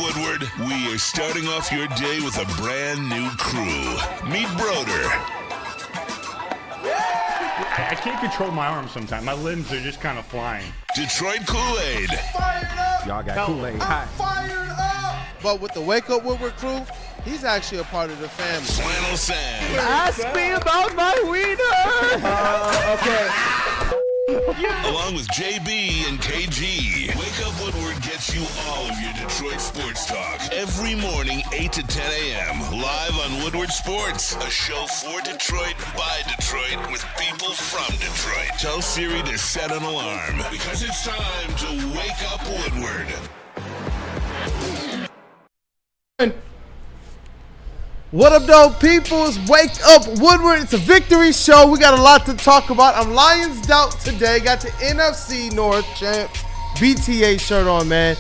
Woodward. We are starting off your day with a brand new crew. Meet Broder. I can't control my arms sometimes. My limbs are just kind of flying. Detroit Kool-Aid. Fired up! Y'all got Kool-Aid. I'm fired up! But with the Wake Up Woodward crew, he's actually a part of the family. Flannel Sam. Ask me about my wiener. Okay. Along with JB and KG. Wake Up Woodward gets you all of your Detroit sports talk. Every morning, 8 to 10 a.m. Live on Woodward Sports. A show for Detroit, by Detroit, with people from Detroit. Tell Siri to set an alarm, because it's time to Wake Up Woodward. What up, though, peoples? Wake Up Woodward. It's a victory show. We got a lot to talk about. I'm Lions Doubt today. Got the NFC North champs BTA shirt on, man.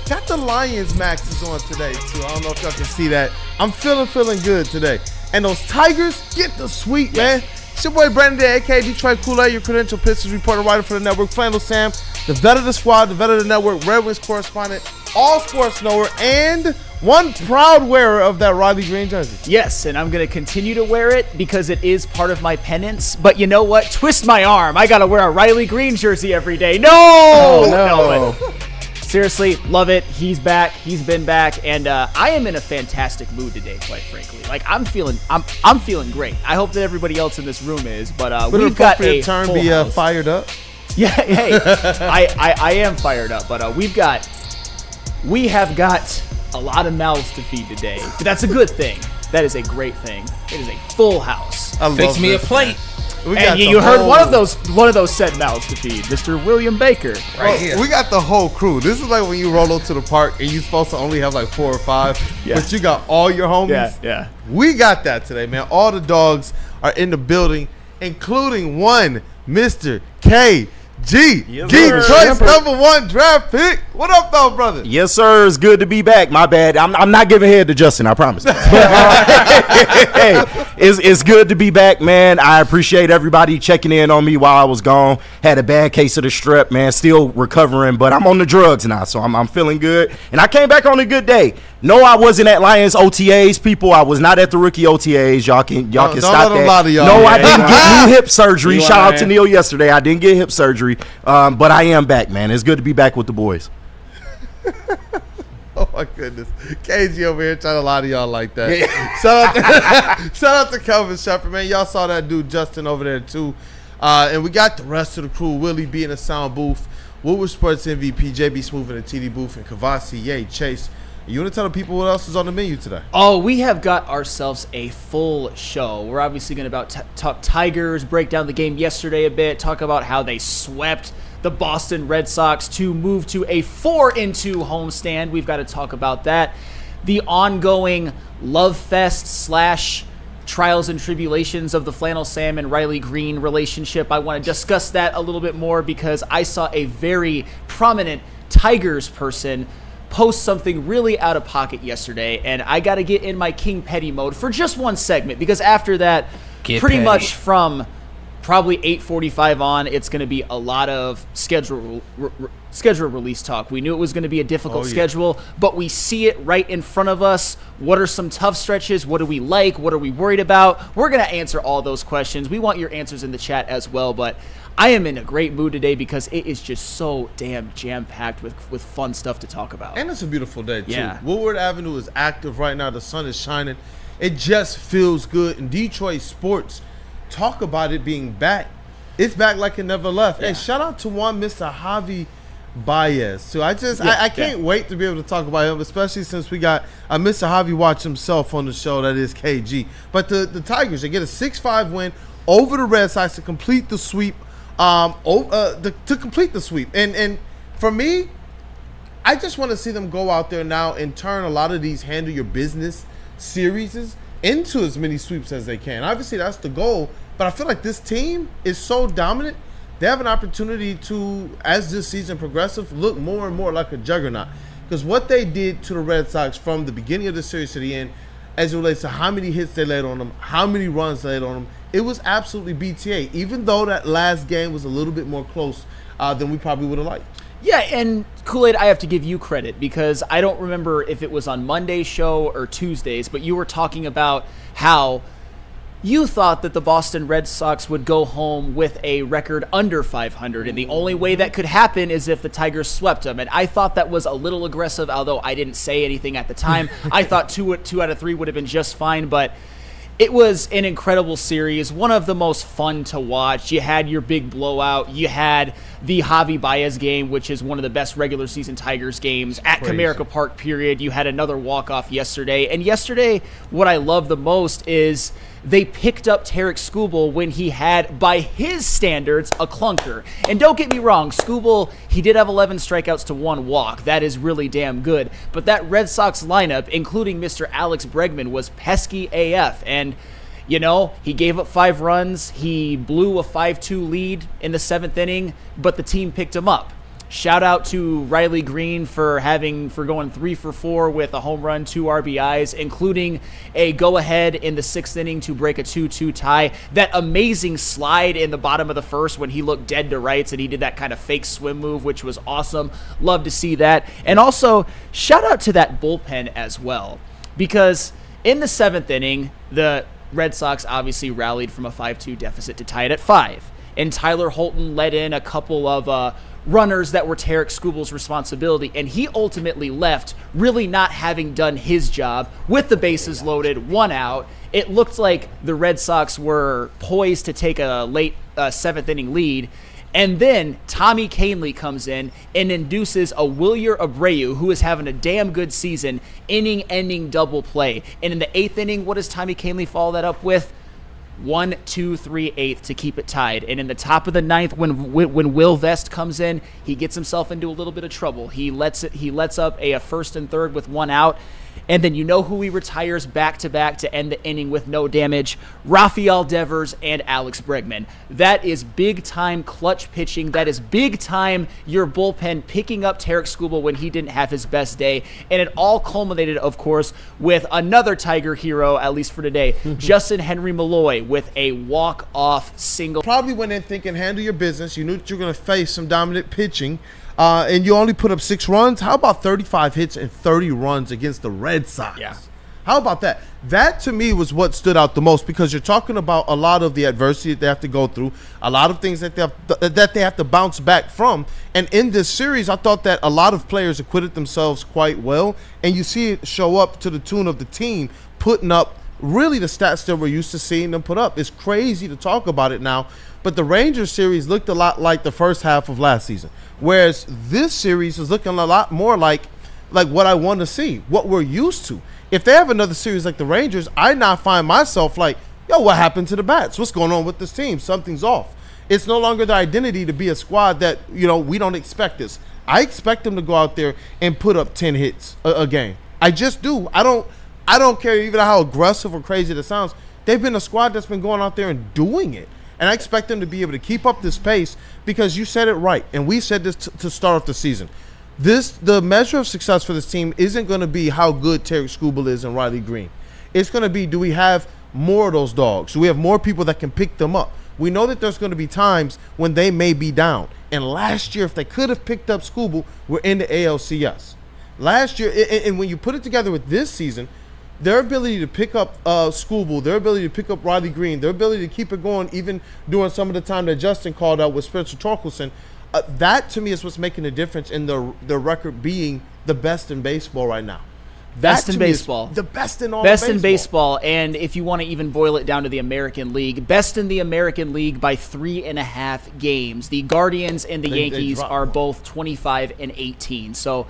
Got the Lions Maxes on today, too. I don't know if y'all can see that. I'm feeling good today. And those Tigers, get the sweep, man. It's your boy Brandon Day, a.k.a. Detroit Kool-Aid, your credential Pistons reporter, writer for the network. Flannel Sam, the vet of the squad, the vet of the network, Red Wings correspondent, all sports knower, and one proud wearer of that Riley Greene jersey. Yes, and I'm going to continue to wear it because it is part of my penance. But you know what? Twist my arm. I got to wear a Riley Greene jersey every day. No! No. Seriously, love it. He's back. He's been back, and I am in a fantastic mood today, quite frankly. Like I'm feeling great. I hope that everybody else in this room is. But we've got a term full be house. fired up. Yeah, hey, I am fired up. But we have got a lot of mouths to feed today. But that's a good thing. That is a great thing. It is a full house. Fix me a plate. And you heard one of those said mouths to feed, Mr. William Baker. Right here. We got the whole crew. This is like when you roll up to the park and you're supposed to only have like 4 or 5, Yeah. but you got all your homies. Yeah. We got that today, man. All the dogs are in the building, including one Mr. KG, Detroit's #1 draft pick. What up, though, brother? Yes, sir. It's good to be back. My bad. I'm not giving head to Justin, I promise. But, hey, it's good to be back, man. I appreciate everybody checking in on me while I was gone. Had a bad case of the strep, man. Still recovering, but I'm on the drugs now, so I'm feeling good. And I came back on a good day. No, I wasn't at Lions OTAs, people. I was not at the rookie OTAs. Y'all can don't stop let them that. lie to y'all. No, Yeah, I didn't get new hip surgery. You Shout out lying. to Neil yesterday. I didn't get hip surgery, but I am back, man. It's good to be back with the boys. Oh, my goodness. KG over here trying to lie to y'all like that. Shout out to Kelvin Shepard, man. Y'all saw that dude Justin over there, too. And we got the rest of the crew. Willie B in the sound booth. Woodward Sports MVP, JB Smooth in the TD booth, and Kavasi, Yay, Chase. You want to tell the people what else is on the menu today? Oh, we have got ourselves a full show. We're obviously going to talk Tigers, break down the game yesterday a bit, talk about how they swept the Boston Red Sox to move to a 4-2 homestand. We've got to talk about that. The ongoing love fest / trials and tribulations of the Flannel Sam and Riley Greene relationship. I want to discuss that a little bit more because I saw a very prominent Tigers person post something really out of pocket yesterday, and I got to get in my King Petty mode for just one segment because after that, pretty much from probably 8:45 on, it's going to be a lot of schedule release talk. We knew it was going to be a difficult schedule, but we see it right in front of us. What are some tough stretches? What do we like? What are we worried about? We're going to answer all those questions. We want your answers in the chat as well, but I am in a great mood today because it is just so damn jam-packed with fun stuff to talk about. And it's a beautiful day, too. Yeah. Woodward Avenue is active right now. The sun is shining. It just feels good. In Detroit sports, talk about it being back. It's back like it never left. Yeah. And shout out to one Mr. Javi Baez, too. I can't wait to be able to talk about him, especially since we got Mr. Javi Watch himself on the show, that is KG. But the Tigers, they get a 6-5 win over the Red Sox to complete the sweep. And for me, I just want to see them go out there now and turn a lot of these handle your business series into as many sweeps as they can. Obviously, that's the goal, but I feel like this team is so dominant. They have an opportunity to, as this season progresses, look more and more like a juggernaut. Because what they did to the Red Sox from the beginning of the series to the end, as it relates to how many hits they laid on them, how many runs they laid on them, it was absolutely BTA, even though that last game was a little bit more close than we probably would have liked. Yeah, and Kool-Aid, I have to give you credit because I don't remember if it was on Monday's show or Tuesday's, but you were talking about how you thought that the Boston Red Sox would go home with a record under 500, and the only way that could happen is if the Tigers swept them. And I thought that was a little aggressive, although I didn't say anything at the time. I thought two out of three would have been just fine, but it was an incredible series, one of the most fun to watch. You had your big blowout. You had the Javi Baez game, which is one of the best regular season Tigers games at Comerica Park, period. You had another walk-off yesterday. And yesterday, what I love the most is they picked up Tarek Skubal when he had, by his standards, a clunker. And don't get me wrong, Skubal, he did have 11 strikeouts to 1 walk. That is really damn good. But that Red Sox lineup, including Mr. Alex Bregman, was pesky AF. And, you know, he gave up 5 runs. He blew a 5-2 lead in the 7th inning, but the team picked him up. Shout out to Riley Greene for going 3 for 4 with a home run, 2 RBIs, including a go-ahead in the 6th inning to break a 2-2 tie. That amazing slide in the bottom of the first when he looked dead to rights and he did that kind of fake swim move, which was awesome. Love to see that. And also, shout out to that bullpen as well, because in the 7th inning, the Red Sox obviously rallied from a 5-2 deficit to tie it at 5. And Tyler Holton let in a couple of runners that were Tarek Skubal's responsibility, and he ultimately left really not having done his job with the bases loaded, 1 out. It looked like the Red Sox were poised to take a late 7th inning lead, and then Tommy Kahnle comes in and induces a Wilyer Abreu, who is having a damn good season, inning-ending double play. And in the 8th inning, what does Tommy Kahnle follow that up with? 1, 2, 3, 8 to keep it tied. And in the top of the 9th, when Will Vest comes in, he gets himself into a little bit of trouble. He lets up a 1st and 3rd with 1 out. And then you know who he retires back-to-back to end the inning with no damage? Rafael Devers and Alex Bregman. That is big-time clutch pitching. That is big-time your bullpen picking up Tarek Skubal when he didn't have his best day. And it all culminated, of course, with another Tiger hero, at least for today, Justin Henry Malloy with a walk-off single. Probably went in thinking, handle your business. You knew that you were going to face some dominant pitching. And you only put up 6 runs. How about 35 hits and 30 runs against the Red Sox? Yeah. How about that? That, to me, was what stood out the most, because you're talking about a lot of the adversity that they have to go through, a lot of things that they have to bounce back from. And in this series, I thought that a lot of players acquitted themselves quite well, and you see it show up to the tune of the team putting up really the stats that we're used to seeing them put up. It's crazy to talk about it now, but the Rangers series looked a lot like the first half of last season, whereas this series is looking a lot more like what I want to see, what we're used to. If they have another series like the Rangers, I now find myself like, yo, what happened to the bats? What's going on with this team? Something's off. It's no longer the identity to be a squad that, you know, we don't expect this. I expect them to go out there and put up 10 hits a game. I just do. I don't care even how aggressive or crazy it sounds. They've been a squad that's been going out there and doing it. And I expect them to be able to keep up this pace, because you said it right, and we said this to start off the season. The measure of success for this team isn't going to be how good Tarek Skubal is and Riley Greene. It's going to be, do we have more of those dogs? Do we have more people that can pick them up? We know that there's going to be times when they may be down. And last year, if they could have picked up Skubal, we're in the ALCS. Last year, and when you put it together with this season, their ability to pick up Skubal, their ability to pick up Riley Greene, their ability to keep it going even during some of the time that Justin called out with Spencer Torkelson, that to me is what's making the difference in the record being the best in baseball right now. Best in baseball. The best in all best baseball. in baseball. And if you want to even boil it down to the American League, best in the American League by 3.5 games. The Guardians and the Yankees are both 25 and 18. So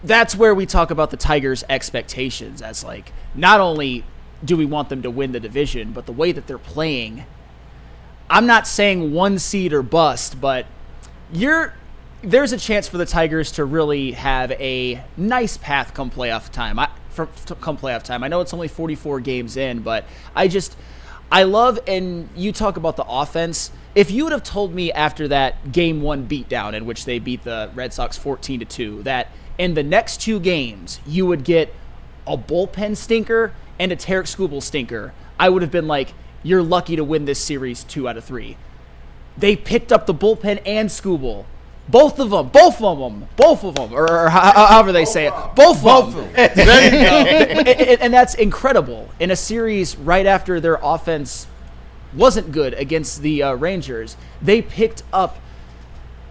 that's where we talk about the Tigers' expectations as, like, not only do we want them to win the division, but the way that they're playing. I'm not saying 1 seed or bust, but there's a chance for the Tigers to really have a nice path come playoff time. I know it's only 44 games in, but I love, and you talk about the offense. If you would have told me after that Game 1 beatdown in which they beat the Red Sox 14-2 that in the next 2 games you would get a bullpen stinker and a Tarek Skubal stinker, I would have been like, you're lucky to win this series 2 out of 3. They picked up the bullpen and Skubal. Both of them, or however they say it. Both of them. There you go. And that's incredible. In a series right after their offense wasn't good against the Rangers, they picked up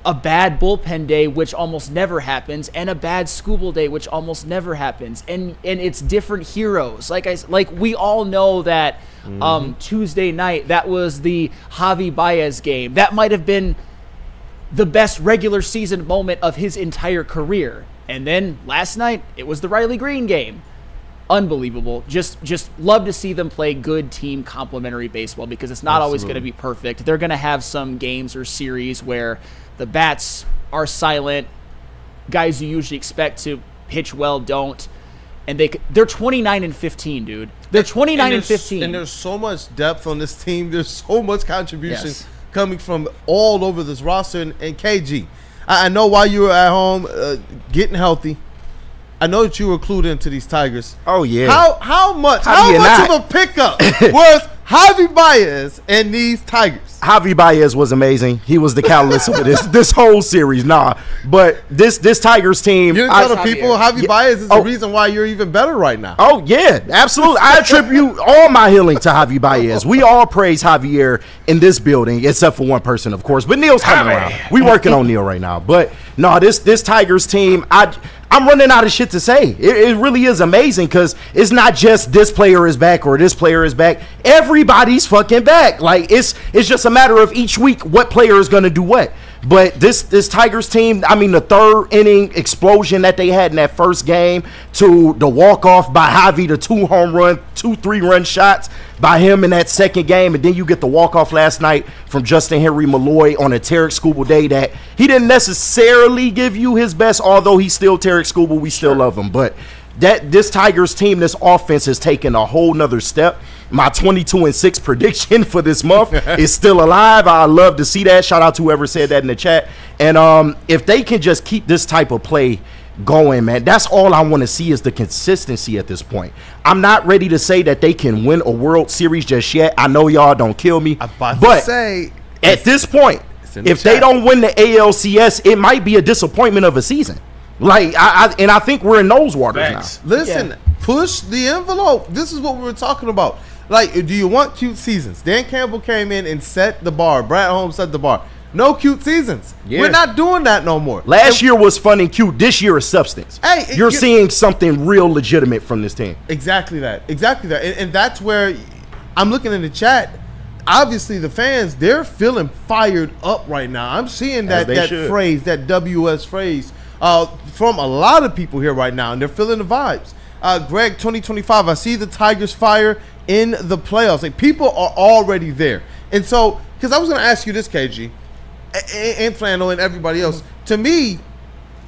a bad bullpen day, which almost never happens, and a bad Skubal day, which almost never happens. And it's different heroes. Like we all know that Tuesday night, that was the Javi Baez game. That might have been the best regular season moment of his entire career. And then last night, it was the Riley Greene game. Unbelievable. Just love to see them play good team complementary baseball, because it's not always going to be perfect. They're going to have some games or series where the bats are silent. Guys you usually expect to pitch well don't. And they're 29-15, dude. They're 29-15. And there's so much depth on this team. There's so much contribution coming from all over this roster. And KG, I know while you were at home getting healthy, I know that you were clued into these Tigers. Oh, yeah. How much of a pickup was Javi Baez and these Tigers? Javi Baez was amazing. He was the catalyst of this whole series. But this Tigers team. You're telling people Javi Baez is the reason why you're even better right now. Oh, yeah, absolutely. I attribute all my healing to Javi Baez. We all praise Javier in this building, except for one person, of course. But Neil's coming around. We working on Neil right now. But no, this Tigers team, I'm running out of shit to say. It really is amazing, because it's not just this player is back or this player is back. Everybody's fucking back. Like, it's just a matter of each week what player is going to do what. But this Tigers team, I mean, the third inning explosion that they had in that first game, to the walk-off by Javi, the 2 3-run shots by him in that second game, and then you get the walk-off last night from Justin Henry Malloy on a Tarek Skubal day that he didn't necessarily give you his best, although he's still Tarek Skubal. We still love him. But this Tigers team, this offense has taken a whole nother step. My 22-6 prediction for this month is still alive. I love to see that. Shout out to whoever said that in the chat. And if they can just keep this type of play going, man, that's all I want to see, is the consistency at this point. I'm not ready to say that they can win a World Series just yet. I know y'all don't kill me. But at this point, if they don't win the ALCS, it might be a disappointment of a season. Like, I think we're in those waters now. Listen, push the envelope. This is what we were talking about. Like, do you want cute seasons? Dan Campbell came in and set the bar. Brad Holmes set the bar. No cute seasons. Yeah. We're not doing that no more. Last year was fun and cute. This year is substance. Hey, you're seeing something real legitimate from this team. Exactly that. And that's where I'm looking in the chat. Obviously, the fans, they're feeling fired up right now. I'm seeing that phrase, that WS phrase, from a lot of people here right now, and they're feeling the vibes. Greg, 2025, I see the Tigers fire in the playoffs. Like, people are already there. And so, because I was going to ask you this, KG, and Flannel and everybody else, to me,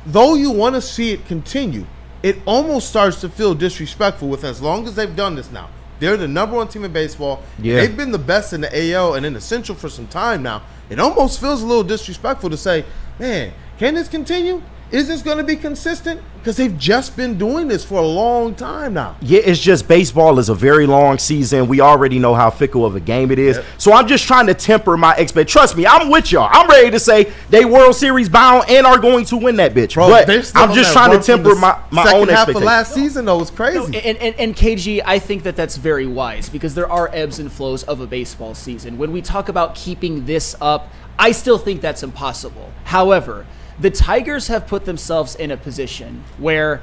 though you want to see it continue, it almost starts to feel disrespectful with, as long as they've done this now. They're the number one team in baseball. Yeah. They've been the best in the AL and in the Central for some time now. It almost feels a little disrespectful to say, man, can this continue? Is this going to be consistent? Because they've just been doing this for a long time now. Yeah, it's just baseball is a very long season. We already know how fickle of a game it is. Yep. So I'm just trying to temper my expectations. Trust me, I'm with y'all. I'm ready to say they World Series bound and are going to win that bitch. Bro, but I'm just trying to temper my own expectations. Second half of last season, though, was crazy. And KG, I think that's very wise, because there are ebbs and flows of a baseball season. When we talk about keeping this up, I still think that's impossible. However, the Tigers have put themselves in a position where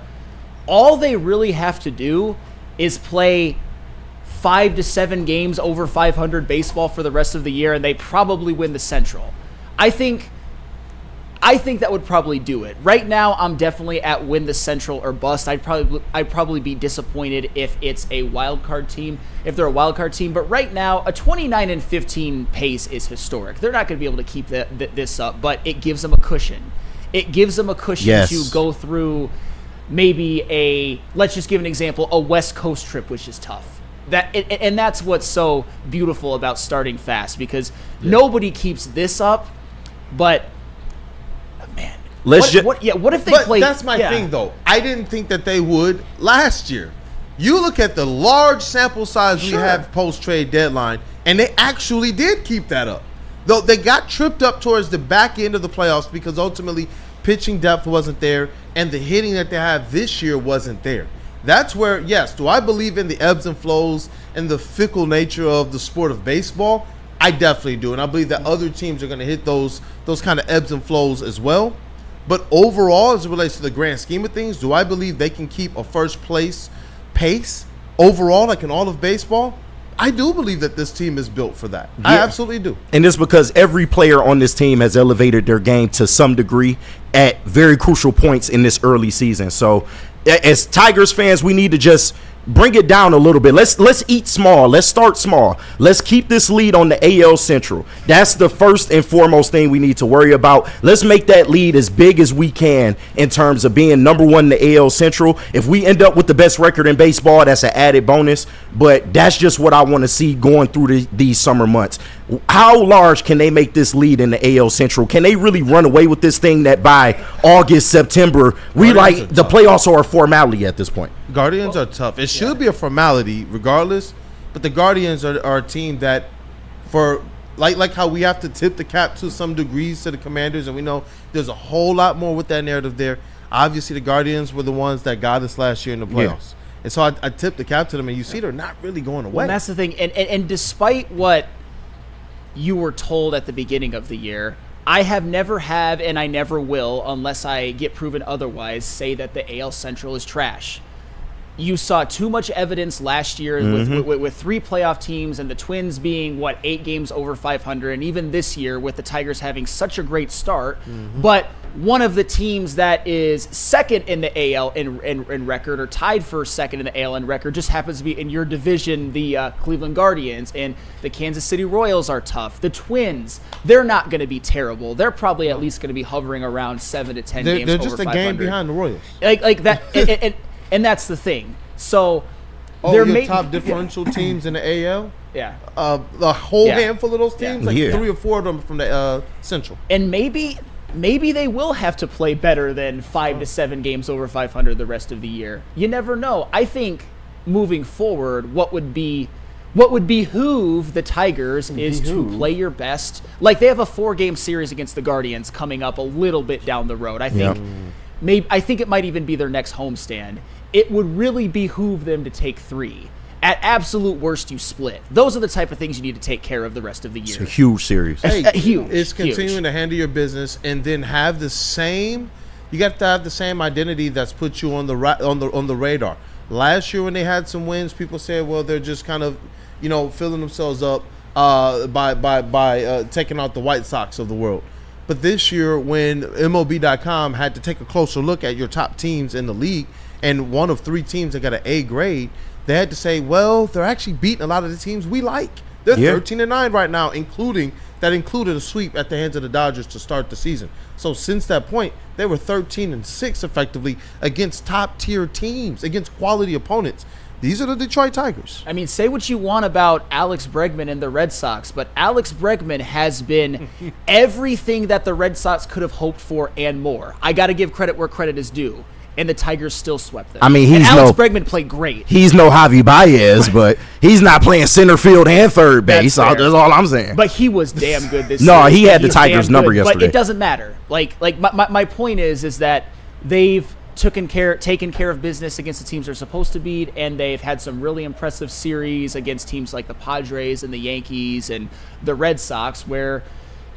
all they really have to do is play 5 to 7 games over 500 baseball for the rest of the year, and they probably win the Central. I think that would probably do it. Right now, I'm definitely at win the Central or bust. I'd probably be disappointed if it's a wild card team, if they're a wild card team. But right now, a 29-15 pace is historic. They're not going to be able to keep this up, but it gives them a cushion. It gives them a cushion to go through maybe let's just give an example, a West Coast trip, which is tough. And that's what's so beautiful about starting fast, because nobody keeps this up, but man, what if they played? That's my thing, though. I didn't think that they would last year. You look at the large sample size we have post-trade deadline, and they actually did keep that up. Though they got tripped up towards the back end of the playoffs because ultimately pitching depth wasn't there and the hitting that they have this year wasn't there. That's where, yes, do I believe in the ebbs and flows and the fickle nature of the sport of baseball? I definitely do. And I believe that other teams are going to hit those kind of ebbs and flows as well. But overall, as it relates to the grand scheme of things, do I believe they can keep a first place pace overall, like in all of baseball? I do believe that this team is built for that. I absolutely do. And it's because every player on this team has elevated their game to some degree at very crucial points in this early season. So as Tigers fans, we need to just bring it down a little bit. Let's eat small. Let's start small. Let's keep this lead on the AL Central. That's the first and foremost thing we need to worry about. Let's make that lead as big as we can in terms of being number one in the AL Central. If we end up with the best record in baseball, that's an added bonus. But that's just what I want to see going through these summer months. How large can they make this lead in the AL Central? Can they really run away with this thing that by August, September, the playoffs are a formality at this point? Guardians are tough. It should be a formality regardless, but the Guardians are a team that, for like how we have to tip the cap to some degrees to the Commanders, and we know there's a whole lot more with that narrative there. Obviously, the Guardians were the ones that got us last year in the playoffs. Yeah. And so I tipped the cap to them, and you see they're not really going away. Well, that's the thing. And despite what you were told at the beginning of the year, I have never have, and I never will, unless I get proven otherwise, say that the AL Central is trash. You saw too much evidence last year with three playoff teams and the Twins being, 8 games over 500, and even this year with the Tigers having such a great start. But one of the teams that is second in the AL in record, or tied for second in the AL in record, just happens to be in your division, the Cleveland Guardians, and the Kansas City Royals are tough. The Twins, they're not going to be terrible. They're probably at least going to be hovering around 7 to 10 games over 500. They're just a game behind the Royals. Like that. And that's the thing. So, top differential teams in the AL? Yeah. The whole handful of those teams, 3 or 4 of them from the Central. And maybe they will have to play better than 5 to 7 games over 500 the rest of the year. You never know. I think moving forward, what would behoove the Tigers is to play your best. Like, they have a 4-game series against the Guardians coming up a little bit down the road. I think it might even be their next homestand. It would really behoove them to take 3. At absolute worst, you split. Those are the type of things you need to take care of the rest of the year. It's a huge series. Huge. It's continuing to handle your business and then have the same. You got to have the same identity that's put you on the radar. Last year when they had some wins, people said, well, they're just kind of, filling themselves up by taking out the White Sox of the world. But this year, when MLB.com had to take a closer look at your top teams in the league, and one of 3 teams that got an A grade, they had to say, well, they're actually beating a lot of the teams we like. They're 13-9 right now, included a sweep at the hands of the Dodgers to start the season. So since that point, they were 13-6 effectively against top-tier teams, against quality opponents. These are the Detroit Tigers. I mean, say what you want about Alex Bregman and the Red Sox, but Alex Bregman has been everything that the Red Sox could have hoped for and more. I got to give credit where credit is due. And the Tigers still swept them. I mean, Alex Bregman played great. He's no Javi Baez, but he's not playing center field and third base. That's all I'm saying. But he was damn good this No, series. he had the Tigers number yesterday. But it doesn't matter. Like my point is that they've taken care of business against the teams they're supposed to beat, and they've had some really impressive series against teams like the Padres and the Yankees and the Red Sox, where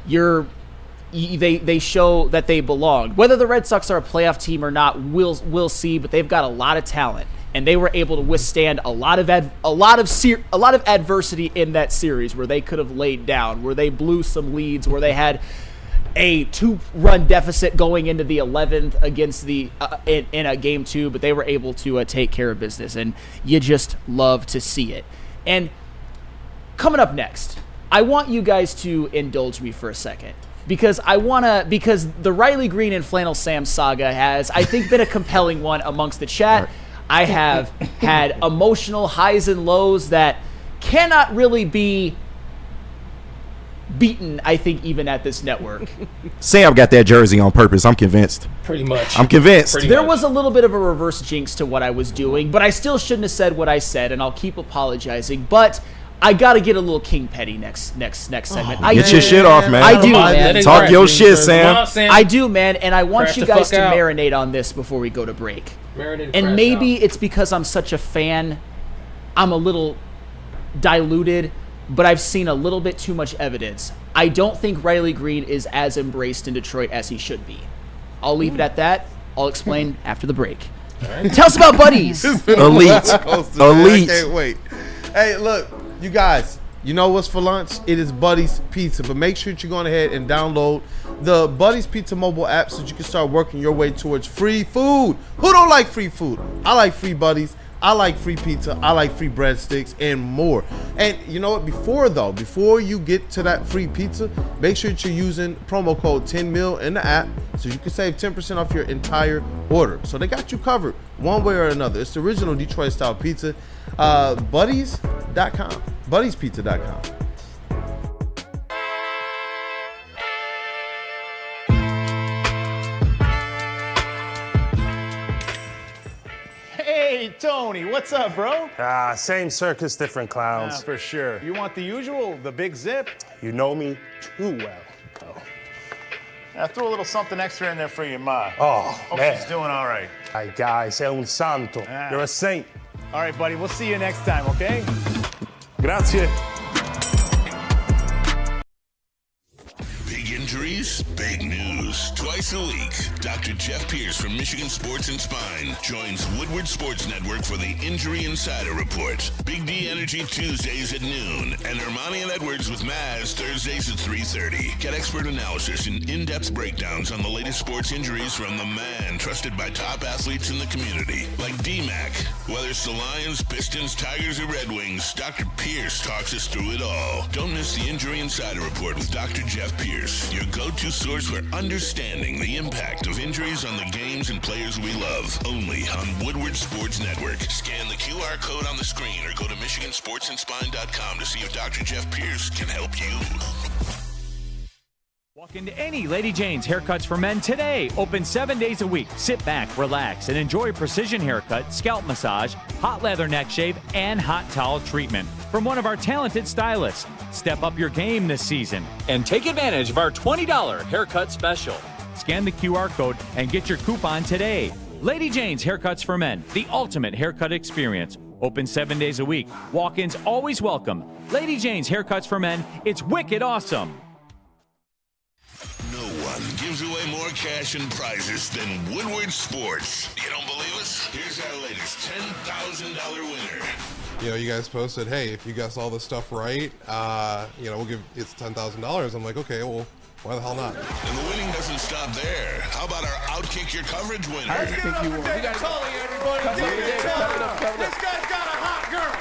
they show that they belong. Whether the Red Sox are a playoff team or not, we'll see. But they've got a lot of talent, and they were able to withstand a lot of adversity in that series, where they could have laid down, where they blew some leads, where they had a 2-run deficit going into the 11th against in a game 2, but they were able to take care of business, and you just love to see it. And coming up next, I want you guys to indulge me for a second. Because the Riley Greene and Flannel Sam saga has, I think, been a compelling one amongst the chat. Right. I have had emotional highs and lows that cannot really be beaten, I think, even at this network. Sam got that jersey on purpose. I'm convinced. Pretty much. I'm convinced. There was a little bit of a reverse jinx to what I was doing, but I still shouldn't have said what I said, and I'll keep apologizing. But I gotta get a little King Petty next segment. Get your shit off, man. I do, man. Talk your shit, Sam. Come on, Sam. I do, man, and I want Crash you the guys fuck to out. marinate on this before we go to break. Marinate And crash maybe out. it's because I'm such a fan, I'm a little diluted, but I've seen a little bit too much evidence. I don't think Riley Greene is as embraced in Detroit as he should be. I'll leave it at that. I'll explain after the break. Tell us about buddies. Elite. I Elite. can't wait. Hey, look, you guys, you know what's for lunch? It is Buddy's Pizza. But make sure that you're going ahead and download the Buddy's Pizza mobile app so that you can start working your way towards free food. Who don't like free food? I like free Buddies. I like free pizza. I like free breadsticks and more. And you know what? Before you get to that free pizza, make sure that you're using promo code 10mil in the app so you can save 10% off your entire order. So they got you covered one way or another. It's the original Detroit style pizza. Buddies.com. Buddiespizza.com. Hey, Tony, what's up, bro? Same circus, different clowns. For sure. You want the usual, the big zip? You know me too well. I threw a little something extra in there for your ma. Oh, Hope man. she's doing all right. Ay, guy, sei un santo. Ah. You're a saint. All right, buddy, we'll see you next time, okay? Grazie. Big injuries, big news. Twice a week, Dr. Jeff Pierce from Michigan Sports and Spine joins Woodward Sports Network for the Injury Insider Report. Big D Energy Tuesdays at noon, and Ermanni and Edwards with Maz Thursdays at 3:30. Get expert analysis and in-depth breakdowns on the latest sports injuries from the man trusted by top athletes in the community, like D-Mac. Whether it's the Lions, Pistons, Tigers, or Red Wings, Dr. Pierce talks us through it all. Don't miss the Injury Insider Report with Dr. Jeff Pierce, your go-to source for understanding the impact of injuries on the games and players we love. Only on Woodward Sports Network. Scan the QR code on the screen or go to MichiganSportsandSpine.com to see if Dr. Jeff Pierce can help you. Walk into any Lady Jane's Haircuts for Men today. Open 7 days a week. Sit back, relax, and enjoy precision haircut, scalp massage, hot leather neck shave, and hot towel treatment from one of our talented stylists. Step up your game this season and take advantage of our $20 haircut special. Scan the QR code and get your coupon today. Lady Jane's Haircuts for Men, the ultimate haircut experience. Open 7 days a week. Walk-ins always welcome. Lady Jane's Haircuts for Men. It's wicked awesome. No one gives away more cash and prizes than Woodward Sports. You don't believe us? Here's our latest $10,000 winner. You know, you guys posted, hey, if you guess all this stuff right, we'll give it's $10,000. I'm like, okay, well, why the hell not? And the winning doesn't stop there. How about our Outkick Your Coverage winner? This guy's got a hot girl.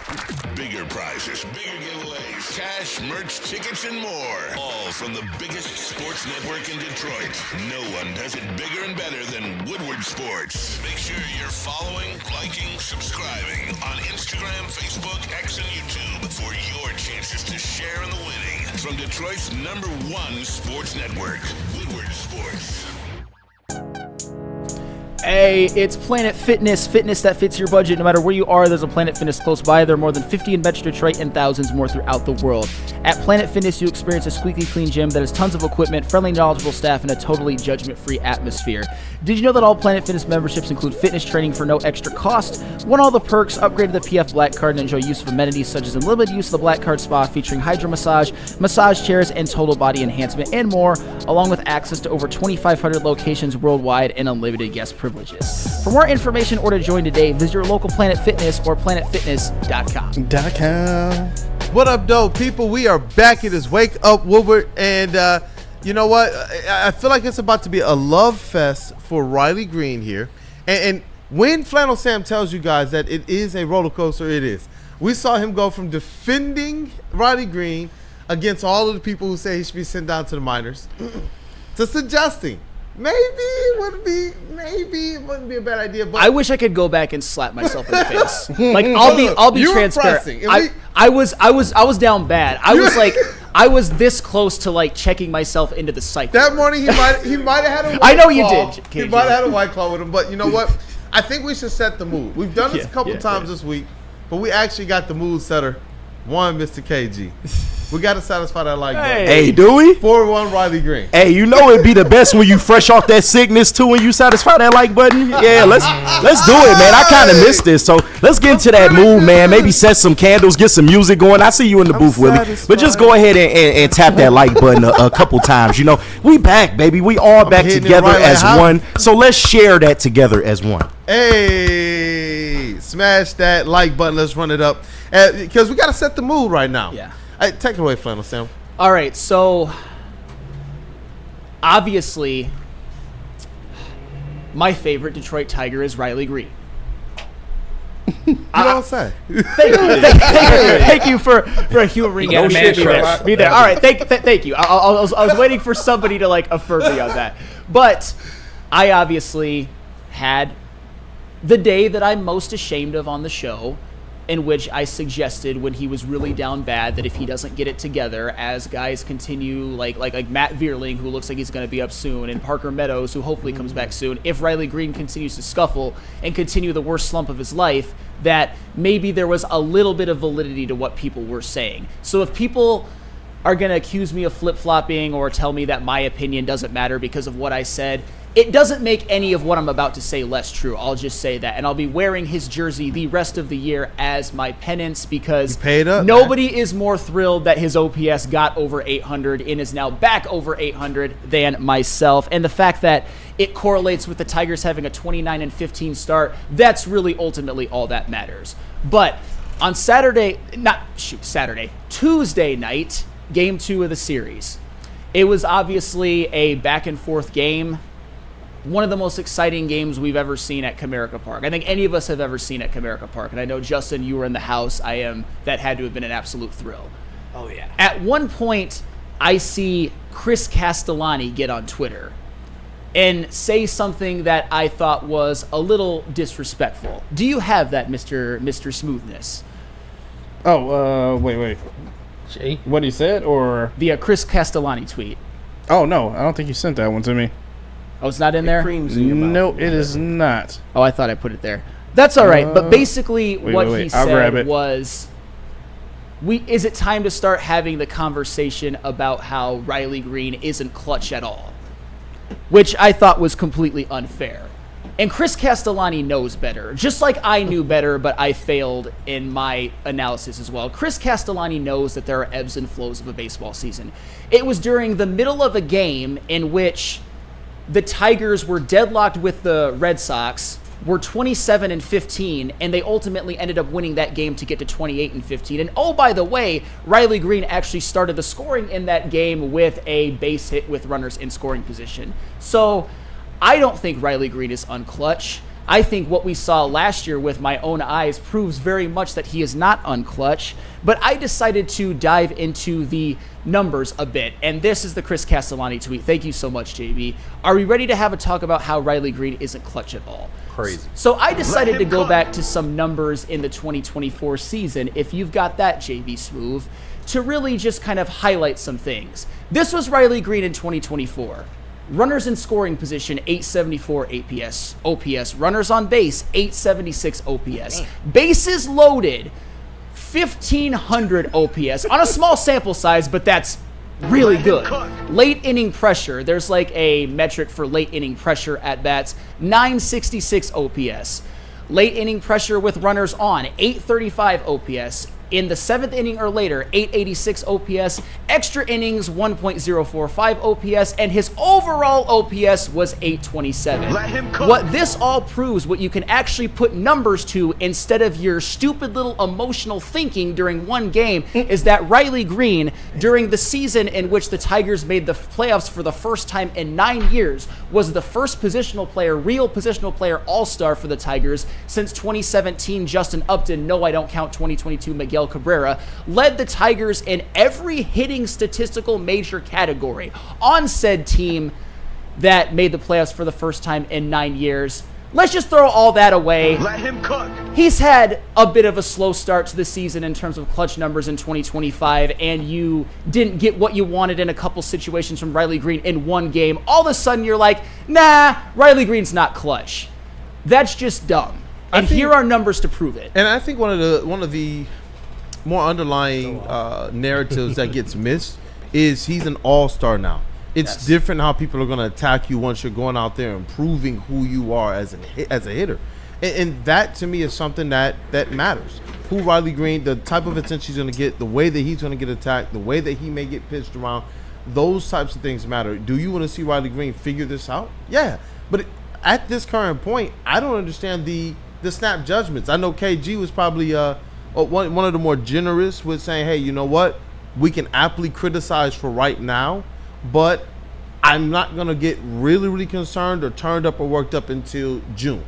Bigger prizes, bigger giveaways, cash, merch, tickets, and more. All from the biggest sports network in Detroit. No one does it bigger and better than Woodward Sports. Make sure you're following, liking, subscribing on Instagram, Facebook, X, and YouTube for your chances to share in the winning. From Detroit's #1 sports network, Woodward Sports. Hey, it's Planet Fitness. Fitness that fits your budget. No matter where you are, there's a Planet Fitness close by. There are more than 50 in Metro Detroit and thousands more throughout the world. At Planet Fitness, you experience a squeaky clean gym that has tons of equipment, friendly, knowledgeable staff, and a totally judgment-free atmosphere. Did you know that all Planet Fitness memberships include fitness training for no extra cost? Want all the perks? Upgrade to the PF Black Card and enjoy use of amenities such as unlimited use of the Black Card Spa featuring hydro massage, massage chairs, and total body enhancement, and more, along with access to over 2,500 locations worldwide and unlimited guest privileges. For more information or to join today, visit your local Planet Fitness or planetfitness.com. What up, dope people? We are back. It is Wake Up Woodward, and you know what? I feel like it's about to be a love fest for Riley Greene here. And when Flannel Sam tells you guys that it is a roller coaster, it is. We saw him go from defending Riley Greene against all of the people who say he should be sent down to the minors to suggesting maybe it wouldn't be a bad idea. But I wish I could go back and slap myself in the face. Like I'll be you were transparent. pressing. I was down bad. I was like I was this close to like checking myself into the cycle. That morning he might have had a white I know you claw. did, He KG. might have had a white claw with him, but you know what? I think we should set the mood. We've done this a couple times this week, but we actually got the mood setter 1, Mr. KG. We got to satisfy that like button. Hey, do we? 4-1, Riley Greene. Hey, you know it'd be the best when you fresh off that sickness too, when you satisfy that like button. Yeah, let's do it, man. I kind of missed this, so let's get into that mood, man. Maybe set some candles, get some music going. I see you in the booth, Willie, but just go ahead and tap that like button a couple times. You know, we back, baby. We all back together as one. So let's share that together as one. Hey, smash that like button. Let's run it up because we got to set the mood right now. Yeah. Hey, take it away, Flannel Sam. All right, so obviously my favorite Detroit Tiger is Riley Greene. You don't say. Thank you for humoring me there. All right, thank you. I was waiting for somebody to like affirm me on that, but I obviously had the day that I'm most ashamed of on the show, in which I suggested when he was really down bad that if he doesn't get it together, as guys continue like Matt Vierling, who looks like he's going to be up soon, and Parker Meadows, who hopefully comes back soon, if Riley Greene continues to scuffle and continue the worst slump of his life, that maybe there was a little bit of validity to what people were saying. So if people are going to accuse me of flip-flopping or tell me that my opinion doesn't matter because of what I said, it doesn't make any of what I'm about to say less true. I'll just say that. And I'll be wearing his jersey the rest of the year as my penance because nobody is more thrilled that his OPS got over 800 and is now back over 800 than myself. And the fact that it correlates with the Tigers having a 29-15 start, that's really ultimately all that matters. But on Tuesday night, game 2 of the series, it was obviously a back-and-forth game. One of the most exciting games we've ever seen at Comerica Park. I think any of us have ever seen at Comerica Park. And I know, Justin, you were in the house. That had to have been an absolute thrill. Oh, yeah. At one point, I see Chris Castellani get on Twitter and say something that I thought was a little disrespectful. Do you have that, Mr. Smoothness? Oh, wait. Jay? What he said, or? The Chris Castellani tweet. Oh, no. I don't think you sent that one to me. Oh, it's not in there? No, it is not. Oh, I thought I put it there. That's all right. But basically what he said was, is it time to start having the conversation about how Riley Greene isn't clutch at all? Which I thought was completely unfair. And Chris Castellani knows better. Just like I knew better, but I failed in my analysis as well. Chris Castellani knows that there are ebbs and flows of a baseball season. It was during the middle of a game in which the Tigers were deadlocked with the Red Sox, were 27-15, and they ultimately ended up winning that game to get to 28-15. And oh, by the way, Riley Greene actually started the scoring in that game with a base hit with runners in scoring position. So I don't think Riley Greene is unclutch. I think what we saw last year with my own eyes proves very much that he is not unclutch. But I decided to dive into the numbers a bit. And this is the Chris Castellani tweet. Thank you so much, JB. Are we ready to have a talk about how Riley Greene isn't clutch at all? Crazy. So I decided to go back to some numbers in the 2024 season, if you've got that, JB Smooth, to really just kind of highlight some things. This was Riley Greene in 2024. Runners in scoring position, 874 OPS. Runners on base, 876 OPS. Bases loaded, 1,500 OPS. On a small sample size, but that's really good. Late inning pressure, there's like a metric for late inning pressure at bats, 966 OPS. Late inning pressure with runners on, 835 OPS. In the 7th inning or later, 886 OPS, extra innings, 1.045 OPS, and his overall OPS was 827. What this all proves, what you can actually put numbers to instead of your stupid little emotional thinking during one game, is that Riley Greene, during the season in which the Tigers made the playoffs for the first time in 9 years, was the first real positional player all-star for the Tigers since 2017 Justin Upton, no I don't count 2022 Miguel Cabrera, led the Tigers in every hitting statistical major category on said team that made the playoffs for the first time in 9 years. Let's just throw all that away. Let him cook. He's had a bit of a slow start to the season in terms of clutch numbers in 2025, and you didn't get what you wanted in a couple situations from Riley Greene in one game. All of a sudden, you're like, nah, Riley Greene's not clutch. That's just dumb. And here are numbers to prove it. And I think one of the more underlying narratives that gets missed is he's an all-star now. It's different how people are going to attack you once you're going out there and proving who you are as a hitter. And that, to me, is something that matters. Who Riley Greene, the type of attention he's going to get, the way that he's going to get attacked, the way that he may get pitched around, those types of things matter. Do you want to see Riley Greene figure this out? Yeah. But at this current point, I don't understand the snap judgments. I know KG was probably one of the more generous with saying, hey, you know what? We can aptly criticize for right now, but I'm not going to get really, really concerned or turned up or worked up until June.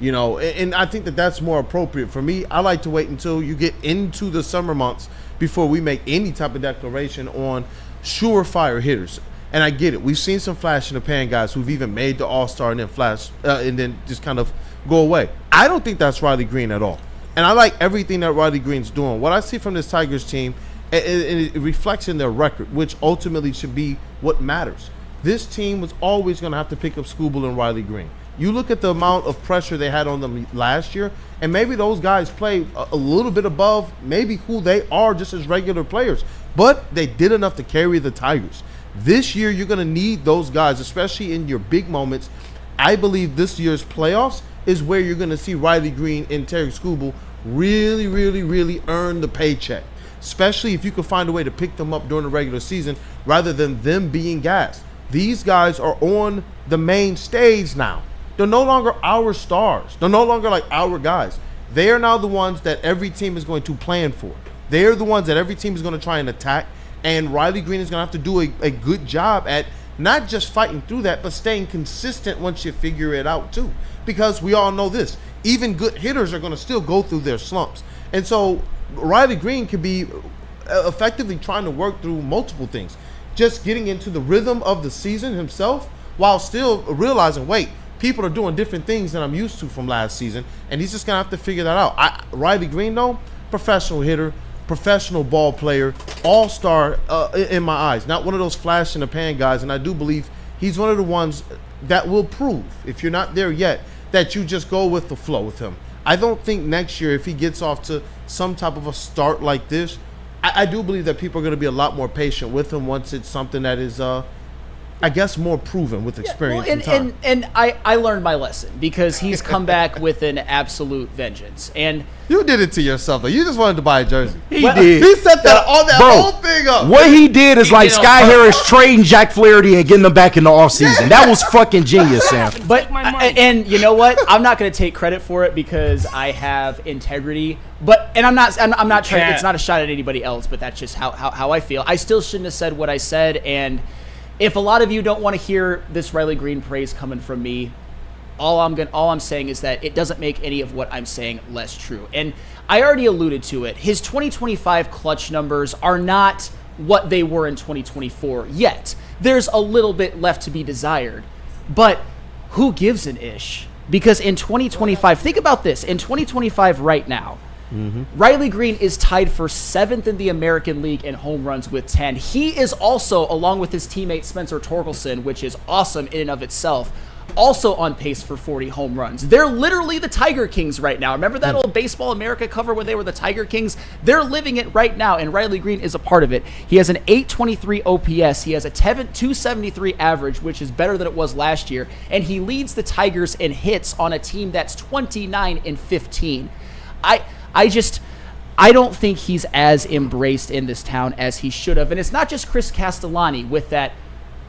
You know, and I think that that's more appropriate. For me, I like to wait until you get into the summer months before we make any type of declaration on surefire hitters. And I get it. We've seen some flash in the pan guys who've even made the All-Star and then flash and then just kind of go away. I don't think that's Riley Greene at all. And I like everything that Riley Greene's doing. What I see from this Tigers team, it reflects in their record, which ultimately should be what matters. This team was always going to have to pick up Skubal and Riley Greene. You look at the amount of pressure they had on them last year, and maybe those guys play a little bit above maybe who they are just as regular players, but they did enough to carry the Tigers. This year, you're going to need those guys, especially in your big moments. I believe this year's playoffs is where you're going to see Riley Greene and Terry Skubal really, really, really earn the paycheck, especially if you can find a way to pick them up during the regular season rather than them being gassed. These guys are on the main stage now. They're no longer our stars. They're no longer like our guys. They are now the ones that every team is going to plan for. They are the ones that every team is going to try and attack. And Riley Greene is going to have to do a good job at not just fighting through that, but staying consistent once you figure it out too. Because we all know this. Even good hitters are going to still go through their slumps. And so Riley Greene could be effectively trying to work through multiple things. Just getting into the rhythm of the season himself while still realizing, wait, people are doing different things than I'm used to from last season, and he's just going to have to figure that out. Riley Greene, though, professional hitter, professional ball player, all-star in my eyes. Not one of those flash-in-the-pan guys, and I do believe he's one of the ones that will prove, if you're not there yet, that you just go with the flow with him. I don't think next year, if he gets off to some type of a start like this, I do believe that people are going to be a lot more patient with him once it's something that is I guess more proven with experience and time. And I learned my lesson because he's come back with an absolute vengeance. And you did it to yourself, though. You just wanted to buy a jersey. He did. He set that whole thing up. What he did is like Sky Harris trading Jack Flaherty and getting them back in the offseason. That was fucking genius, Sam. But and you know what? I'm not going to take credit for it because I have integrity. And I'm not trying. It's not a shot at anybody else, but that's just how I feel. I still shouldn't have said what I said, and if a lot of you don't want to hear this Riley Greene praise coming from me, all I'm saying is that it doesn't make any of what I'm saying less true. And I already alluded to it. His 2025 clutch numbers are not what they were in 2024 yet. There's a little bit left to be desired. But who gives an ish? Because in 2025, think about this. In 2025 right now, Riley Greene is tied for 7th in the American League in home runs with 10. He is also, along with his teammate Spencer Torkelson, which is awesome in and of itself, also on pace for 40 home runs. They're literally the Tiger Kings right now. Remember that old Baseball America cover when they were the Tiger Kings? They're living it right now, and Riley Greene is a part of it. He has an 823 OPS. He has a 273 average, which is better than it was last year, and he leads the Tigers in hits on a team that's 29-15. I don't think he's as embraced in this town as he should have. And it's not just Chris Castellani with that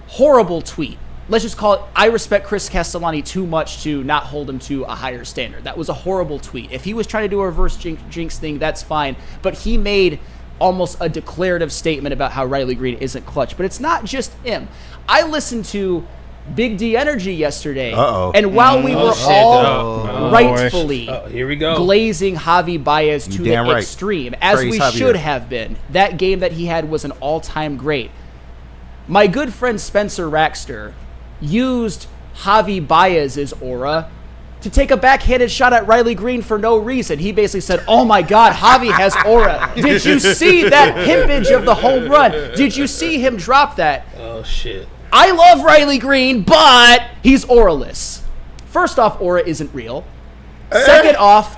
horrible tweet. Let's just call it, I respect Chris Castellani too much to not hold him to a higher standard. That was a horrible tweet. If he was trying to do a reverse jinx thing, that's fine. But he made almost a declarative statement about how Riley Greene isn't clutch. But it's not just him. I listened to Big D Energy yesterday. And while we were all rightfully here we go. glazing Javi Baez to the extreme, as we should have been, that game that he had was an all-time great. My good friend Spencer Raxter used Javi Baez's aura to take a backhanded shot at Riley Greene for no reason. He basically said, oh my God, Javi has aura. Did you see that pimpage of the home run? Did you see him drop that? Oh, shit. I love Riley Greene, but he's auraless. First off, aura isn't real. Second off,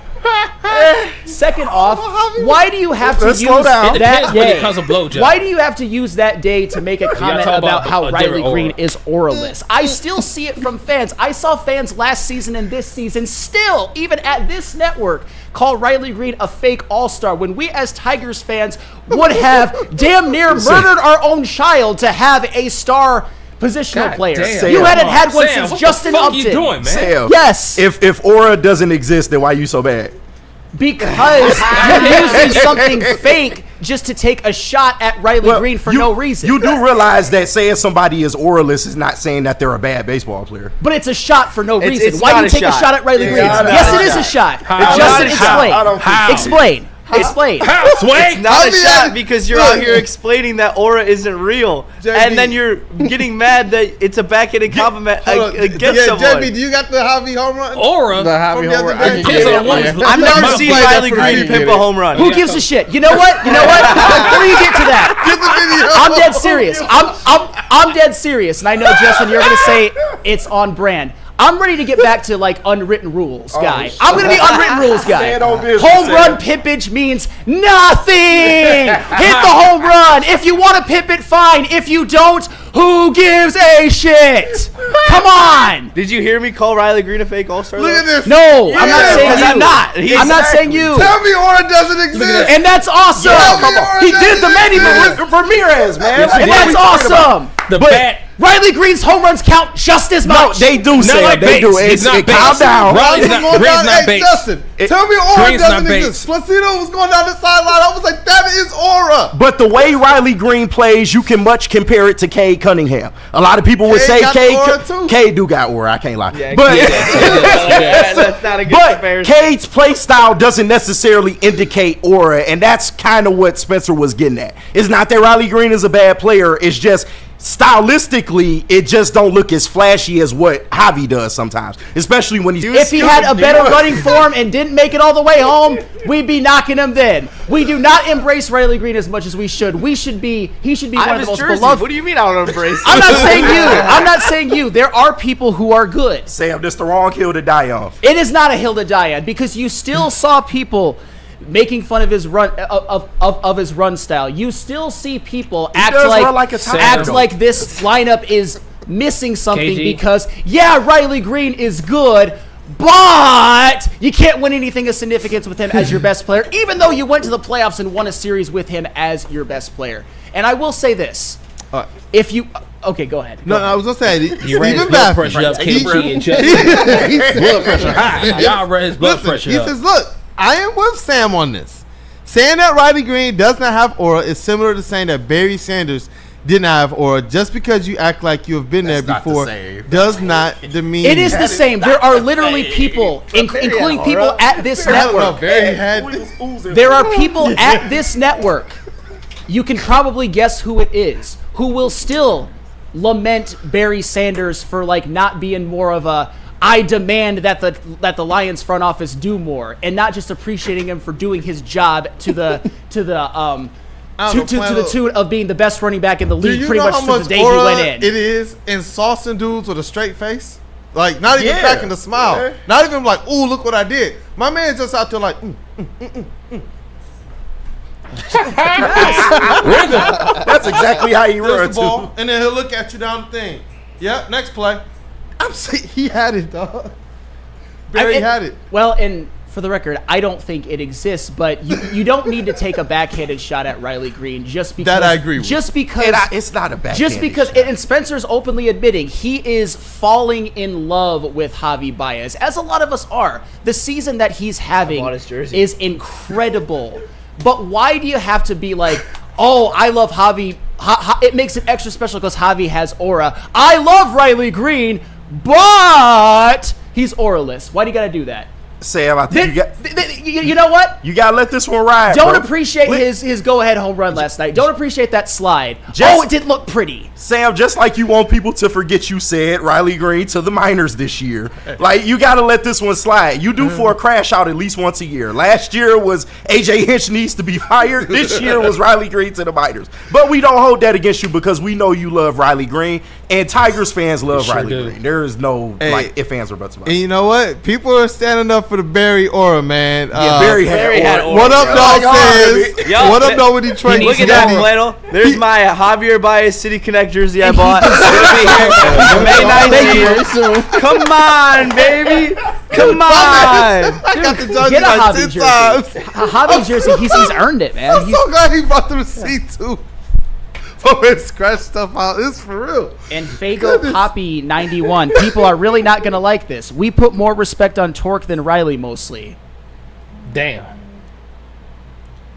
Second off, why do you have to Let's use slow down. It that depends when day? it comes to blowjob. Why do you have to use that day to make a comment talk about about how a Riley different aura. Greene is auraless? I still see it from fans. I saw fans last season and this season still, even at this network, call Riley Greene a fake all-star when we as Tigers fans would have damn near murdered our own child to have a star positional God player. damn. You hadn't had one Sam, since what Justin the fuck Upton. you doing, man? Sam, Yes. If aura doesn't exist, then why you so bad? Because you're using something fake just to take a shot at Riley Greene for no reason. You do realize that saying somebody is auraless is not saying that they're a bad baseball player. But it's a shot for no reason. it's Why do not you a take a shot. shot at Riley Greene? Yes, it is a shot. Justin, explain. Explain. It's not a shot because you're out here explaining that aura isn't real, and then you're getting mad that it's a backhanded compliment against someone. JB, do you got the Javi home run? Aura. The Javi From the home other run. day. I can Depends get on it. what- Yeah. I've never Let's seen play that Riley for Greene you. pimp a home run. Who gives a shit? You know what? Before you get to that, Get the video. I'm dead serious. I'm dead serious, and I know Justin, you're gonna say it's on brand. I'm ready to get back to like unwritten rules, guy. I'm gonna be unwritten rules guy. Stand on business, Home Sam. run pimpage means nothing. Hit the home run. If you want to pimp it, fine. If you don't, who gives a shit? Come on. Did you hear me call Riley Greene a fake all-star? Look at this. No, I'm not Yeah, saying because you. I'm not. I'm not saying you. Tell me aura doesn't exist. And that's awesome. Come on. He did the many moves. Ramirez, man. And that's awesome. The bat. Riley Greene's home runs count just as No, much. they do, Not Sam. like They do. Bates. It's not calm Bates. down. Riley's Greene's not- going Greene's down. not Hey, Bates. Justin, tell me aura Greene's not doesn't Bates. exist. Placido was going down the sideline. I was like, that is aura. But the way Riley Greene plays, you can much compare it to Cade Cunningham. A lot of people would Cade say got aura too. Cade do got aura. I can't lie. Yeah, but that's not a good but comparison. Cade's play style doesn't necessarily indicate aura, and that's kind of what Spencer was getting at. It's not that Riley Greene is a bad player. It's just stylistically, it just don't look as flashy as what Javi does sometimes, especially when he's. If he had a better running form and didn't make it all the way home, we'd be knocking him then. We do not embrace Riley Greene as much as we should. He should be one of the most beloved. What do you mean I don't embrace I'm it? not saying you. I'm not saying you. There are people who are good. Sam, this the wrong hill to die on. It is not a hill to die on because you still saw people making fun of his run of his run style. You still see people act does like run like a tiger. this lineup is missing something KG. because Riley Greene is good, but you can't win anything of significance with him as your best player, even though you went to the playoffs and won a series with him as your best player. And I will say this: if you okay, go ahead. No, I was gonna say He ran his Stephen blood Baffert. pressure up, KG and Justin. He said- Blood pressure high. Y'all ran his blood pressure He up. says, "Look, I am with Sam on this. Saying that Riley Greene does not have aura is similar to saying that Barry Sanders didn't have aura. Just because you act like you have been there That's not the before same. does not demean It is the same. There are literally people, including people at this network. Barry had There are people at this network, you can probably guess who it is, who will still lament Barry Sanders for like not being more of a I demand that the Lions front office do more, and not just appreciating him for doing his job to the tune of being the best running back in the Do league you pretty know much how since much the day he aura went in. it is in saucing dudes with a straight face? Like, not even Yeah. cracking a smile. Yeah. Not even like, ooh, look what I did. My man's just out there like, That's exactly how he there's runs. the ball, and then he'll look at you down the thing. Yep, next play. I'm saying he had it, dog. Barry had it. Well, and for the record, I don't think it exists, but you don't need to take a backhanded shot at Riley Greene just because. That I agree with. Just because It's not a bad. Just because, and Spencer's openly admitting he is falling in love with Javi Baez, as a lot of us are. The season that he's having bought his jersey. is incredible. But why do you have to be like, oh, I love Javi. It makes it extra special because Javi has aura. I love Riley Greene, but he's auraless. Why do you got to do that? Sam, I think You know what? you gotta let this one ride. Don't bro. appreciate his go-ahead home run last night. Don't appreciate that slide. Just- It didn't look pretty. Sam, just like you want people to forget you said Riley Greene to the minors this year. Like, you got to let this one slide. You do for a crash out at least once a year. Last year was AJ Hinch needs to be fired. This year was Riley Greene to the minors. But we don't hold that against you because we know you love Riley Greene, and Tigers fans love Sure Riley do. Greene. There is no, Hey, if fans or buts about And it. you know what? People are standing up for the Barry aura, man. Barry had aura. What up, dog? Says. Yo, What up, dog? With Detroit? Look at that flannel. There's my Javier Baez City Connect jersey I bought. It's gonna be here May 19th. Come on, baby. Come on. I got the jersey Get a like hobby 10 jersey. times. A hobby jersey. He's earned it, man. I'm so glad he brought the receipt too. For him to scratch stuff out. It's for real. And Fago Poppy 91. People are really not going to like this. We put more respect on Torque than Riley mostly. Damn.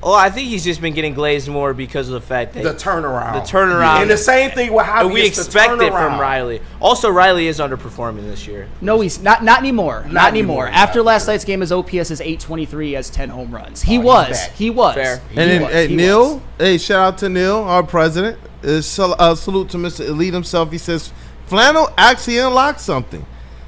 Oh, I think he's just been getting glazed more because of the fact that The turnaround. The And the same thing with Javi. we expect it from Riley. Also, Riley is underperforming this year. No, he's not anymore. Not anymore. After last night's game, his OPS is 823. He has 10 home runs. He was. Fair. And then Neil, hey, shout out to Neil, our president. Salute to Mr. Elite himself. He says, Flannel actually unlocked something.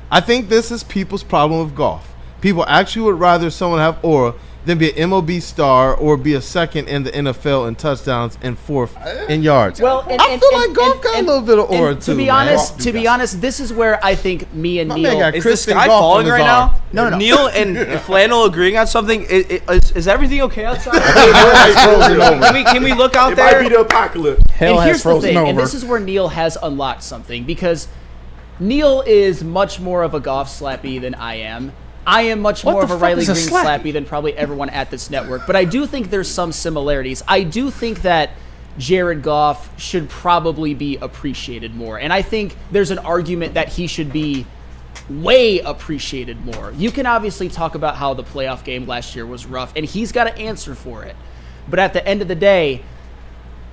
I think this is people's problem with golf. People actually would rather someone have aura than be an MLB star or be a second in the NFL in touchdowns and fourth in yards. Well, I feel like golf got a little bit of aura too. To be honest, this is where I think me and Neil. Is the sky falling right now? No. Neil and Flannel agreeing on something. Is everything okay outside? Can we look out It there? might be the apocalypse. Hell And has here's the frozen thing, over. and this is where Neil has unlocked something, because Neil is much more of a golf slappy than I am. I am much more of a Riley Greene slappy than probably everyone at this network, but I do think there's some similarities. I do think that Jared Goff should probably be appreciated more, and I think there's an argument that he should be way appreciated more. You can obviously talk about how the playoff game last year was rough, and he's got to answer for it. But at the end of the day,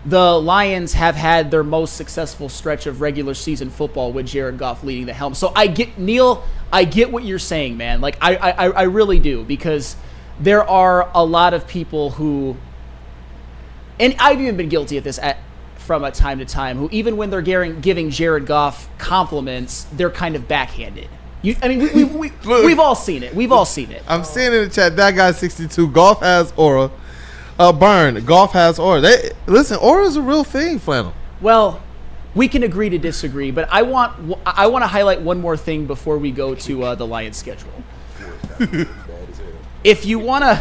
the Lions have had their most successful stretch of regular season football with Jared Goff leading the helm. So I get, Neil, I get what you're saying, man. Like, I really do, because there are a lot of people who, and I've even been guilty of this from a time to time, who even when they're giving Jared Goff compliments, they're kind of backhanded. We've all seen it. We've all seen it. I'm seeing in the chat, that guy 62, golf has aura. Burn, golf has aura. Listen, aura is a real thing, Flannel. Well, we can agree to disagree, but I want to highlight one more thing before we go to the Lions schedule. If you want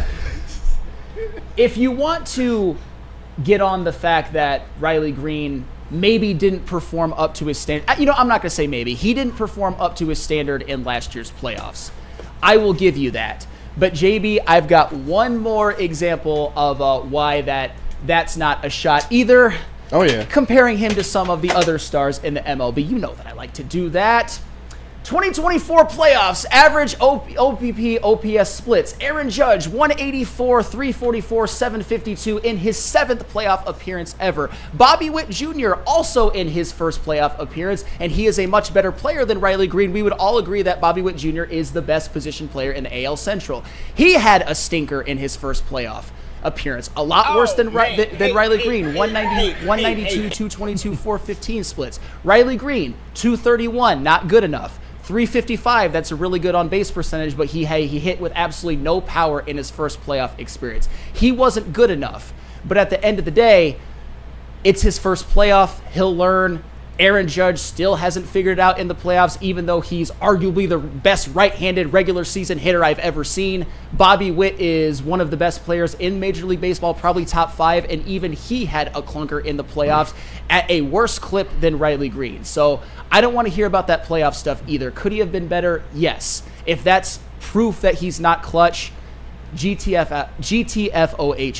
to get on the fact that Riley Greene maybe didn't perform up to his standard, I'm not going to say maybe. He didn't perform up to his standard in last year's playoffs. I will give you that. But JB, I've got one more example of why that's not a shot either. Oh, yeah. Comparing him to some of the other stars in the MLB. You know that I like to do that. 2024 playoffs, average OPP OPS splits. Aaron Judge, 184, 344, 752 in his 7th playoff appearance ever. Bobby Witt Jr. also in his first playoff appearance, and he is a much better player than Riley Greene. We would all agree that Bobby Witt Jr. is the best position player in the AL Central. He had a stinker in his first playoff appearance. A lot worse than Riley Greene. 192, 222, 415 splits. Riley Greene, 231, not good enough. 355, that's a really good on-base percentage, but he hit with absolutely no power in his first playoff experience. He wasn't good enough. But at the end of the day, it's his first playoff. He'll learn. Aaron Judge still hasn't figured it out in the playoffs, even though he's arguably the best right-handed regular season hitter I've ever seen. Bobby Witt is one of the best players in Major League Baseball, probably top 5, and even he had a clunker in the playoffs at a worse clip than Riley Greene. So I don't want to hear about that playoff stuff either. Could he have been better? Yes. If that's proof that he's not clutch, GTFOH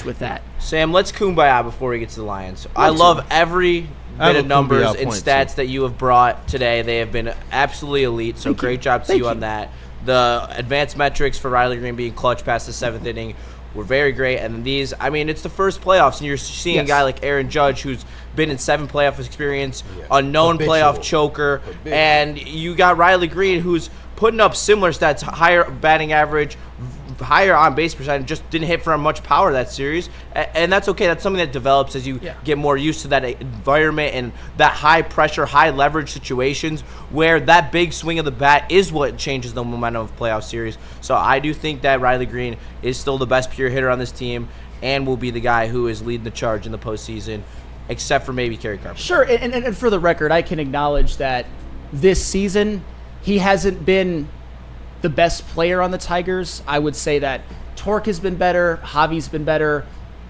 with that. Sam, let's kumbaya before we get to the Lions. I love every bit of numbers and stats that you have brought today. They have been absolutely elite, so great job to you on that. The advanced metrics for Riley Greene being clutch past the 7th inning were very great. And these, it's the first playoffs, and you're seeing a guy like Aaron Judge, who's been in 7 playoff experience, unknown playoff choker, and you got Riley Greene, who's putting up similar stats, higher batting average, higher on base percentage, just didn't hit for much power that series, and that's okay. That's something that develops as you get more used to that environment and that high pressure, high leverage situations where that big swing of the bat is what changes the momentum of playoff series. So I do think that Riley Greene is still the best pure hitter on this team and will be the guy who is leading the charge in the postseason, except for maybe Kerry Carpenter. Sure, and for the record, I can acknowledge that this season he hasn't been the best player on the Tigers. I would say that Torque has been better, Javi's been better,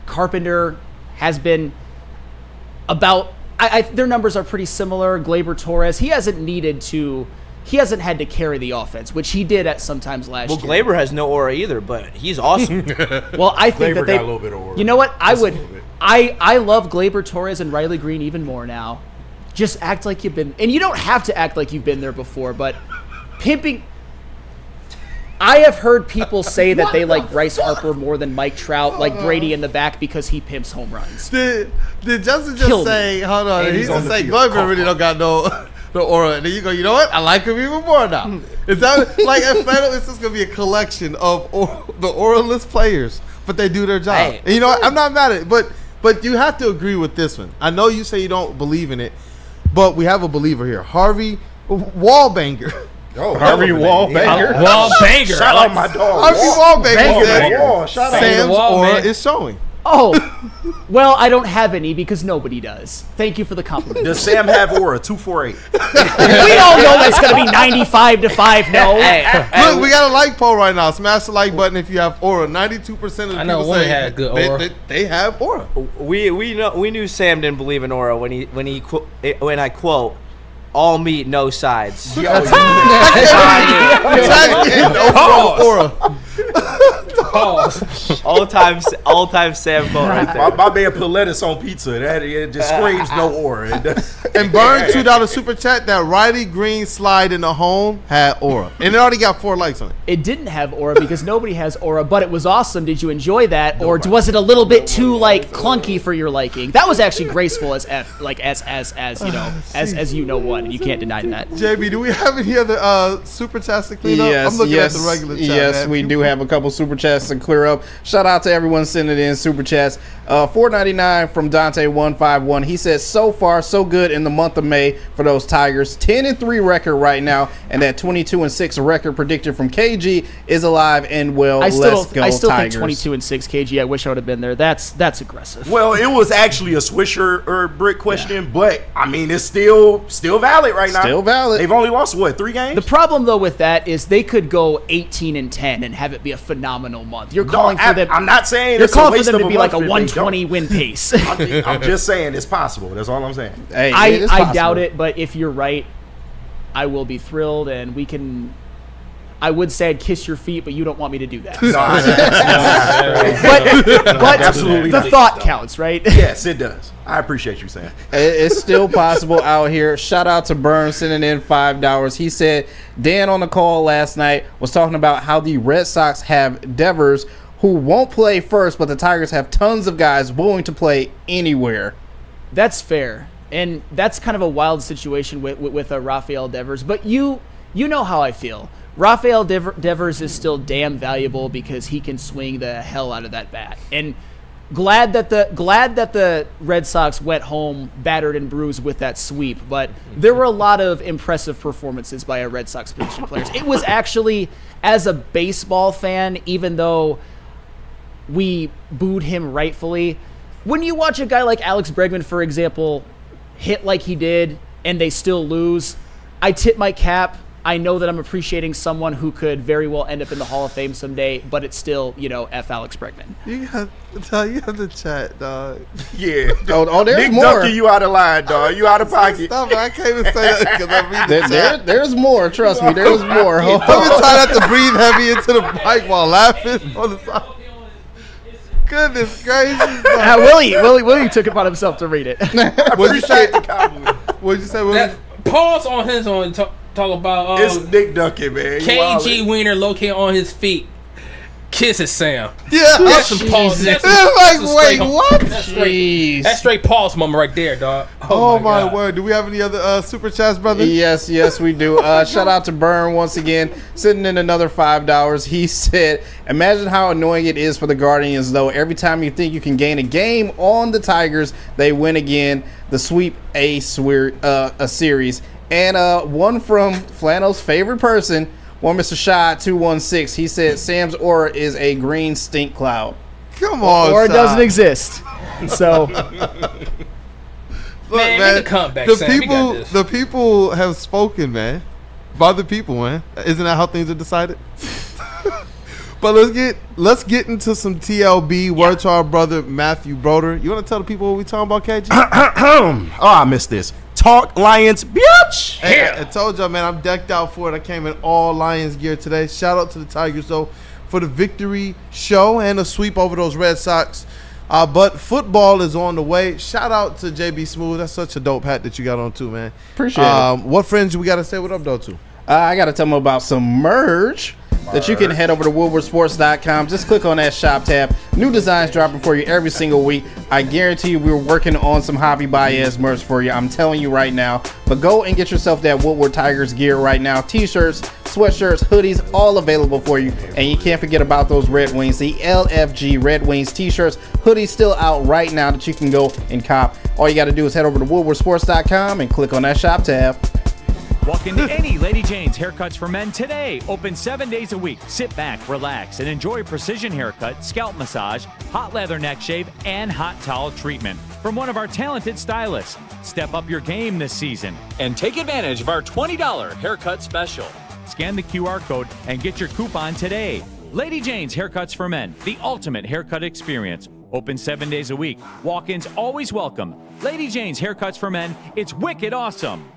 Carpenter has been about. Their numbers are pretty similar. Gleyber Torres, he hasn't had to carry the offense, which he did at sometimes last year. Well, Gleyber has no aura either, but he's awesome. Well, I think Gleyber that got a little bit of aura. You know what? I love Gleyber Torres and Riley Greene even more now. Just act like you've been, and you don't have to act like you've been there before, but pimping. I have heard people say that they like Bryce Harper more than Mike Trout, like Brady in the back because he pimps home runs. Did Justin just say, hold on, he just say Gleyber really don't got no aura. And then you go, you know what? I like him even more now. Is that like at Federal, it's just going to be a collection of the auraless players, but they do their job. Hey. And you know what? I'm not mad at it, but you have to agree with this one. I know you say you don't believe in it, but we have a believer here. Harvey Wallbanger. Oh, Harvey Wallbanger. Wallbanger. Shout out my dog. Harvey Wallbanger said Shout out. Sam's aura is showing. Oh, well, I don't have any because nobody does. Thank you for the compliment. Does Sam have aura? 248. We all know that's going to be 95-5. No. Look, we got a like poll right now. Smash the like button if you have aura. 92% of the I know people one say had good aura. They have aura. We knew Sam didn't believe in aura when I quote, all meat, no sides. Exactly. Aura. Pause. all time Sam quote right there. My man put lettuce on pizza. That it just screams no aura. And Burn $2 super chat that Riley Greene slide in the home had aura, and it already got 4 likes on it. It didn't have aura because nobody has aura, but it was awesome. Did you enjoy that, or was it a little bit too like clunky for your liking? That was actually graceful as you know, as you know what, and you can't deny that. JB, do we have any other super chats to clean up? I'm looking at the regular chat. Yes, man. we do have a couple super chats to clear up. Shout out to everyone sending in super chats. $4.99 from Dante151. He says, so far so good in the month of May for those Tigers. 10-3 record right now, and that 22-6 record predicted from KG is alive and well. I still think Tigers. 22-6 KG. I wish I would have been there. That's aggressive. Well, it was actually a Swisher or brick question, but I mean it's still valid right now. Still valid. They've only lost 3 games. The problem though with that is they could go 18-10 and have it be a phenomenal month. You're calling for them. I'm not saying you're it's calling a waste for them of to be like a month if they 120 win pace. I'm just saying it's possible. That's all I'm saying. Hey, I doubt it, but if you're right, I will be thrilled, and we can. I would say I'd kiss your feet, but you don't want me to do that. But absolutely the thought counts, right? Yes, it does. I appreciate you saying. It's still possible out here. Shout out to Burns sending in $5. He said Dan on the call last night was talking about how the Red Sox have Devers who won't play first, but the Tigers have tons of guys willing to play anywhere. That's fair, and that's kind of a wild situation with Rafael Devers. But you know how I feel. Rafael Devers is still damn valuable because he can swing the hell out of that bat. And glad that the Red Sox went home battered and bruised with that sweep. But there were a lot of impressive performances by our Red Sox position players. It was actually, as a baseball fan, even though we booed him rightfully, when you watch a guy like Alex Bregman, for example, hit like he did and they still lose, I tip my cap. I know that I'm appreciating someone who could very well end up in the Hall of Fame someday, but it's still, F. Alex Bregman. You have the chat, dog. Yeah. Oh, there's Nick more. Duncan, you out of line, dog. You out of pocket. Stop it. I can't even say that because I read the chat. There's more. Trust me, there's more. I've been trying not to breathe heavy into the mic while laughing on the side. Goodness gracious. Willie took it upon himself to read it. What'd you say? What'd you say, Willie? Pause on his own. Talk about It's Nick Duncan, man. KG Wiener located on his feet. Kisses Sam. Yeah. That's some pause. That's wait, what? That's straight pause moment right there, dog. Oh my word. Do we have any other super chats, brother? Yes, we do. Shout out to Burn once again, sending in another $5. He said, imagine how annoying it is for the Guardians, though. Every time you think you can gain a game on the Tigers, they win again. The sweep a series. And one from Flannel's favorite person, one Mr. Shot 216. He said Sam's aura is a green stink cloud. Come on, or it doesn't exist. So, look, man, come back, Sam. the people have spoken, man. by the people, man. Isn't that how things are decided? But let's get into some TLB. Word to our brother Matthew Broder. You want to tell the people what we talking about, KG? Oh, I missed this. Talk Lions, bitch. Hey, I told y'all, man, I'm decked out for it. I came in all Lions gear today. Shout out to the Tigers, though, for the victory show and a sweep over those Red Sox. But football is on the way. Shout out to JB Smooth. That's such a dope hat that you got on, too, man. Appreciate it. What friends we got to say what up, though, to? I got to tell them about some merch that you can head over to woodwardsports.com. Just click on that shop tab. New designs dropping for you every single week. I guarantee you we're working on some Hobby Baez merch for you. I'm telling you right now. But go and get yourself that Woodward Tigers gear right now. T-shirts, sweatshirts, hoodies, all available for you. And you can't forget about those Red Wings, the LFG Red Wings t-shirts, hoodies still out right now that you can go and cop. All you got to do is head over to woodwardsports.com and click on that shop tab. Walk into any Lady Jane's Haircuts for Men today. Open 7 days a week. Sit back, relax, and enjoy precision haircut, scalp massage, hot leather neck shave, and hot towel treatment from one of our talented stylists. Step up your game this season and take advantage of our $20 haircut special. Scan the QR code and get your coupon today. Lady Jane's Haircuts for Men, the ultimate haircut experience. Open 7 days a week. Walk-ins always welcome. Lady Jane's Haircuts for Men. It's wicked awesome.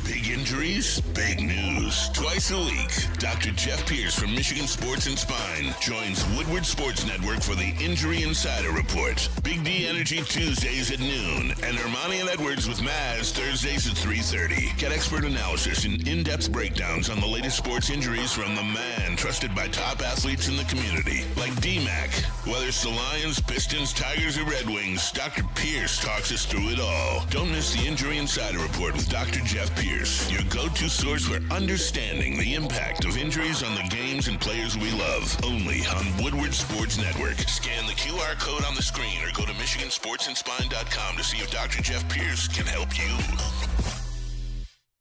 Big injuries, big news. Twice a week, Dr. Jeff Pierce from Michigan Sports and Spine joins Woodward Sports Network for the Injury Insider Report. Big D Energy Tuesdays at noon, and Ermanni and Edwards with Maz Thursdays at 3:30. Get expert analysis and in-depth breakdowns on the latest sports injuries from the man trusted by top athletes in the community, like D-Mac. Whether it's the Lions, Pistons, Tigers, or Red Wings, Dr. Pierce talks us through it all. Don't miss the Injury Insider Report with Dr. Jeff Pierce, your go-to source for understanding the impact of injuries on the games and players we love. Only on Woodward Sports Network. Scan the QR code on the screen or go to MichiganSportsandSpine.com to see if Dr. Jeff Pierce can help you.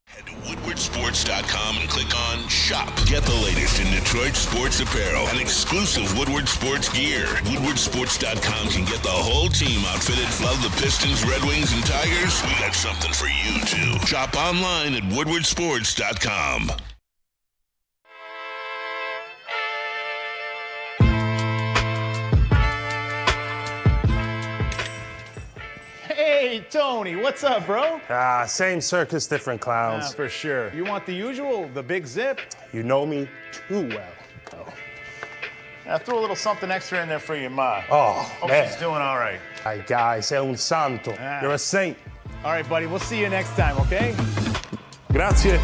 Head to WoodwardSports.com and click on Shop. Get the latest in Detroit sports apparel and exclusive Woodward Sports gear. WoodwardSports.com can get the whole team outfitted. Love the Pistons, Red Wings, and Tigers? We got something for you, too. Shop online at WoodwardSports.com. Hey, Tony, what's up, bro? Same circus, different clowns. For sure. You want the usual, the big zip? You know me too well. Oh. I threw a little something extra in there for your ma. Oh, Hope man. she's doing all right. Ay, guy, sei un santo. You're a saint. All right, buddy, we'll see you next time, okay? Grazie.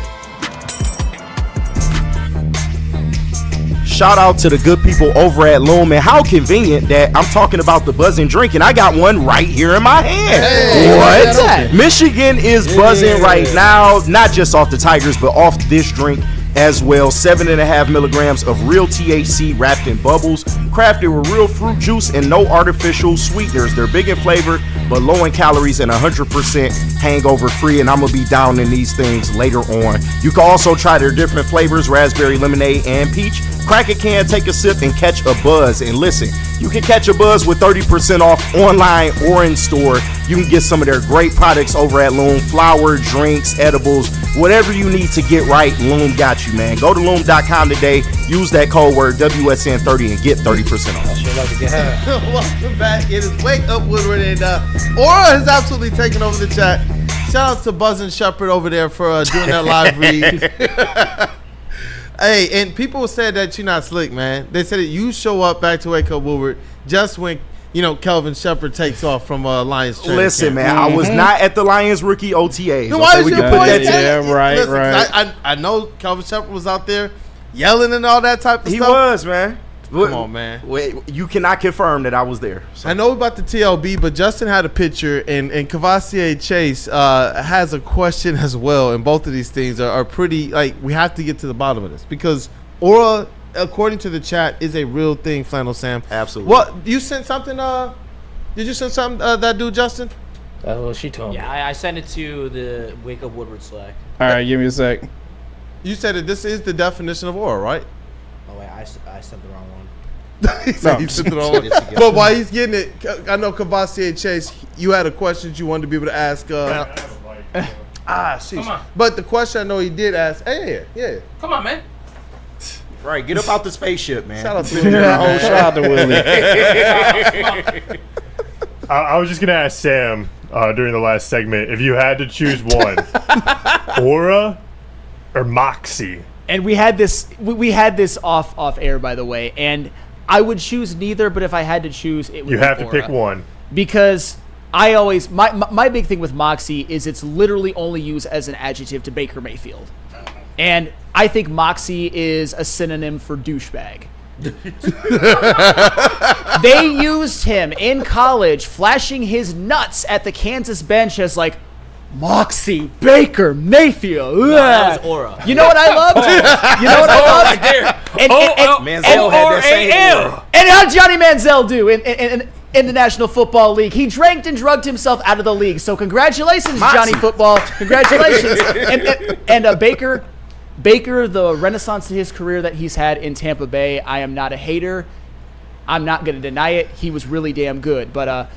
Shout out to the good people over at Loom, and how convenient that I'm talking about the buzzing drink, and I got one right here in my hand. Hey, what? Michigan is buzzing right now, not just off the Tigers, but off this drink as well. 7.5 milligrams of real THC wrapped in bubbles, crafted with real fruit juice and no artificial sweeteners. They're big in flavor, but low in calories and 100% hangover free, and I'm gonna be down in these things later on. You can also try their different flavors, raspberry lemonade and peach. Crack a can, take a sip, and catch a buzz. And listen, you can catch a buzz with 30% off online or in store. You can get some of their great products over at Loom. Flour, drinks, edibles, whatever you need to get right, Loom got you, man. Go to Loom.com today. Use that code word WSN30 and get 30% off. Welcome back. It is Wake Up Woodward, and Aura has absolutely taken over the chat. Shout out to Buzz and Shepard over there for doing that live read. Hey, and people said that you're not slick, man. They said that you show up back to Wake Up Woodward just when, Kelvin Shepard takes off from Lions training Listen, camp. man, I was not at the Lions rookie OTAs. Then why is your boy right. Listen, I know Kelvin Shepard was out there yelling and all that type of He stuff. was, man. Come on, man. Wait, you cannot confirm that I was there. So. I know about the TLB, but Justin had a picture, and Cavassier Chase has a question as well. And both of these things are pretty, we have to get to the bottom of this. Because Aura, according to the chat, is a real thing, Flannel Sam. Absolutely. What, you sent something, did you send something, that dude, Justin? That's what she told me. Yeah, I sent it to the Wake Up Woodward Slack. All right, give me a sec. You said that this is the definition of Aura, right? Oh, wait, I sent the wrong one. He said he sent the wrong one. But while he's getting it, I know Cavassier Chase, you had a question you wanted to be able to ask. sheesh. Come on. But the question I know he did ask, yeah. Come on, man. Right, get up out the spaceship, man. Shout out to Willie. Shout out to Willie. I was just gonna ask Sam during the last segment if you had to choose one, Aura or Moxie. And we had this off air, by the way, and I would choose neither, but if I had to choose, it would You be have to Aura. pick one. Because I always my big thing with Moxie is it's literally only used as an adjective to Baker Mayfield. And I think Moxie is a synonym for douchebag. They used him in college flashing his nuts at the Kansas bench as like Moxie Baker Mayfield. No, that was Aura. You know what I loved? You know what I loved? Right there. Manziel had that same aura. And how Johnny Manziel do in the National Football League? He drank and drugged himself out of the league. So congratulations, Johnny Football. Congratulations. and Baker, the renaissance to his career that he's had in Tampa Bay, I am not a hater. I'm not going to deny it. He was really damn good. But,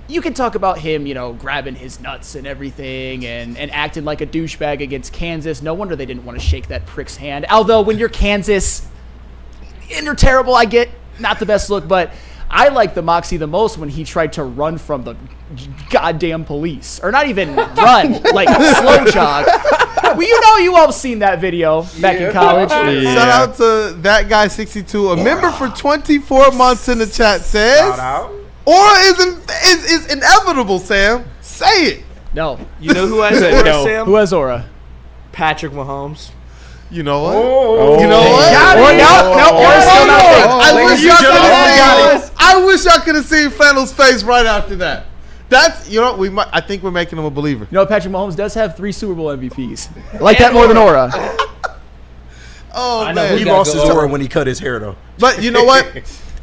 you can talk about him, grabbing his nuts and everything and acting like a douchebag against Kansas. No wonder they didn't want to shake that prick's hand. Although when you're Kansas and you're terrible, I get not the best look. But I like the Moxie the most when he tried to run from the goddamn police. Or not even run, like slow jog. Well, you all seen that video back in college. Yeah. Shout out to that guy 62, a member for 24 months in the chat says. Shout out. Aura is inevitable, Sam. Say it. No. You know who has Aura, No. Sam? Who has Aura? Patrick Mahomes. You know what? You know what? Aura's still not big. I wish y'all could have seen Fennel's face right after that. That's I think we're making him a believer. Patrick Mahomes does have 3 Super Bowl MVPs. I like that more than Aura. Oh man, He lost his aura when he cut his hair though. But you know what?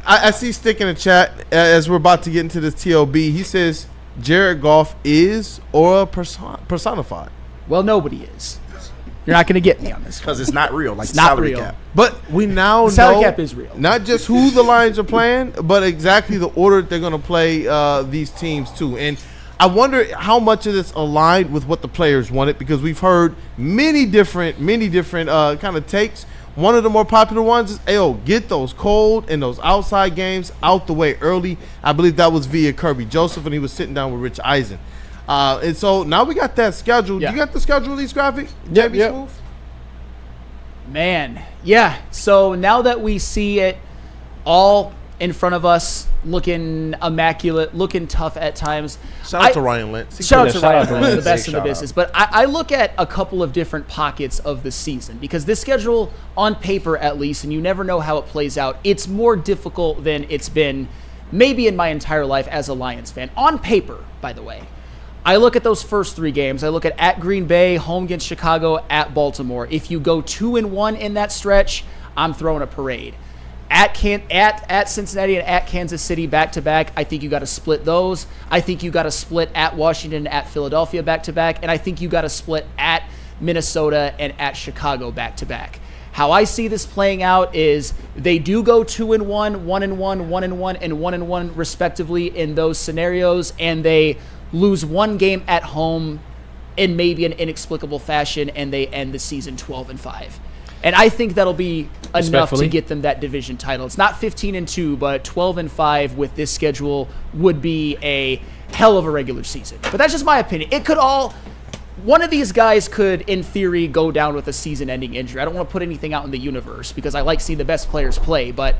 I see Stick in the chat as we're about to get into this TLB. He says Jared Goff is Aura personified. Well, nobody is. You're not going to get me on this because it's not real. Like it's the not salary real. cap. But we now the salary know cap is real. Not just who the Lions are playing, but exactly the order they're going to play these teams too. And I wonder how much of this aligned with what the players wanted, because we've heard many different kind of takes. One of the more popular ones is, get those cold and those outside games out the way early. I believe that was via Kirby Joseph when he was sitting down with Rich Eisen. And so now we got that schedule. Yeah. You got the schedule release graphic? Yep. Smooth? Man, yeah. So now that we see it all in front of us, looking immaculate, looking tough at times. Shout out to Ryan Lentz. Shout out to Ryan Lentz, the best in the business. But I look at a couple of different pockets of the season, because this schedule, on paper at least, and you never know how it plays out, it's more difficult than it's been maybe in my entire life as a Lions fan. On paper, by the way. I look at those first 3 games. I look at Green Bay, home against Chicago, at Baltimore. If you go 2-1 in that stretch, I'm throwing a parade. At Cincinnati and at Kansas City back-to-back, I think you got to split those. I think you got to split at Washington, at Philadelphia back-to-back, and I think you got to split at Minnesota and at Chicago back-to-back. How I see this playing out is they do go 2-1, 1-1, 1-1, and 1-1 respectively in those scenarios, and they lose 1 game at home in maybe an inexplicable fashion, and they end the season 12-5. And I think that'll be enough to get them that division title. It's not 15-2, but 12-5 with this schedule would be a hell of a regular season. But that's just my opinion. One of these guys could, in theory, go down with a season-ending injury. I don't want to put anything out in the universe because I like seeing the best players play, but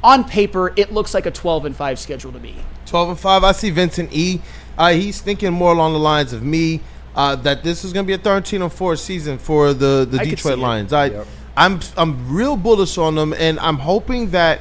on paper, it looks like a 12-5 schedule to me. 12-5. I see Vincent E. He's thinking more along the lines of me, that this is going to be a 13-4 season for the Detroit Lions. I'm real bullish on them, and I'm hoping that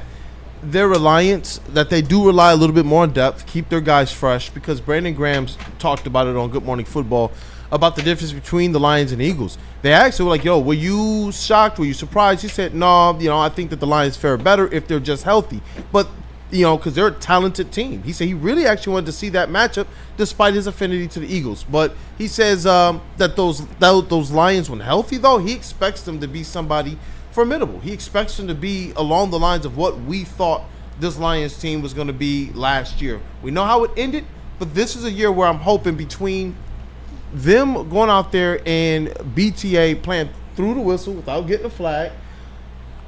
their reliance, that they do rely a little bit more in depth, keep their guys fresh, because Brandon Graham's talked about it on Good Morning Football about the difference between the Lions and Eagles. They actually were like, were you shocked? Were you surprised? He said, no, I think that the Lions fare better if they're just healthy. But, because they're a talented team. He said he really actually wanted to see that matchup despite his affinity to the Eagles. But he says that those Lions, when healthy, though, he expects them to be somebody formidable. He expects them to be along the lines of what we thought this Lions team was going to be last year. We know how it ended, But this is a year where I'm hoping between them going out there and BTA playing through the whistle without getting a flag,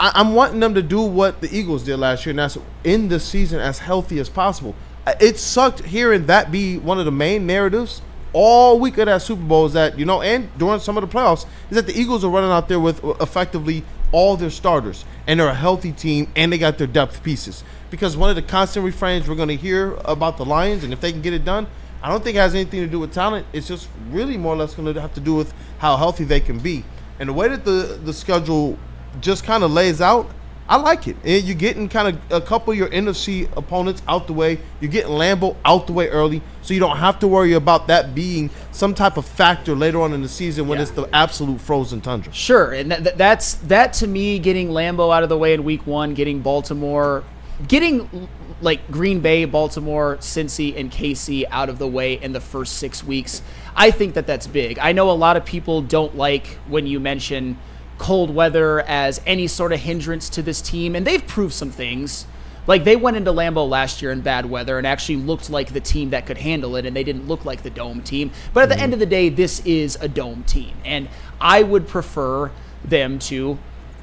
I'm wanting them to do what the Eagles did last year, and that's end the season as healthy as possible. It sucked hearing that be one of the main narratives all week of that Super Bowl is that, and during some of the playoffs, is that the Eagles are running out there with effectively all their starters, and they're a healthy team, and they got their depth pieces. Because one of the constant refrains we're going to hear about the Lions, and if they can get it done, I don't think it has anything to do with talent. It's just really more or less going to have to do with how healthy they can be. And the way that the schedule just kind of lays out, I like it. And you're getting kind of a couple of your NFC opponents out the way. You're getting Lambeau out the way early, so you don't have to worry about that being some type of factor later on in the season when it's the absolute frozen tundra. Sure, and that to me, getting Lambeau out of the way in week 1, getting Baltimore, getting like Green Bay, Baltimore, Cincy, and KC out of the way in the first 6 weeks, I think that's big. I know a lot of people don't like when you mention cold weather as any sort of hindrance to this team, and they've proved some things. Like, they went into Lambeau last year in bad weather and actually looked like the team that could handle it, and they didn't look like the dome team. But at the end of the day, this is a dome team, and I would prefer them to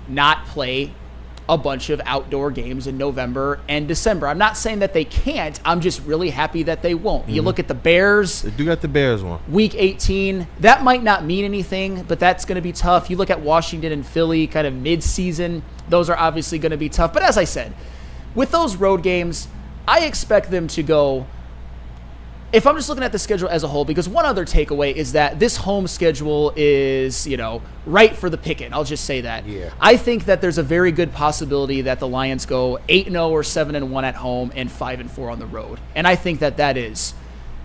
not play a bunch of outdoor games in November and December. I'm not saying that they can't. I'm just really happy that they won't. You look at the Bears. They do got the Bears one. Week 18. That might not mean anything, but that's going to be tough. You look at Washington and Philly kind of mid-season. Those are obviously going to be tough. But as I said, with those road games, I expect them to go, if I'm just looking at the schedule as a whole, because one other takeaway is that this home schedule is, right for the picking. I'll just say that. Yeah. I think that there's a very good possibility that the Lions go 8-0 or 7-1 at home and 5-4 on the road. And I think that is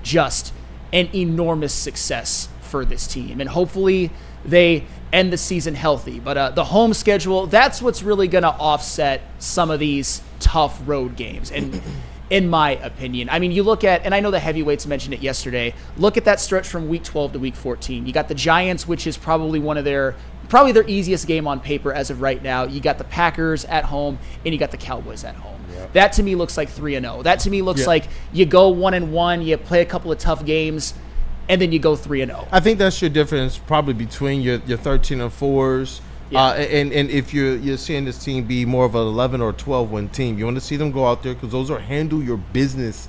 just an enormous success for this team. And hopefully they end the season healthy. But the home schedule, that's what's really going to offset some of these tough road games. And in my opinion, I mean, you look at, and I know the heavyweights mentioned it yesterday, look at that stretch from week 12 to week 14. You got the Giants, which is probably their easiest game on paper as of right now. You got the Packers at home, and you got the Cowboys at home. Yep. That to me looks like 3-0. That to me looks like you go 1-1, you play a couple of tough games, and then you go 3-0. I think that's your difference probably between your 13-4s. Yeah. And if you're seeing this team be more of an 11 or 12 win team, you want to see them go out there because those are handle your business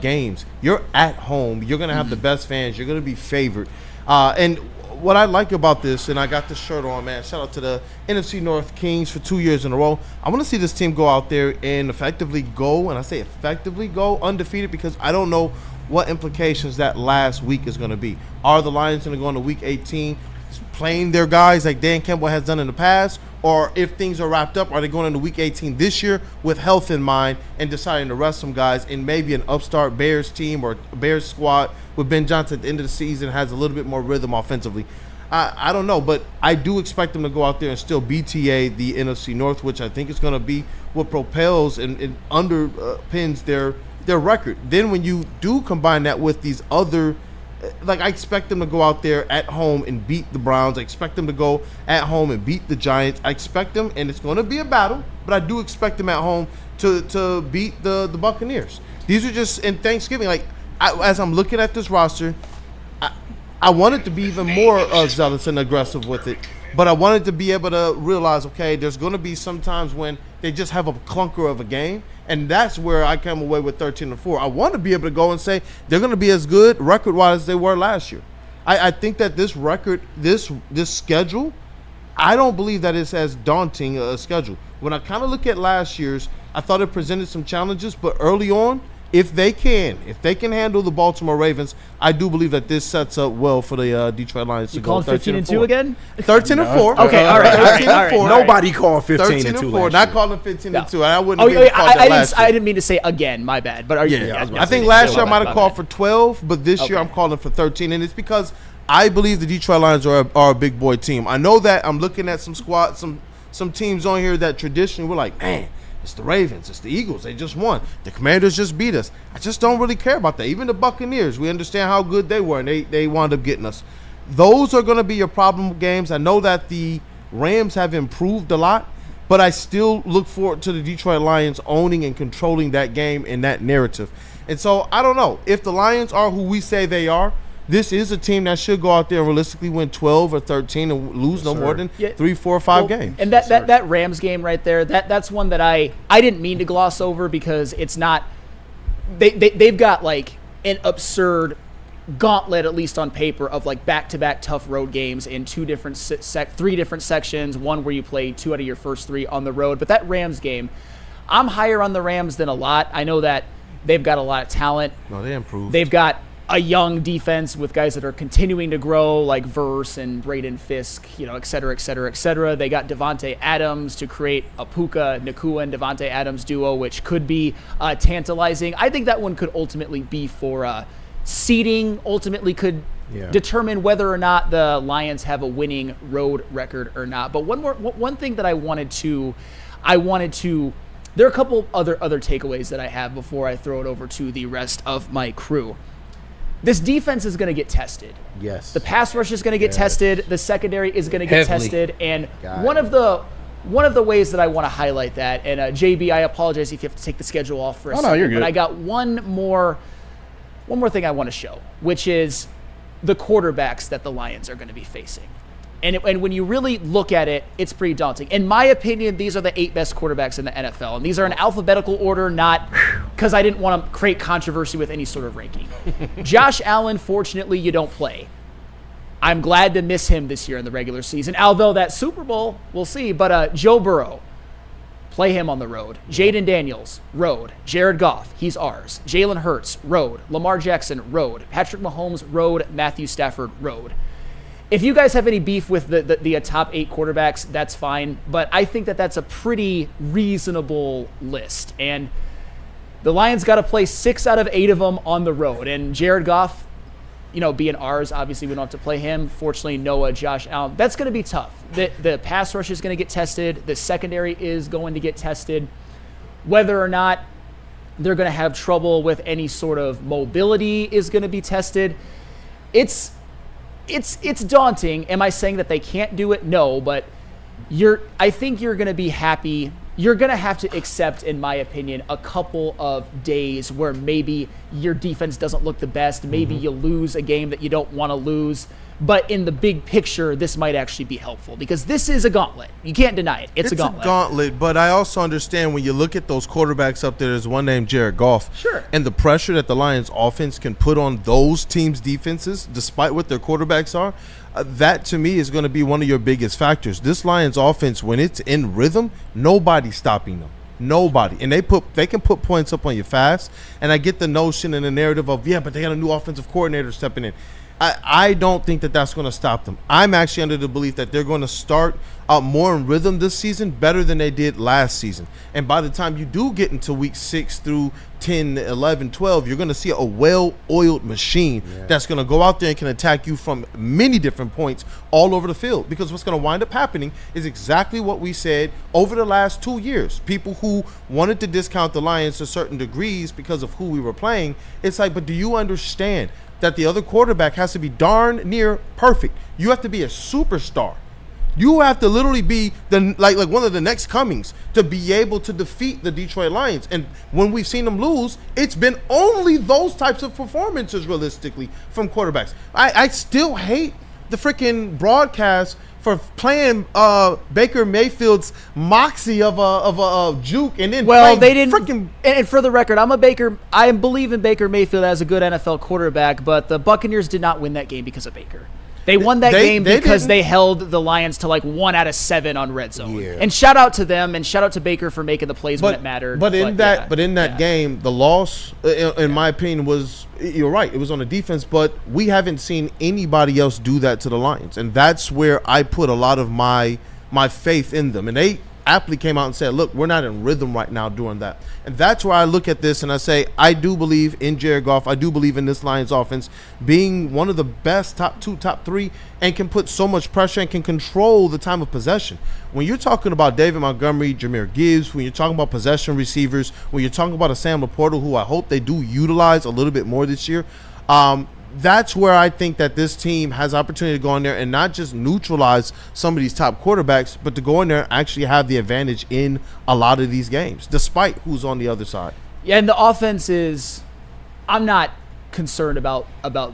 games. You're at home. You're going to have the best fans. You're going to be favored. And what I like about this, and I got this shirt on, man, shout out to the NFC North Kings for 2 years in a row. I want to see this team go out there and effectively go, and I say effectively go, undefeated, because I don't know what implications that last week is going to be. Are the Lions going to go into week 18 playing their guys like Dan Campbell has done in the past, or if things are wrapped up, are they going into week 18 this year with health in mind and deciding to rest some guys in maybe an upstart Bears team or Bears squad with Ben Johnson at the end of the season has a little bit more rhythm offensively? I don't know, but I do expect them to go out there and still BTA the NFC North, which I think is going to be what propels and underpins their record. Then when you do combine that with these other, like, I expect them to go out there at home and beat the Browns. I expect them to go at home and beat the Giants. I expect them, and it's going to be a battle, but I do expect them at home to beat the Buccaneers. These are just in Thanksgiving. Like, as I'm looking at this roster, I wanted to be even more zealous and aggressive with it, but I wanted to be able to realize, okay, there's going to be some times when they just have a clunker of a game, and that's where I come away with 13-4. I want to be able to go and say they're going to be as good record-wise as they were last year. I think that this record, this schedule, I don't believe that it's as daunting a schedule. When I kind of look at last year's, I thought it presented some challenges, but early on, if they can handle the Baltimore Ravens, I do believe that this sets up well for the Detroit Lions to go 13-4. You called 15-2 again? 13-4. Okay, all right. Nobody called 15-2. Not calling 15-2. No. I wouldn't have called that last year. I didn't mean to say again. My bad. But I think last year I might have called for 12, but this year I'm calling for 13, and it's because I believe the Detroit Lions are a big boy team. I know that I'm looking at some squads, some teams on here that traditionally we're like, man, it's the Ravens, it's the Eagles, they just won. The Commanders just beat us. I just don't really care about that. Even the Buccaneers, we understand how good they were, and they wound up getting us. Those are going to be your problem games. I know that the Rams have improved a lot, but I still look forward to the Detroit Lions owning and controlling that game and that narrative. And so I don't know if the Lions are who we say they are. This is a team that should go out there and realistically win 12 or 13 and lose no more than 3, 4, or 5 games. And that Rams game right there, that's one that I didn't mean to gloss over because it's not. They've got like an absurd gauntlet, at least on paper, of like back-to-back tough road games in 3 different sections. One where you play 2 out of your first 3 on the road. But that Rams game, I'm higher on the Rams than a lot. I know that they've got a lot of talent. No, they improved. They've got a young defense with guys that are continuing to grow, like Verse and Braden Fisk, et cetera, et cetera, et cetera. They got Devontae Adams to create a Puka Nacua and Devontae Adams duo, which could be tantalizing. I think that one could ultimately be for seeding, ultimately could determine whether or not the Lions have a winning road record or not. But one thing that I wanted to, there are a couple other takeaways that I have before I throw it over to the rest of my crew. This defense is going to get tested. Yes. The pass rush is going to get tested. The secondary is going to get tested. And one of the ways that I want to highlight that, and JB, I apologize if you have to take the schedule off for a second. No, you're good. But I got one more thing I want to show, which is the quarterbacks that the Lions are going to be facing. And when you really look at it, it's pretty daunting. In my opinion, these are the 8 best quarterbacks in the NFL. And these are in alphabetical order, not because I didn't want to create controversy with any sort of ranking. Josh Allen, fortunately, you don't play. I'm glad to miss him this year in the regular season. Although that Super Bowl, we'll see. But Joe Burrow, play him on the road. Jaden Daniels, road. Jared Goff, he's ours. Jalen Hurts, road. Lamar Jackson, road. Patrick Mahomes, road. Matthew Stafford, road. If you guys have any beef with the top 8 quarterbacks, that's fine. But I think that that's a pretty reasonable list. And the Lions got to play 6 out of 8 of them on the road. And Jared Goff, being ours, obviously we don't have to play him. Fortunately, Noah, Josh Allen, that's going to be tough. The pass rush is going to get tested. The secondary is going to get tested. Whether or not they're going to have trouble with any sort of mobility is going to be tested. It's daunting. Am I saying that they can't do it? No, but I think you're going to be happy. You're going to have to accept, in my opinion, a couple of days where maybe your defense doesn't look the best. Maybe you lose a game that you don't want to lose. But in the big picture, this might actually be helpful because this is a gauntlet. You can't deny it. It's a gauntlet. But I also understand when you look at those quarterbacks up there, there's one named Jared Goff. Sure. And the pressure that the Lions offense can put on those teams' defenses, despite what their quarterbacks are, that to me is going to be one of your biggest factors. This Lions offense, when it's in rhythm, nobody's stopping them. Nobody. And they can put points up on you fast. And I get the notion and the narrative of, but they got a new offensive coordinator stepping in. I don't think that that's going to stop them. I'm actually under the belief that they're going to start out more in rhythm this season, better than they did last season. And by the time you do get into week 6 through 10, 11, 12, you're going to see a well-oiled machine that's going to go out there and can attack you from many different points all over the field. Because what's going to wind up happening is exactly what we said over the last 2 years. People who wanted to discount the Lions to certain degrees because of who we were playing, it's like, but do you understand that the other quarterback has to be darn near perfect? You have to be a superstar. You have to literally be like one of the next comings to be able to defeat the Detroit Lions. And when we've seen them lose, it's been only those types of performances realistically from quarterbacks. I still hate the freaking broadcast for playing Baker Mayfield's moxie of a juke, and then they didn't. And for the record, I believe in Baker Mayfield as a good NFL quarterback, but the Buccaneers did not win that game because of Baker. They won that game because they held the Lions to like 1 out of 7 on red zone. Yeah. And shout out to them and shout out to Baker for making the plays when it mattered. But in that game, the loss, in my opinion, was, you're right, it was on the defense, but we haven't seen anybody else do that to the Lions. And that's where I put a lot of my faith in them. And they aptly came out and said, look, we're not in rhythm right now doing that. And that's where I look at this and I say, I do believe in Jared Goff. I do believe in this Lions offense being one of the best top 2, top 3, and can put so much pressure and can control the time of possession. When you're talking about David Montgomery, Jahmyr Gibbs, when you're talking about possession receivers, when you're talking about a Sam Laporta, who I hope they do utilize a little bit more this year, that's where I think that this team has opportunity to go in there and not just neutralize some of these top quarterbacks, but to go in there and actually have the advantage in a lot of these games, despite who's on the other side. Yeah, and the offense is I'm not concerned about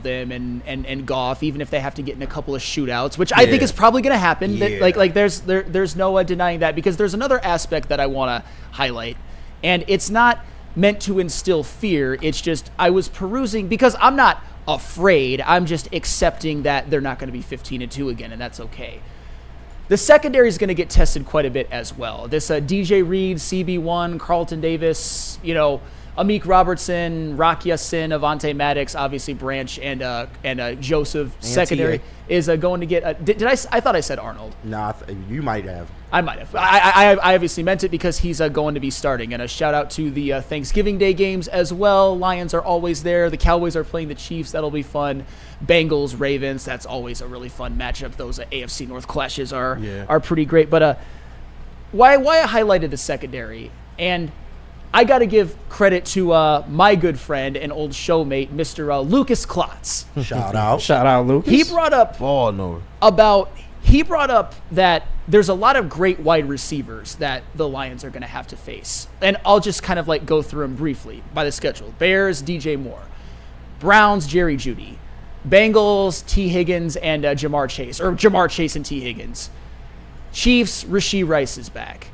them and Goff, even if they have to get in a couple of shootouts, which I think is probably going to happen. Yeah. Like there's no denying that, because there's another aspect that I want to highlight, and it's not meant to instill fear. It's just I was perusing, because I'm not afraid. I'm just accepting that they're not going to be 15-2 again, and that's okay. The secondary is going to get tested quite a bit as well. This DJ Reed, CB1, Carlton Davis, Amik Robertson, Rakia Sin, Avante Maddox, obviously Branch, and Joseph. Secondary is going to get. Did I? I thought I said Arnold. Nah, you might have. I might have. I obviously meant it, because he's going to be starting. And a shout out to the Thanksgiving Day games as well. Lions are always there. The Cowboys are playing the Chiefs. That'll be fun. Bengals, Ravens. That's always a really fun matchup. Those AFC North clashes are pretty great. But why I highlighted the secondary, and I got to give credit to my good friend and old showmate, Mr. Lucas Klotz. Shout out. Shout out, Lucas. He brought up that there's a lot of great wide receivers that the Lions are going to have to face. And I'll just kind of go through them briefly by the schedule. Bears, DJ Moore. Browns, Jerry Jeudy. Bengals, T. Higgins, and Jamar Chase. Or Jamar Chase and T. Higgins. Chiefs, Rashee Rice is back.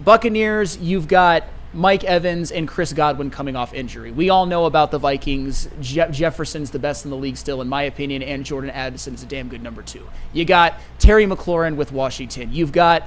Buccaneers, you've got Mike Evans and Chris Godwin coming off injury. We all know about the Vikings. Jefferson's the best in the league still, in my opinion, and Jordan Addison is a damn good number 2. You got Terry McLaurin with Washington. You've got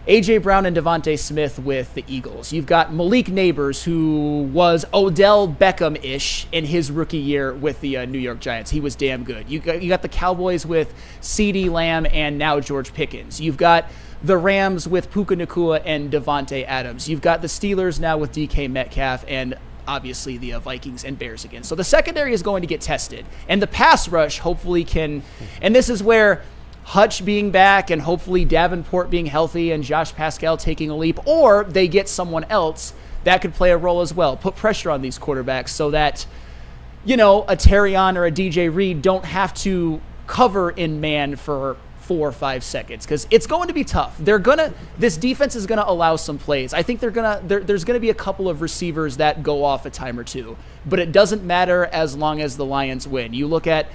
A.J. Brown and Devontae Smith with the Eagles. You've got Malik Neighbors, who was Odell Beckham-ish in his rookie year with the New York Giants. He was damn good. You got the Cowboys with CeeDee Lamb and now George Pickens. You've got the Rams with Puka Nacua and Devontae Adams. You've got the Steelers now with DK Metcalf, and obviously the Vikings and Bears again. So the secondary is going to get tested. And the pass rush hopefully can, and this is where Hutch being back and hopefully Davenport being healthy and Josh Pascal taking a leap, or they get someone else that could play a role as well. Put pressure on these quarterbacks so that, a Terrion or a DJ Reed don't have to cover in man for 4 or 5 seconds, because it's going to be tough. This defense is gonna allow some plays. I think there's gonna be a couple of receivers that go off a time or two, but it doesn't matter as long as the Lions win. You look at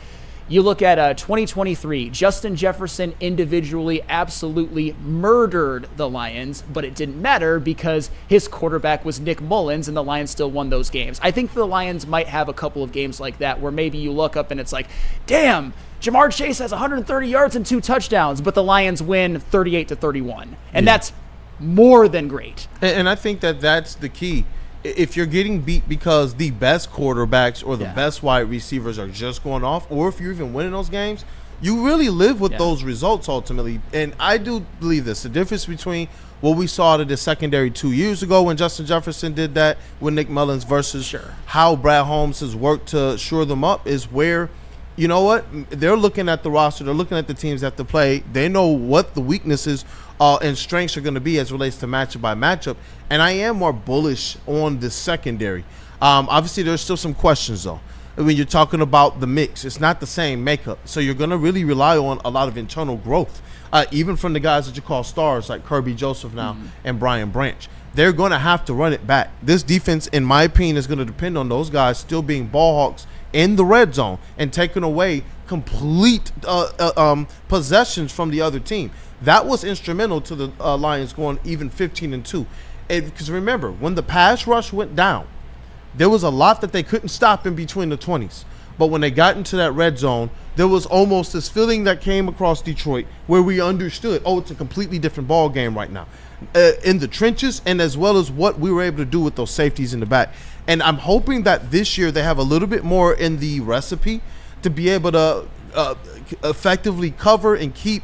2023, Justin Jefferson individually absolutely murdered the Lions, but it didn't matter because his quarterback was Nick Mullins, and the Lions still won those games. I think the Lions might have a couple of games like that where maybe you look up and it's like, damn, Jamar Chase has 130 yards and 2 touchdowns, but the Lions win 38-31, and that's more than great. And I think that's the key. If you're getting beat because the best quarterbacks or the best wide receivers are just going off, or if you're even winning those games, you really live with those results ultimately. And I do believe this. The difference between what we saw out of the secondary 2 years ago when Justin Jefferson did that with Nick Mullins versus how Brad Holmes has worked to shore them up is where, you know what, they're looking at the roster, they're looking at the teams that have to play, they know what the weaknesses and strengths are going to be as it relates to matchup by matchup. And I am more bullish on the secondary. Obviously, there's still some questions, though. When you're talking about the mix, it's not the same makeup. So you're going to really rely on a lot of internal growth, even from the guys that you call stars like Kirby Joseph now and Brian Branch. They're going to have to run it back. This defense, in my opinion, is going to depend on those guys still being ball hawks in the red zone and taking away complete possessions from the other team. That was instrumental to the Lions going even 15-2. Because remember, when the pass rush went down, there was a lot that they couldn't stop in between the 20s. But when they got into that red zone, there was almost this feeling that came across Detroit where we understood, it's a completely different ball game right now. In the trenches, and as well as what we were able to do with those safeties in the back. And I'm hoping that this year they have a little bit more in the recipe to be able to effectively cover and keep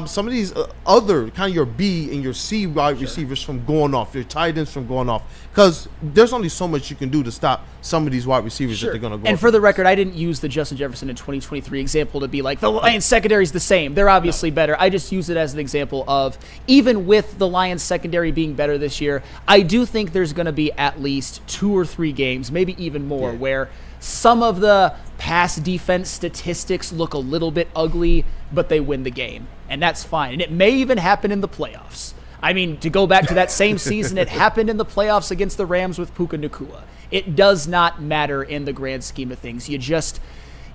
some of these other kind of your B and your C wide receivers from going off, your tight ends from going off, because there's only so much you can do to stop some of these wide receivers that they're going to go. And for the record, I didn't use the Justin Jefferson in 2023 example to be like the Lions secondary is the same. They're obviously better. I just use it as an example of even with the Lions secondary being better this year, I do think there's going to be at least 2 or 3 games, maybe even more, where some of the pass defense statistics look a little bit ugly, but they win the game. And that's fine. And it may even happen in the playoffs. I mean, to go back to that same season, it happened in the playoffs against the Rams with Puka Nacua. It does not matter in the grand scheme of things.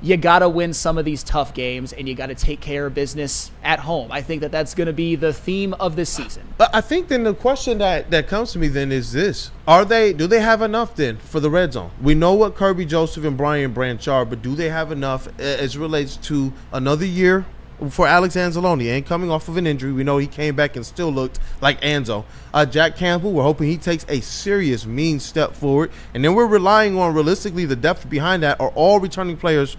You got to win some of these tough games, and you got to take care of business at home. I think that's going to be the theme of this season. I think then the question that comes to me then is this. Do they have enough then for the red zone? We know what Kirby Joseph and Brian Branch are, but do they have enough as it relates to another year for Alex Anzalone? And coming off of an injury, we know he came back and still looked like Anzo. Jack Campbell, we're hoping he takes a serious mean step forward. And then we're relying on, realistically, the depth behind that are all returning players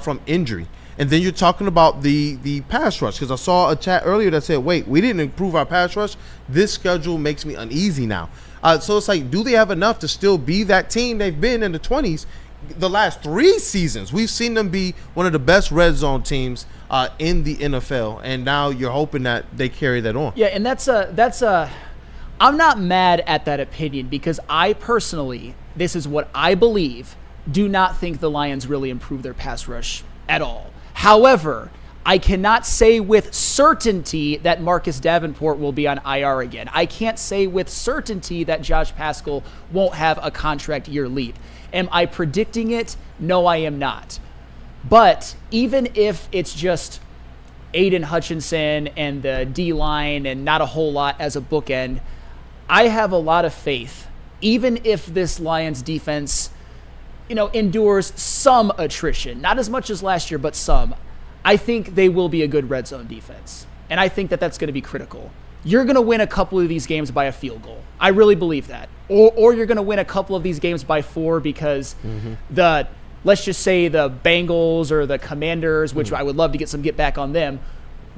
from injury. And then you're talking about the pass rush, because I saw a chat earlier that said, wait, we didn't improve our pass rush. This schedule makes me uneasy now. So it's like, do they have enough to still be that team they've been in the 20s? The last 3 seasons, we've seen them be one of the best red zone teams in the NFL, and now you're hoping that they carry that on. Yeah, and I'm not mad at that opinion, because I personally, this is what I believe, do not think the Lions really improved their pass rush at all. However, I cannot say with certainty that Marcus Davenport will be on IR again. I can't say with certainty that Josh Paschal won't have a contract year leap. Am I predicting it? No, I am not. But even if it's just Aiden Hutchinson and the D-line and not a whole lot as a bookend, I have a lot of faith, even if this Lions defense, endures some attrition, not as much as last year, but some. I think they will be a good red zone defense, and I think that's going to be critical. You're going to win a couple of these games by a field goal. I really believe that. Or you're going to win a couple of these games by 4 because let's just say the Bengals or the Commanders, which I would love to get back on them,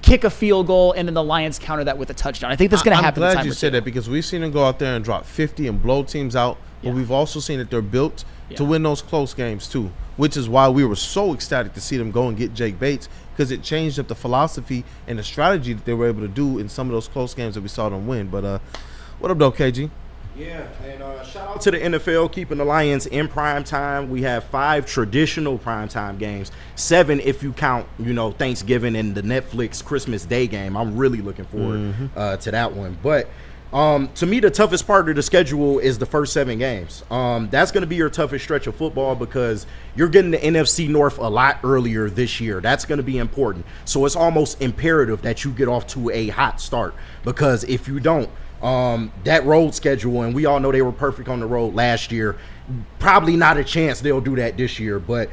kick a field goal, and then the Lions counter that with a touchdown. I think that's going to happen. I'm glad you said that, because we've seen them go out there and drop 50 and blow teams out, but we've also seen that they're built to win those close games too, which is why we were so ecstatic to see them go and get Jake Bates, because it changed up the philosophy and the strategy that they were able to do in some of those close games that we saw them win. But what up, though, KG? Yeah, and shout out to the NFL keeping the Lions in prime time. We have 5 traditional primetime games, 7 if you count, Thanksgiving and the Netflix Christmas Day game. I'm really looking forward to that one. But to me, the toughest part of the schedule is the first 7 games. That's going to be your toughest stretch of football, because you're getting the NFC North a lot earlier this year. That's going to be important. So it's almost imperative that you get off to a hot start, because if you don't, that road schedule, and we all know they were perfect on the road last year, probably not a chance they'll do that this year. But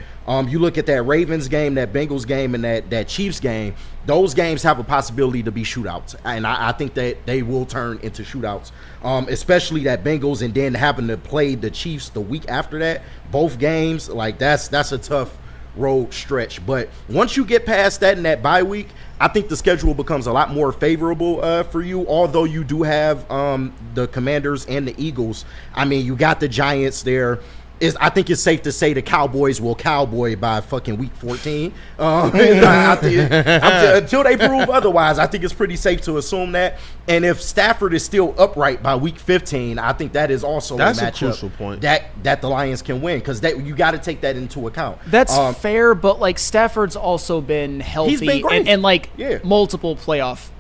you look at that Ravens game, that Bengals game, and that Chiefs game, those games have a possibility to be shootouts, and I think that they will turn into shootouts, especially that Bengals, and then having to play the Chiefs the week after that. Both games, like that's a tough road stretch. But once you get past that in that bye week, I think the schedule becomes a lot more favorable for you, although you do have the Commanders and the Eagles. I mean, you got the Giants there. I think it's safe to say the Cowboys will cowboy by fucking week 14. Until they prove otherwise, I think it's pretty safe to assume that. And if Stafford is still upright by week 15, I think that is also a crucial point that the Lions can win, because you got to take that into account. That's fair, but like Stafford's also been healthy. He's been great. and multiple playoff.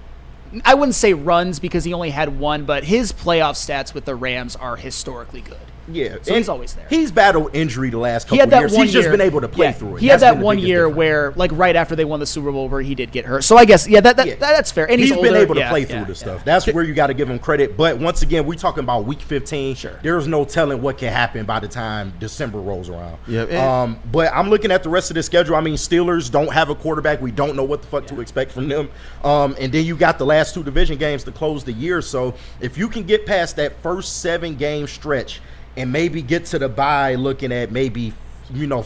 I wouldn't say runs, because he only had one, but his playoff stats with the Rams are historically good. Yeah, so he's always there. He's battled injury the last couple of years. He's just been able to play through it. He had that one year where, like right after they won the Super Bowl, where he did get hurt. So I guess, that's fair. And he's been able to play through the stuff. That's where you got to give him credit. But once again, we're talking about week 15. Sure. There's no telling what can happen by the time December rolls around. Yeah. But I'm looking at the rest of the schedule. I mean, Steelers don't have a quarterback. We don't know what the fuck to expect from them. And then you got the last 2 division games to close the year. So if you can get past that first 7-game stretch and maybe get to the bye looking at maybe, 5-2,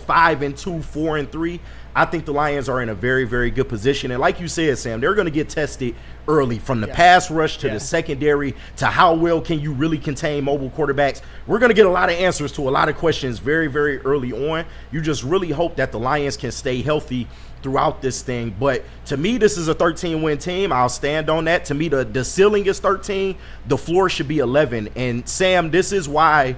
4-3, I think the Lions are in a very, very good position. And like you said, Sam, they're going to get tested early, from the pass rush to the secondary to how well can you really contain mobile quarterbacks. We're going to get a lot of answers to a lot of questions very, very early on. You just really hope that the Lions can stay healthy throughout this thing. But to me, this is a 13-win team. I'll stand on that. To me, the ceiling is 13. The floor should be 11. And Sam, this is why,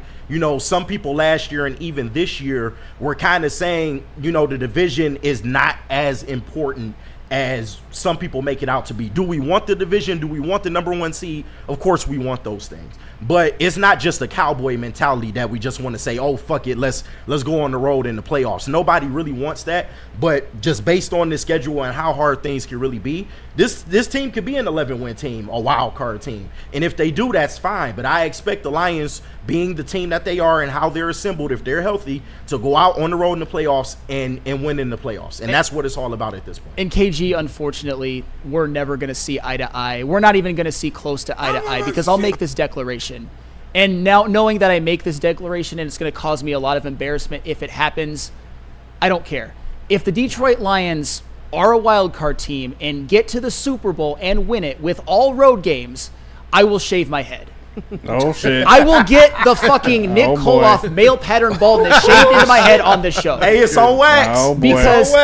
some people last year and even this year were kind of saying, the division is not as important as some people make it out to be. Do we want the division? Do we want the number 1 seed? Of course we want those things. But it's not just a cowboy mentality that we just want to say, oh, fuck it, let's go on the road in the playoffs. Nobody really wants that. But just based on the schedule and how hard things can really be, this team could be an 11-win team, a wild card team. And if they do, that's fine. But I expect the Lions, being the team that they are and how they're assembled, if they're healthy, to go out on the road in the playoffs and win in the playoffs. And that's what it's all about at this point. And KG, unfortunately, we're never going to see eye to eye. We're not even going to see close to eye to eye, because I'll make this declaration. And now, knowing that I make this declaration and it's going to cause me a lot of embarrassment if it happens, I don't care. If the Detroit Lions are a wild card team and get to the Super Bowl and win it with all road games, I will shave my head. Oh, shit. I will get the fucking Nick Koloff male pattern baldness shaved into my head on this show. Hey, it's on wax. Oh, boy. Because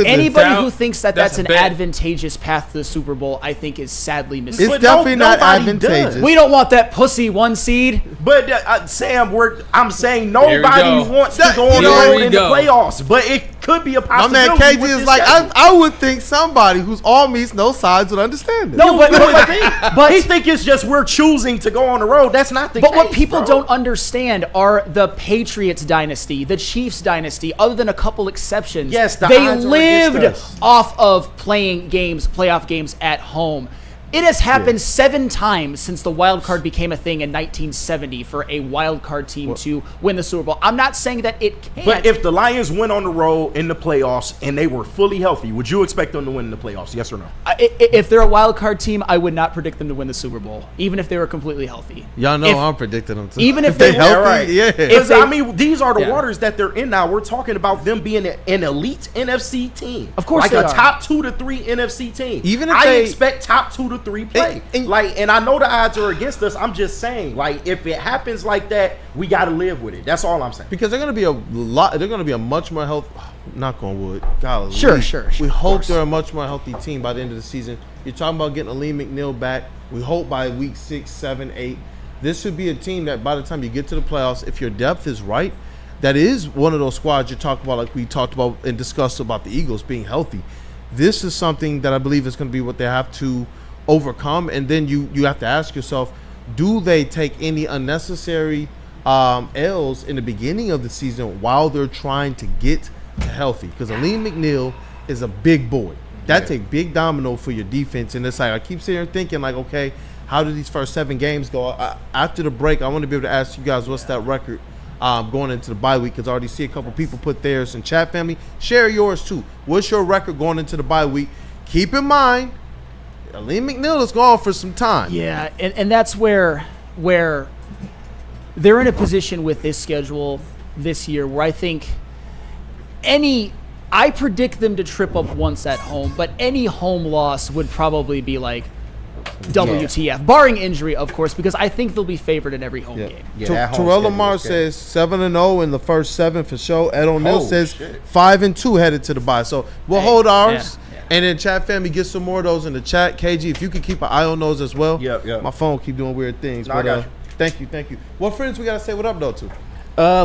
anybody who That- thinks that that's an a bet. advantageous path to the Super Bowl, I think is sadly mistaken. It's definitely not nobody advantageous. does. We don't want that pussy 1 seed. But Sam, I'm saying Here we nobody go. wants to go on the Here road we in the go. playoffs. But it could be a My possibility. man KG with is this like, schedule. I would think somebody who's all meats, no sides would understand this. No, but He think it's just we're choosing to go on the road. That's not the But case. what people bro. don't understand are the Patriots dynasty, the Chiefs dynasty, other than a couple exceptions. Yes, the they odds are against lived us. off of playing games, playoff games at home. It has happened 7 times since the wild card became a thing in 1970 for a wild card team to win the Super Bowl. I'm not saying that it can't. But if the Lions went on the road in the playoffs and they were fully healthy, would you expect them to win in the playoffs? Yes or no? if they're a wild card team, I would not predict them to win the Super Bowl, even if they were completely healthy. Y'all know If- I'm predicting them to. even if they they- healthy, Yeah, right. yeah. Because, they- I mean, these are the Yeah. waters that they're in now. We're talking about them being an elite NFC team. Of course like they a are. top 2 to 3 NFC team. Even if I they- expect top 2 to 3 play. And I know the odds are against us. I'm just saying, like, if it happens like that, we got to live with it. That's all I'm saying. Because they're going to be a lot. They're going to be a much more healthy. Knock on wood. Golly. Sure, We of hope course. they're a much more healthy team by the end of the season. You're talking about getting Aleem McNeil back. We hope by week 6, 7, 8. This should be a team that by the time you get to the playoffs, if your depth is right, that is one of those squads you talk about, like we talked about and discussed about the Eagles being healthy. This is something that I believe is going to be what they have to overcome, and then you have to ask yourself, do they take any unnecessary L's in the beginning of the season while they're trying to get to healthy? Because Aleem McNeil is a big boy. That's a big domino for your defense. And it's like, I keep sitting here thinking, like, okay, how did these first 7 games go? After the break, I want to be able to ask you guys what's that record going into the bye week, because I already see a couple people put theirs in chat. Family, share yours too. What's your record going into the bye week? Keep in mind, Aleem McNeil is gone for some time. Yeah, and that's where they're in a position with this schedule this year where I think I predict them to trip up once at home, but any home loss would probably be like WTF, barring injury, of course, because I think they'll be favored in every home game. Terrell Lamar says 7-0 in the first 7 for sure. Ed O'Neill Oh, says shit. 5-2 headed to the bye. So we'll hold ours. yeah. And then chat family, get some more of those in the chat. KG, if you could keep an eye on those as well. Yep. My phone keep doing weird things. No, I got you. Thank you. What friends we gotta say what up though to?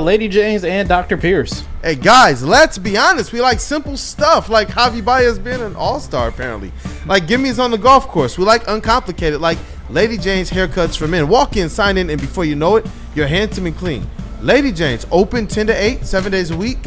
Lady James and Dr. Pierce. Hey guys, let's be honest. We like simple stuff. Like Javi Baez been an all-star apparently. Like Gimme's on the golf course. We like uncomplicated. Like Lady Jane's haircuts for men. Walk in, sign in, and before you know it, you're handsome and clean. Lady Jane's open 10 to 8, 7 days a week.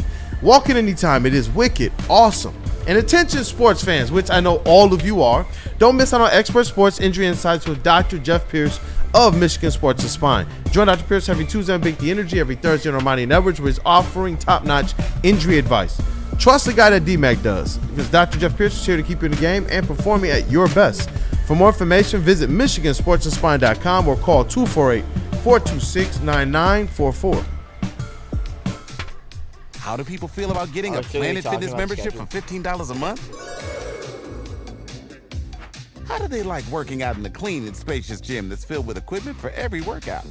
Walk in anytime. It is wicked, awesome. And attention sports fans, which I know all of you are, don't miss out on expert sports injury insights with Dr. Jeff Pierce of Michigan Sports and Spine. Join Dr. Pierce every Tuesday on Big The Energy, every Thursday on Ermanni Networks, where he's offering top-notch injury advice. Trust the guy that D-Mac does, because Dr. Jeff Pierce is here to keep you in the game and performing at your best. For more information, visit MichiganSportsAndSpine.com or call 248-426-9944. How do people feel about getting a Planet Fitness membership for $15 a month? How do they like working out in a clean and spacious gym that's filled with equipment for every workout?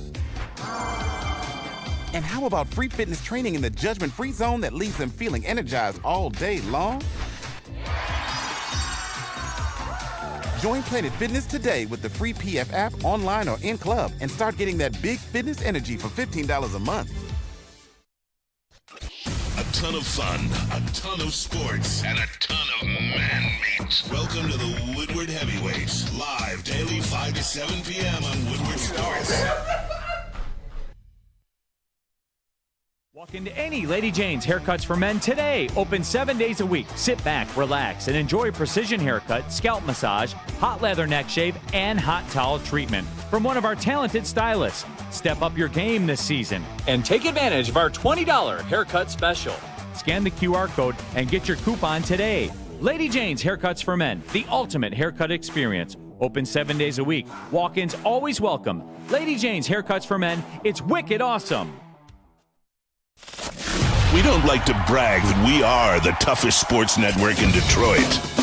And how about free fitness training in the judgment-free zone that leaves them feeling energized all day long? Join Planet Fitness today with the free PF app, online or in club, and start getting that big fitness energy for $15 a month. A ton of fun, a ton of sports, and a ton of man-made James. Welcome to the Woodward Heavyweights, live daily 5 to 7 p.m. on Woodward Sports. Walk into any Lady Jane's Haircuts for Men today. Open 7 days a week. Sit back, relax, and enjoy precision haircut, scalp massage, hot leather neck shave, and hot towel treatment from one of our talented stylists. Step up your game this season and take advantage of our $20 haircut special. Scan the QR code and get your coupon today. Lady Jane's Haircuts for Men, the ultimate haircut experience. Open 7 days a week. Walk-ins always welcome. Lady Jane's Haircuts for Men, it's wicked awesome. We don't like to brag that we are the toughest sports network in Detroit,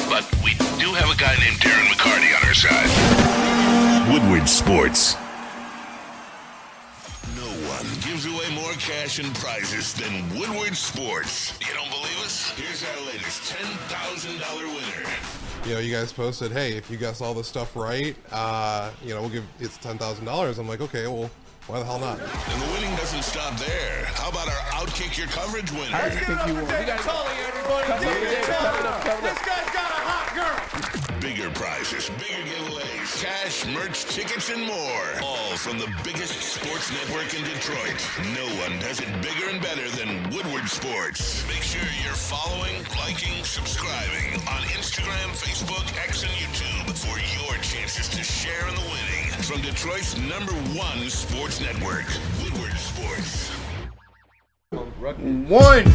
but we do have a guy named Darren McCarty on our side. Woodward Sports. No one gives away more cash and prizes than Woodward Sports. You don't believe us? Here's our latest $10,000 winner. You know, you guys posted, hey, if you guess all this stuff right, we'll give it's $10,000. I'm like, okay, well, why the hell not? And the winning doesn't stop there. How about our Outkick Your Coverage winner? I think you won. We got This guy's got a hot girl. Bigger prizes, bigger giveaways, cash, merch, tickets, and more. All from the biggest sports network in Detroit. No one does it bigger and better than Woodward Sports. Make sure you're following, liking, subscribing on Instagram, Facebook, X, and YouTube for your chances to share in the winning. From Detroit's #1 sports network, Woodward Sports. One.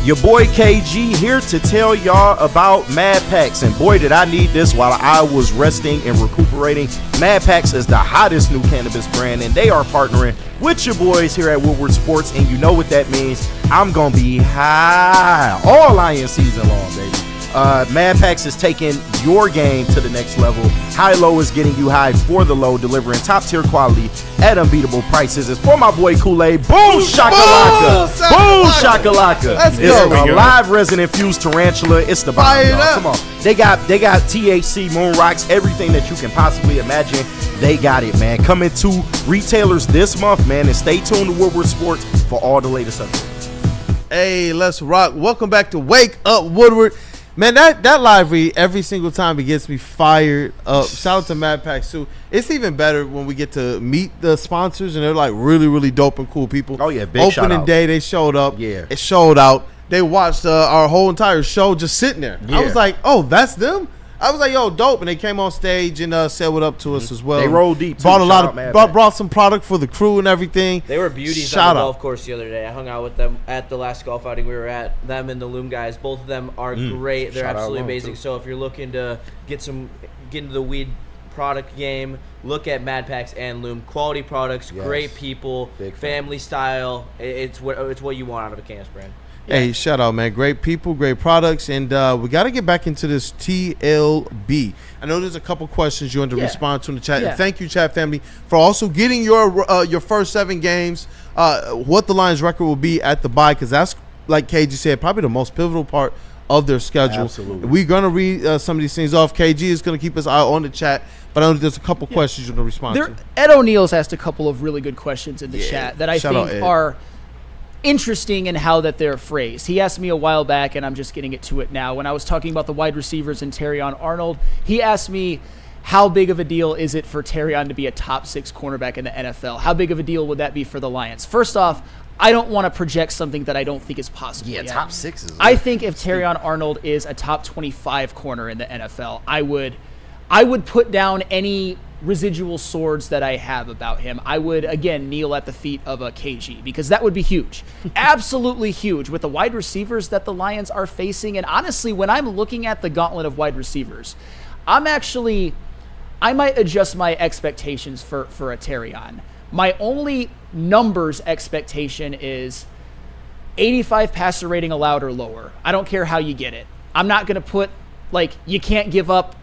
Your boy KG here to tell y'all about Mad Packs. And boy, did I need this while I was resting and recuperating. Mad Packs is the hottest new cannabis brand, and they are partnering with your boys here at Woodward Sports. And you know what that means. I'm going to be high all lion season long, baby. Mad Packs is taking your game to the next level. High Low is getting you high for the low, delivering top tier quality at unbeatable prices. It's for my boy Kool-Aid. Boom shakalaka. Boom shakalaka. Let's It's go. a live resin infused tarantula. It's the bomb, y'all. Come on. They got THC, moon rocks, everything that you can possibly imagine. They got it, man. Coming to retailers this month, man. And stay tuned to Woodward Sports for all the latest updates. Hey, let's rock. Welcome back to Wake Up Woodward. Man, that live read every single time it gets me fired up. Shout out to Mad Packs too. It's even better when we get to meet the sponsors and they're like really, really dope and cool people. Oh yeah, big shout Opening out. day, they showed up. Yeah, it showed out. They watched our whole entire show just sitting there. Yeah. I was like, oh, that's them. I was like, yo, dope, and they came on stage and said what up to us as well. They rolled deep. Brought brought some product for the crew and everything. They were beauties on the golf course the other day. I hung out with them at the last golf outing we were at. Them and the Loom guys, both of them are great. They're absolutely amazing. So if you're looking to get into the weed product game, look at Mad Packs and Loom. Quality products, great people, family style. It's what you want out of a cannabis brand. Yeah. Hey, shout out, man. Great people, great products. And we got to get back into this TLB. I know there's a couple questions you want to respond to in the chat. Yeah. And thank you, chat family, for also getting your first 7 games, what the Lions record will be at the bye, because that's, like KG said, probably the most pivotal part of their schedule. Absolutely. We're going to read some of these things off. KG is going to keep us eye on the chat, but I know there's a couple questions you want to respond to. Ed O'Neill's asked a couple of really good questions in the chat that I think are interesting in how that they're phrased. He asked me a while back, and I'm just getting to it now. When I was talking about the wide receivers and Terrion Arnold, he asked me, how big of a deal is it for Terrion to be a top 6 cornerback in the NFL? How big of a deal would that be for the Lions? First off, I don't want to project something that I don't think is possible. Yeah, top 6 is. I think if Terrion Arnold is a top 25 corner in the NFL, I would put down any residual swords that I have about him. I would, again, kneel at the feet of a KG, because that would be huge. Absolutely huge with the wide receivers that the Lions are facing. And honestly, when I'm looking at the gauntlet of wide receivers, I might adjust my expectations for a Terrion. My only numbers expectation is 85 passer rating allowed or lower. I don't care how you get it. I'm not going to put, you can't give up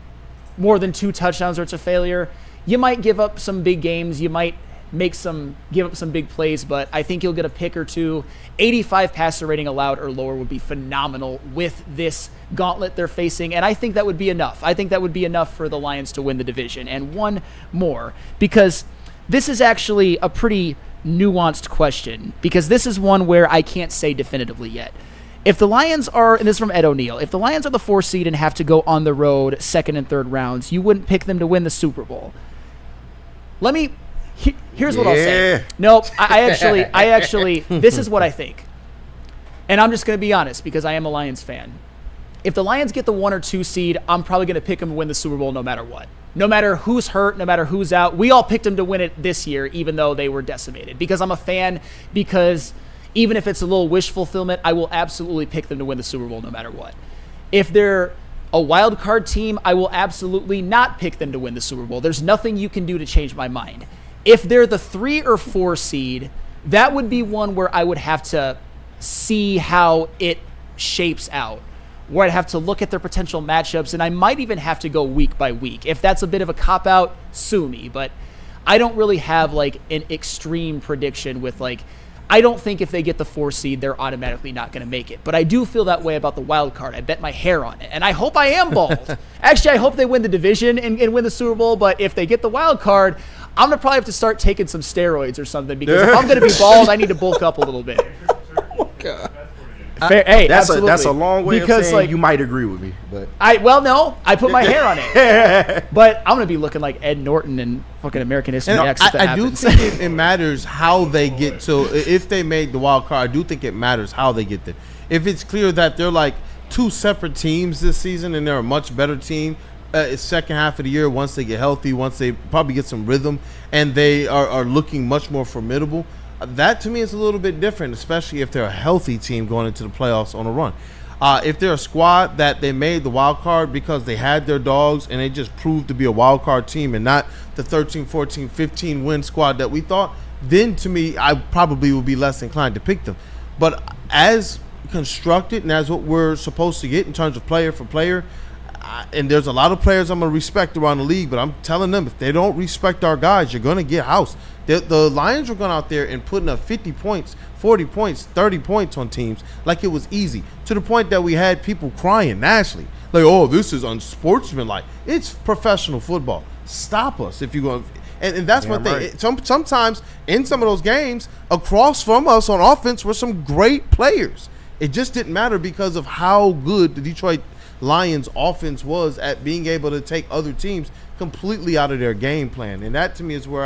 more than 2 touchdowns or it's a failure. You might give up some big games. You might give up some big plays, but I think you'll get a pick or 2. 85 passer rating allowed or lower would be phenomenal with this gauntlet they're facing, and I think that would be enough. I think that would be enough for the Lions to win the division. And one more, because this is actually a pretty nuanced question, because this is one where I can't say definitively yet. If the Lions are, and this is from Ed O'Neill, if the Lions are the 4 seed and have to go on the road second and third rounds, you wouldn't pick them to win the Super Bowl. Here's what I'll say. Nope, I actually, this is what I think. And I'm just going to be honest because I am a Lions fan. If the Lions get the 1 or 2 seed, I'm probably going to pick them to win the Super Bowl no matter what. No matter who's hurt, no matter who's out. We all picked them to win it this year, even though they were decimated. Because I'm a fan, because even if it's a little wish fulfillment, I will absolutely pick them to win the Super Bowl no matter what. If they're a wild card team, I will absolutely not pick them to win the Super Bowl. There's nothing you can do to change my mind. If they're the 3 or 4 seed, that would be one where I would have to see how it shapes out, where I'd have to look at their potential matchups, and I might even have to go week by week. If that's a bit of a cop-out, sue me, but I don't really have like an extreme prediction with like, I don't think if they get the 4 seed, they're automatically not going to make it. But I do feel that way about the wild card. I bet my hair on it, and I hope I am bald. Actually, I hope they win the division and win the Super Bowl, but if they get the wild card, I'm going to probably have to start taking some steroids or something, because if I'm going to be bald, I need to bulk up a little bit. Fair, hey, that's a long way because, of saying like, you might agree with me, but no, I put my hair on it, but I'm gonna be looking like Ed Norton in fucking American History X. I do think it matters how they get to. If they made the wild card, I do think it matters how they get there. If it's clear that they're like 2 separate teams this season and they're a much better team, second half of the year, once they get healthy, once they probably get some rhythm, and they are looking much more formidable. That to me is a little bit different, especially if they're a healthy team going into the playoffs on a run. If they're a squad that they made the wild card because they had their dogs and they just proved to be a wild card team and not the 13, 14, 15 win squad that we thought, then to me, I probably would be less inclined to pick them. But as constructed and as what we're supposed to get in terms of player for player, and there's a lot of players I'm going to respect around the league, but I'm telling them, if they don't respect our guys, you're going to get housed. The Lions were going out there and putting up 50 points, 40 points, 30 points on teams like it was easy, to the point that we had people crying nationally. Like, oh, this is unsportsmanlike. It's professional football. Stop us if you're going. And that's one thing. Right. Sometimes in some of those games, across from us on offense were some great players. It just didn't matter because of how good the Detroit Lions offense was at being able to take other teams completely out of their game plan. And that to me is where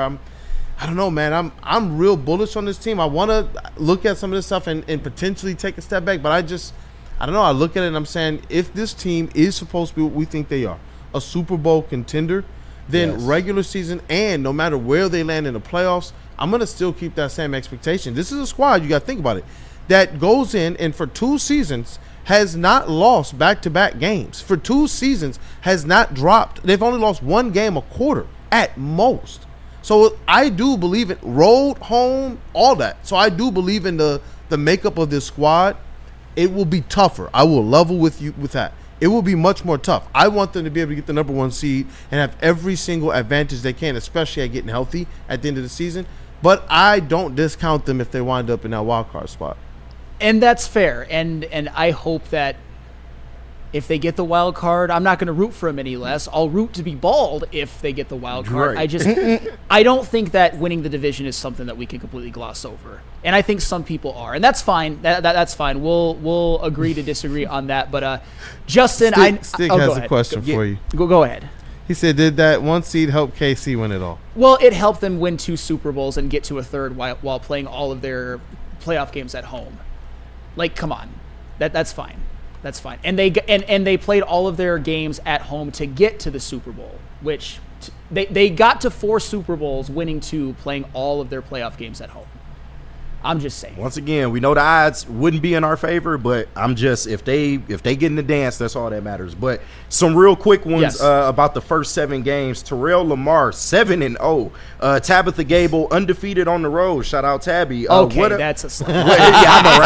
I don't know, man. I'm real bullish on this team. I want to look at some of this stuff and potentially take a step back, but I don't know. I look at it and I'm saying, if this team is supposed to be what we think they are, a Super Bowl contender, then regular season and no matter where they land in the playoffs, I'm going to still keep that same expectation. This is a squad, you got to think about it, that goes in and for 2 seasons has not lost back-to-back games. For 2 seasons has not dropped. They've only lost 1 game a quarter at most. So I do believe it. Road, home, all that. So I do believe in the makeup of this squad. It will be tougher. I will level with you with that. It will be much more tough. I want them to be able to get the number 1 seed and have every single advantage they can, especially at getting healthy at the end of the season. But I don't discount them if they wind up in that wild card spot. And that's fair. And I hope that if they get the wild card, I'm not going to root for them any less. I'll root to be bald if they get the wild card. Right. I don't think that winning the division is something that we can completely gloss over. And I think some people are. And that's fine. That's fine. We'll agree to disagree on that. But Justin, Stick has a question for you. Go ahead. He said, did that 1 seed help KC win it all? Well, it helped them win 2 Super Bowls and get to a third while playing all of their playoff games at home. Like, come on. That's fine. That's fine. And they played all of their games at home to get to the Super Bowl, which they got to 4 Super Bowls, winning 2, playing all of their playoff games at home. I'm just saying. Once again, we know the odds wouldn't be in our favor, but I'm just, if they get in the dance, that's all that matters. But some real quick ones about the first 7 games. Terrell Lamar 7-0. Tabitha Gable undefeated on the road. Shout out Tabby. That's a slap. Yeah, I know,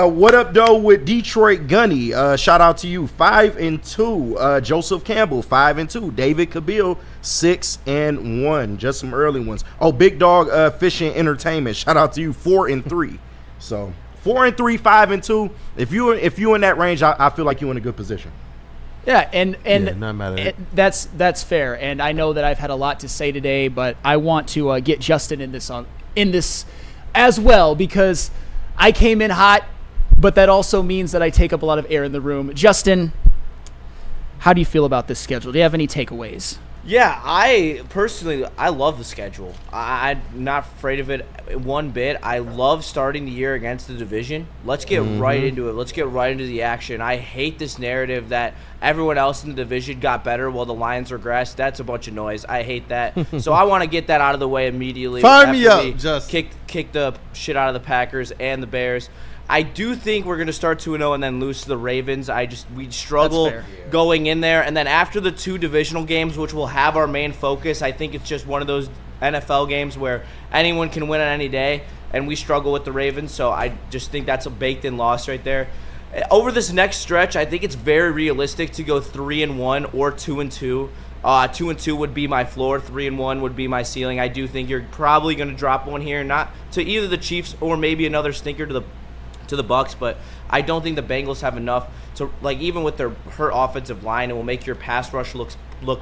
right? What up though with Detroit Gunny? Shout out to you. 5-2. Joseph Campbell 5-2. David Cabill 6-1. Just some early ones. Oh, Big Dog Fishing Entertainment. Shout out to you. 4-3. So 4-3, 5-2. If you in that range, I feel like you're in a good position. Yeah, and not mad at it. That's fair. And I know that I've had a lot to say today, but I want to get Justin in this as well, because I came in hot. but that also means that I take up a lot of air in the room. Justin, how do you feel about this schedule? Do you have any takeaways? Yeah, I personally love the schedule. I'm not afraid of it one bit. I love starting the year against the division. Let's get right into it. Let's get right into the action. I hate this narrative that everyone else in the division got better while the Lions regressed. That's a bunch of noise. I hate that. So I want to get that out of the way immediately. Fire me up, just kick the shit out of the Packers and the Bears. I do think we're going to start 2-0 and then lose to the Ravens. We struggle going in there. And then after the 2 divisional games, which will have our main focus, I think it's just one of those NFL games where anyone can win on any day, and we struggle with the Ravens. So I just think that's a baked-in loss right there. Over this next stretch, I think it's very realistic to go 3-1 or 2-2. 2-2 would be my floor. 3-1 would be my ceiling. I do think you're probably going to drop one here, not to either the Chiefs or maybe another stinker to the Bucks, but I don't think the Bengals have enough to, like, even with their hurt offensive line, it will make your pass rush look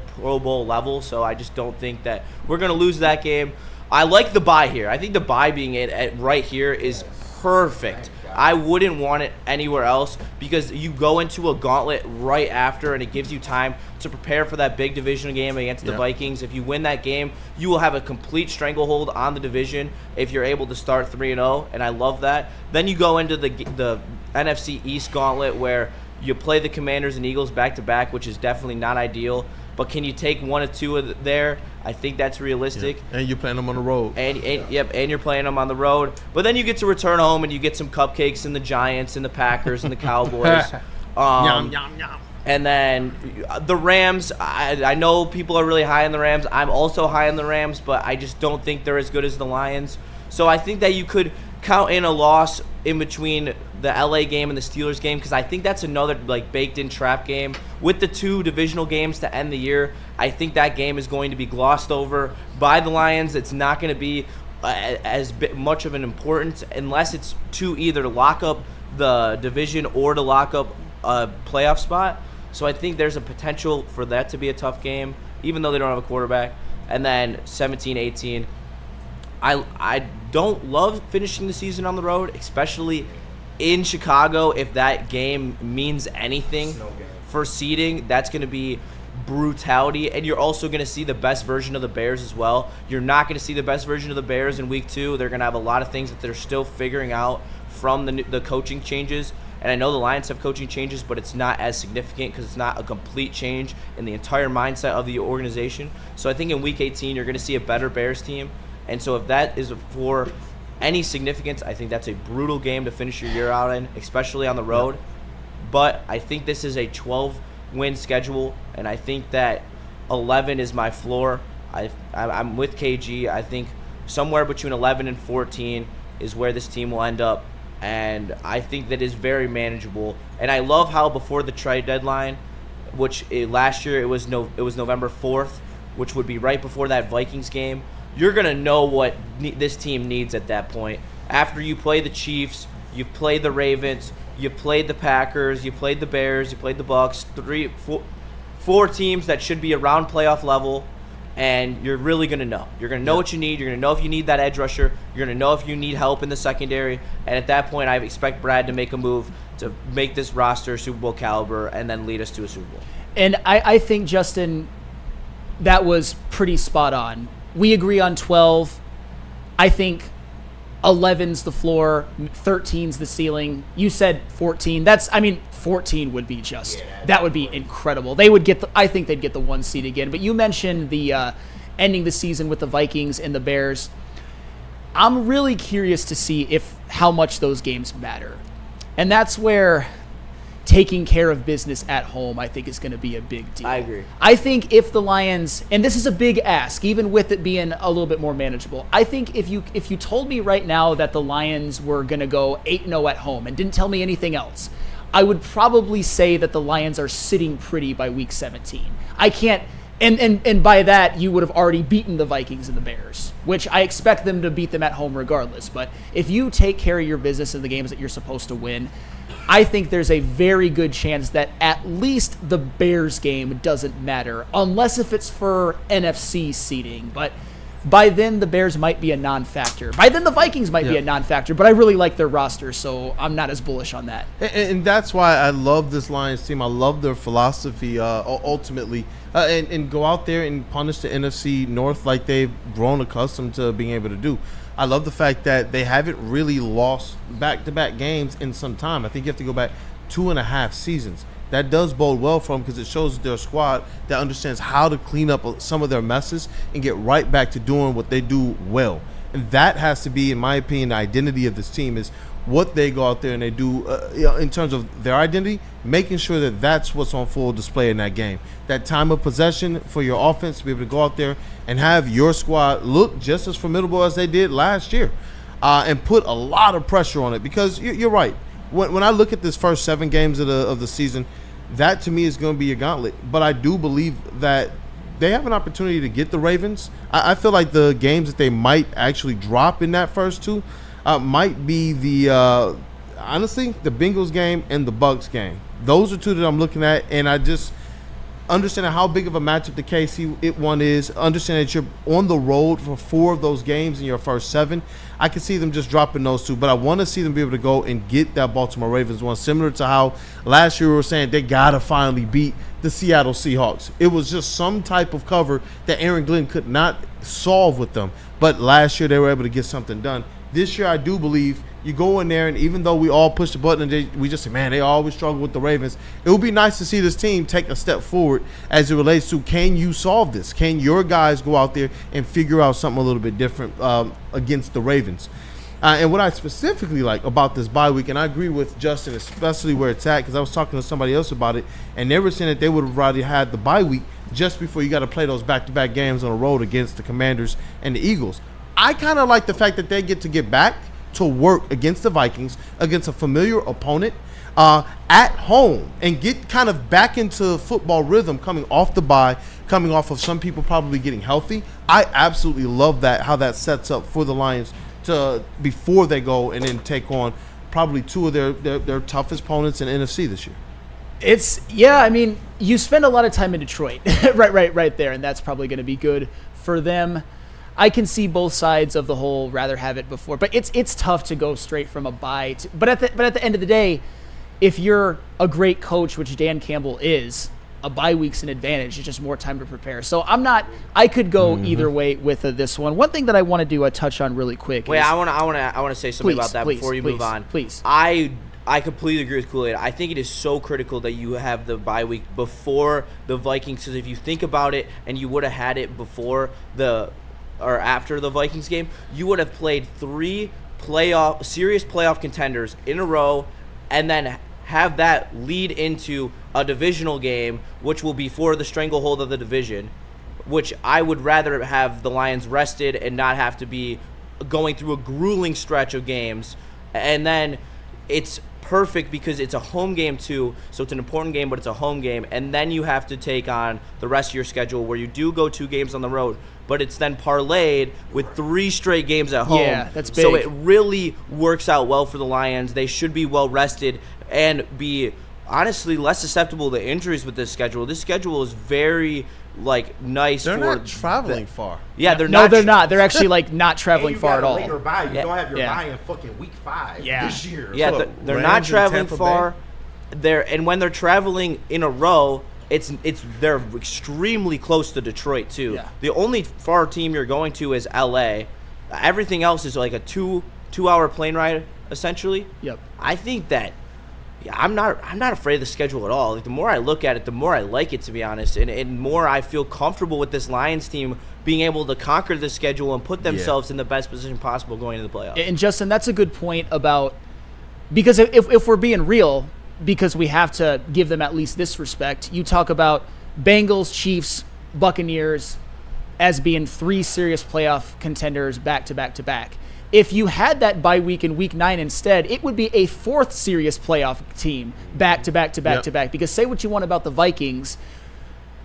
Pro Bowl level. So I just don't think that we're going to lose that game. I like the bye here. I think the bye being at right here is perfect. I wouldn't want it anywhere else because you go into a gauntlet right after and it gives you time to prepare for that big divisional game against the Vikings. If you win that game, you will have a complete stranglehold on the division if you're able to start 3-0, and I love that. Then you go into the NFC East gauntlet where you play the Commanders and Eagles back-to-back, which is definitely not ideal. But can you take 1 or 2 there? I think that's realistic. Yeah. And you're playing them on the road. And you're playing them on the road. But then you get to return home and you get some cupcakes and the Giants and the Packers and the Cowboys. Yum, yum, yum. And then the Rams, I know people are really high on the Rams. I'm also high on the Rams, but I just don't think they're as good as the Lions. So I think that you could count in a loss in between the LA game and the Steelers game because I think that's another baked-in trap game. With the 2 divisional games to end the year, I think that game is going to be glossed over by the Lions. It's not going to be as much of an importance unless it's to either lock up the division or to lock up a playoff spot. So I think there's a potential for that to be a tough game, even though they don't have a quarterback. And then 17-18. I don't love finishing the season on the road, especially in Chicago. If that game means anything for seeding, that's going to be brutality. And you're also going to see the best version of the Bears as well. You're not going to see the best version of the Bears in week 2. They're going to have a lot of things that they're still figuring out from the coaching changes. And I know the Lions have coaching changes, but it's not as significant because it's not a complete change in the entire mindset of the organization. So I think in week 18, you're going to see a better Bears team. And so if that is for any significance, I think that's a brutal game to finish your year out in, especially on the road. But I think this is a 12-win schedule, and I think that 11 is my floor. I'm with KG. I think somewhere between 11 and 14 is where this team will end up, and I think that is very manageable. And I love how before the trade deadline, which last year it was November 4th, which would be right before that Vikings game, you're going to know what this team needs at that point. After you play the Chiefs, you've played the Ravens, you've played the Packers, you played the Bears, you played the Bucks, 4 teams that should be around playoff level, and you're really going to know. You're going to know what you need. You're going to know if you need that edge rusher. You're going to know if you need help in the secondary. And at that point, I expect Brad to make a move to make this roster Super Bowl caliber and then lead us to a Super Bowl. And I think, Justin, that was pretty spot on. We agree on 12. I think 11's the floor, 13's the ceiling. You said 14. 14 would be that would be incredible. They would I think they'd get the 1 seed again. But you mentioned the ending the season with the Vikings and the Bears. I'm really curious to see how much those games matter. And that's where taking care of business at home, I think, is going to be a big deal. I agree. I think if the Lions, and this is a big ask, even with it being a little bit more manageable, I think if you told me right now that the Lions were going to go 8-0 at home and didn't tell me anything else, I would probably say that the Lions are sitting pretty by week 17. I can't, and by that, you would have already beaten the Vikings and the Bears, which I expect them to beat them at home regardless. But if you take care of your business in the games that you're supposed to win, I think there's a very good chance that at least the Bears game doesn't matter, unless if it's for NFC seeding. But by then the Bears might be a non-factor. By then the Vikings might be a non-factor, but I really like their roster, so I'm not as bullish on that. And that's why I love this Lions team. I love their philosophy ultimately. And go out there and punish the NFC North like they've grown accustomed to being able to do. I love the fact that they haven't really lost back-to-back games in some time. I think you have to go back 2.5 seasons. That does bode well for them because it shows their squad that understands how to clean up some of their messes and get right back to doing what they do well. And that has to be, in my opinion, the identity of this team is what they go out there and they do in terms of their identity, making sure that that's what's on full display in that game. That time of possession for your offense to be able to go out there and have your squad look just as formidable as they did last year and put a lot of pressure on it because you're right. When I look at this first 7 games of the season, that to me is going to be a gauntlet. But I do believe that they have an opportunity to get the Ravens. I feel like the games that they might actually drop in that first 2 might be honestly, the Bengals game and the Bucs game. Those are 2 that I'm looking at, and I just understand how big of a matchup the KC one is. Understand that you're on the road for 4 of those games in your first 7. I can see them just dropping those 2, but I want to see them be able to go and get that Baltimore Ravens one, similar to how last year we were saying they got to finally beat the Seattle Seahawks. It was just some type of cover that Aaron Glenn could not solve with them, but last year they were able to get something done. This year I do believe you go in there, and even though we all push the button and we just say, man, they always struggle with the Ravens, it would be nice to see this team take a step forward as it relates to, can you solve this? Can your guys go out there and figure out something a little bit different against the Ravens? And what I specifically like about this bye week, and I agree with Justin, especially where it's at, because I was talking to somebody else about it, and they were saying that they would have rather had the bye week just before you got to play those back-to-back games on the road against the Commanders and the Eagles. I kind of like the fact that they get back to work against the Vikings, against a familiar opponent at home, and get kind of back into football rhythm coming off the bye, coming off of some people probably getting healthy. I absolutely love that, how that sets up for the Lions to before they go and then take on probably 2 of their toughest opponents in NFC this year. I mean, you spend a lot of time in Detroit, right there, and that's probably going to be good for them. I can see both sides of the whole rather have it before, but it's tough to go straight from a bye. But at the end of the day, if you're a great coach, which Dan Campbell is, a bye week's an advantage. It's just more time to prepare. So I could go either way with this one. One thing that I want to do a touch on really quick. Wait, I want to say something about that before you move on. Please. I completely agree with Kool-Aid. I think it is so critical that you have the bye week before the Vikings, because if you think about it, and you would have had it before or after the Vikings game, you would have played 3 serious playoff contenders in a row, and then have that lead into a divisional game, which will be for the stranglehold of the division, which I would rather have the Lions rested and not have to be going through a grueling stretch of games. And then it's perfect because it's a home game too, so it's an important game, but it's a home game, and then you have to take on the rest of your schedule where you do go 2 games on the road, but it's then parlayed with 3 straight games at home. Yeah, that's big. So it really works out well for the Lions. They should be well rested and be honestly less susceptible to injuries with this schedule. This schedule is very nice. They're not traveling far. Yeah, they're not. not. No, they're not. They're actually not traveling far at all. You don't have your bye in fucking week 5 this year. Yeah, they're not traveling far. And when they're traveling in a row, they're extremely close to Detroit too. Yeah. The only far team you're going to is LA. Everything else is like a 2-hour plane ride essentially. Yep. I think that. Yeah, I'm not afraid of the schedule at all. The more I look at it, the more I like it, to be honest, and more I feel comfortable with this Lions team being able to conquer the schedule and put themselves in the best position possible going into the playoffs. And Justin, that's a good point about, because if we're being real, because we have to give them at least this respect. You talk about Bengals, Chiefs, Buccaneers as being 3 serious playoff contenders back to back to back. If you had that bye week in week 9 instead, it would be a 4th serious playoff team back to back to back to back. Because say what you want about the Vikings,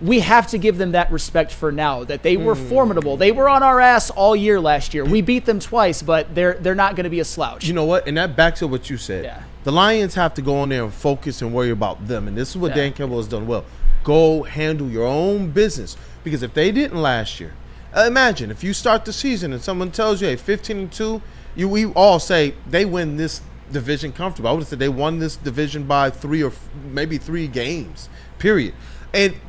we have to give them that respect for now, that they were formidable. They were on our ass all year last year. We beat them twice, but they're not going to be a slouch. You know what? And that backs up what you said. Yeah. The Lions have to go on there and focus and worry about them. And this is what Dan Campbell has done well. Go handle your own business. Because if they didn't last year, Imagine if you start the season and someone tells you, hey, 15-2, we all say they win this division comfortable. I would have said they won this division by 3 or maybe 3 games, period.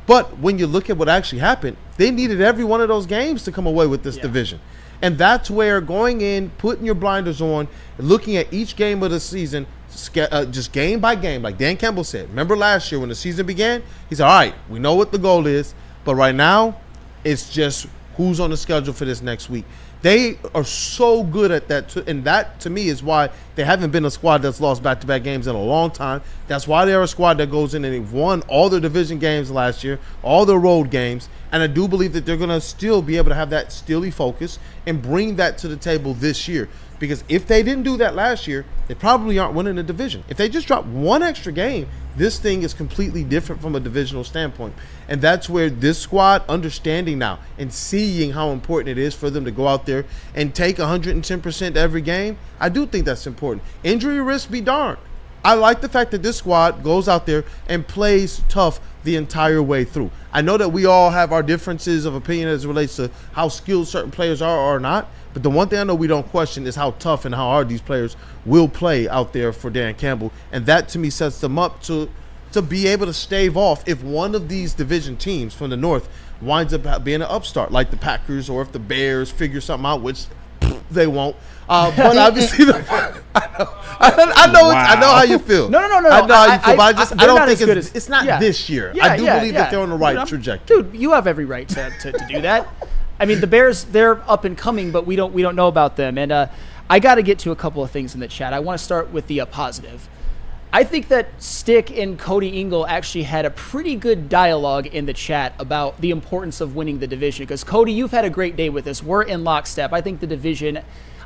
But when you look at what actually happened, they needed every one of those games to come away with this division. And that's where going in, putting your blinders on, looking at each game of the season, just game by game, like Dan Campbell said. Remember last year when the season began? He said, all right, we know what the goal is, but right now it's just who's on the schedule for this next week. They are so good at that, and that to me is why they haven't been a squad that's lost back-to-back games in a long time. That's why they're a squad that goes in and they've won all their division games last year, all their road games, and I do believe that they're going to still be able to have that steely focus and bring that to the table this year. Because if they didn't do that last year, they probably aren't winning the division. If they just drop one extra game, this thing is completely different from a divisional standpoint. And that's where this squad, understanding now and seeing how important it is for them to go out there and take 110% every game, I do think that's important. Injury risk be darned. I like the fact that this squad goes out there and plays tough the entire way through. I know that we all have our differences of opinion as it relates to how skilled certain players are or not, but the one thing I know we don't question is how tough and how hard these players will play out there for Dan Campbell. And that, to me, sets them up to be able to stave off if one of these division teams from the North winds up being an upstart, like the Packers, or if the Bears figure something out, which they won't. But obviously, I know how you feel. No. I know how you feel, but I don't think it's not this year. Yeah, I do believe that they're on the right trajectory. Dude, you have every right to do that. I mean, the Bears, they're up and coming, but we don't know about them. And I got to get to a couple of things in the chat. I want to start with the positive. I think that Stick and Cody Ingle actually had a pretty good dialogue in the chat about the importance of winning the division. Because, Cody, you've had a great day with this. We're in lockstep. I think the division,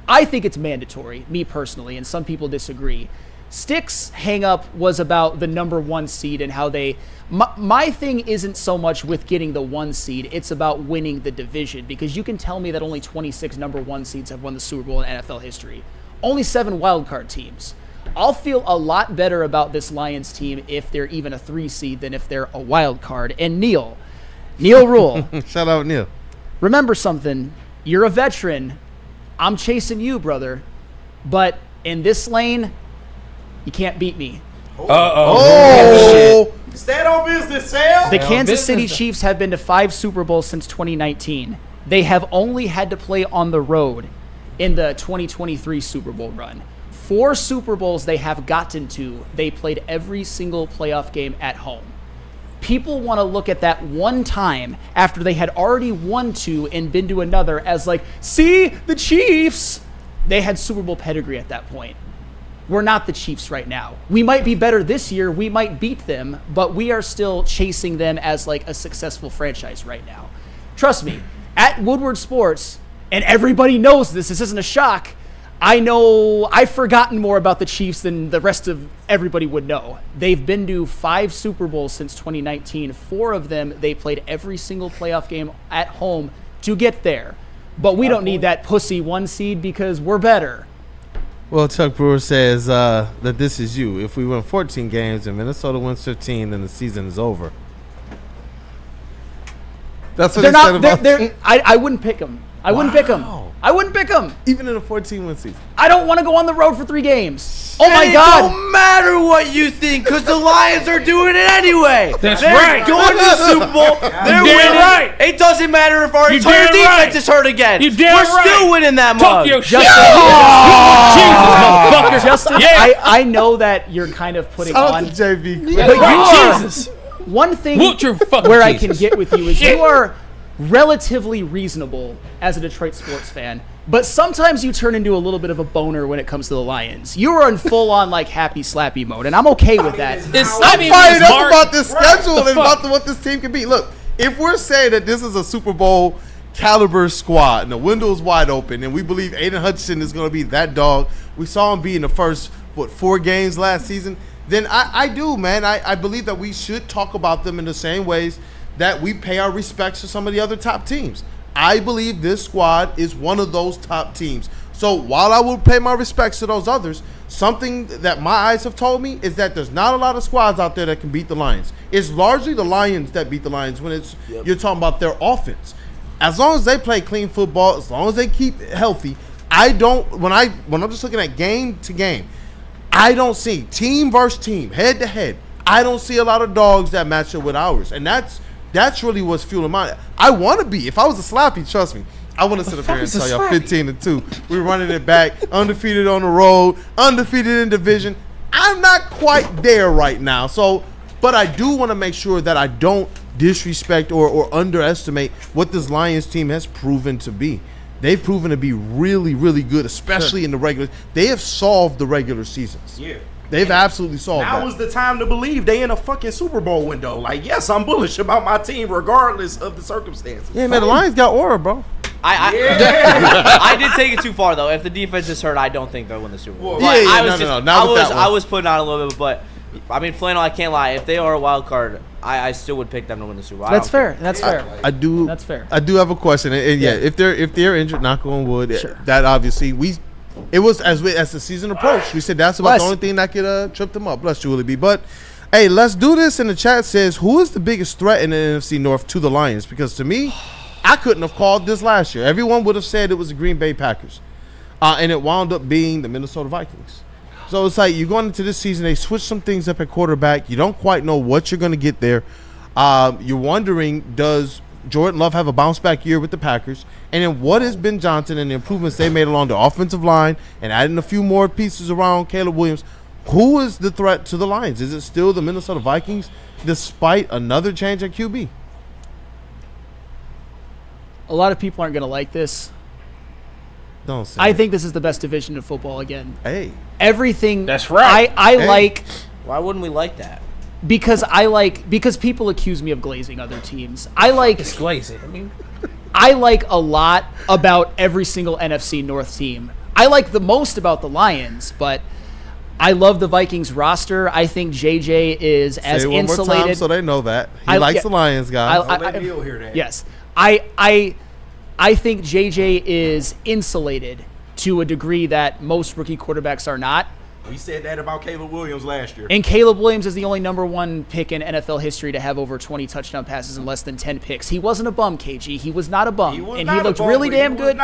I think it's mandatory, me personally, and some people disagree. Stick's hang-up was about the number 1 seed and how they... My thing isn't so much with getting the 1 seed. It's about winning the division. Because you can tell me that only 26 number 1 seeds have won the Super Bowl in NFL history. Only 7 wildcard teams. I'll feel a lot better about this Lions team if they're even a 3 seed than if they're a wild card. And Neil Rule. Shout out, Neil. Remember something. You're a veteran. I'm chasing you, brother. But in this lane, you can't beat me. Oh! Stand on business, Sam. The Kansas City Chiefs have been to 5 Super Bowls since 2019. They have only had to play on the road in the 2023 Super Bowl run. 4 Super Bowls they have gotten to, they played every single playoff game at home. People want to look at that one time after they had already won 2 and been to another as like, see, the Chiefs. They had Super Bowl pedigree at that point. We're not the Chiefs right now. We might be better this year. We might beat them, but we are still chasing them as like a successful franchise right now. Trust me, at Woodward Sports, and everybody knows this isn't a shock, I know I've forgotten more about the Chiefs than the rest of everybody would know. They've been to 5 Super Bowls since 2019. 4 of them, they played every single playoff game at home to get there. But we don't need that pussy 1 seed because we're better. Well, Chuck Brewer says that this is you. If we win 14 games and Minnesota wins 15, then the season is over. That's what I wouldn't pick them. I wouldn't pick them. I wouldn't pick them. Even in a 14-win season. I don't want to go on the road for 3 games. Oh, my God. It don't matter what you think because the Lions are doing it anyway. That's They're right. going to the Super Bowl. They're winning. Right. It doesn't matter if our entire defense is hurt again. You damn We're right. still winning that mug. Talk your shit. Jesus, motherfucker. Justin, Yeah. I know that you're kind of putting on. JV. But you are, Jesus. one thing Fucking where I Jesus. can get with you is you are relatively reasonable as a Detroit sports fan, but sometimes you turn into a little bit of a boner when it comes to the Lions. You are in full-on like happy slappy mode, and I'm okay with that. I'm fired up about this schedule and about what this team can be. Look, if we're saying that this is a Super Bowl caliber squad and the window is wide open and we believe Aiden Hutchinson is going to be that dog, we saw him be in the first, 4 games last season, then I do, man. I believe that we should talk about them in the same ways that we pay our respects to some of the other top teams. I believe this squad is one of those top teams. So while I will pay my respects to those others, something that my eyes have told me is that there's not a lot of squads out there that can beat the Lions. It's largely the Lions that beat the Lions when you're talking about their offense. As long as they play clean football, as long as they keep healthy, I don't. When I'm just looking at game to game, I don't see team versus team, head to head. I don't see a lot of dogs that match up with ours, and that's really what's fueling mine. I want to be. If I was a Slappy, trust me, I want to sit up here and tell y'all 15-2. We're running it back, undefeated on the road, undefeated in division. I'm not quite there right now, but I do want to make sure that I don't disrespect or underestimate what this Lions team has proven to be. They've proven to be really, really good, especially in the regular. They have solved the regular seasons. Yeah. They've absolutely solved that. Now was the time to believe they in a fucking Super Bowl window. Like, yes, I'm bullish about my team regardless of the circumstances. Yeah, man, the Lions got aura, bro. I did take it too far though. If the defense is hurt, I don't think they'll win the Super Bowl. I was putting on a little bit, but I mean, Flannel, I can't lie. If they are a wild card, I still would pick them to win the Super Bowl. That's fair. That's fair. I do. That's fair. I do have a question, and yeah, if they're injured, knock on wood, that obviously it was as the season approached. We said that's about the only thing that could trip them up. Bless you, Willie B. But hey, let's do this. In the chat says, who is the biggest threat in the NFC North to the Lions? Because to me, I couldn't have called this last year. Everyone would have said it was the Green Bay Packers, and it wound up being the Minnesota Vikings. So it's like you're going into this season, they switched some things up at quarterback. You don't quite know what you're going to get there. You're wondering, does Jordan Love have a bounce-back year with the Packers? And then what has Ben Johnson and the improvements they made along the offensive line and adding a few more pieces around Caleb Williams? Who is the threat to the Lions? Is it still the Minnesota Vikings despite another change at QB? A lot of people aren't going to like this. Don't say I think this is the best division of football again. Hey. Everything. That's right. I like. Why wouldn't we like that? Because people accuse me of glazing other teams. It's glazing. I mean, I like a lot about every single NFC North team. I like the most about the Lions, but I love the Vikings roster. I think JJ is as insulated. Say it one more time so they know that. He likes the Lions, guys. Let Neil hear that. Yes. I think JJ is insulated to a degree that most rookie quarterbacks are not. We said that about Caleb Williams last year. And Caleb Williams is the only number one pick in NFL history to have over 20 touchdown passes and less than 10 picks. He wasn't a bum, KG. He was not a bum. He looked really damn good.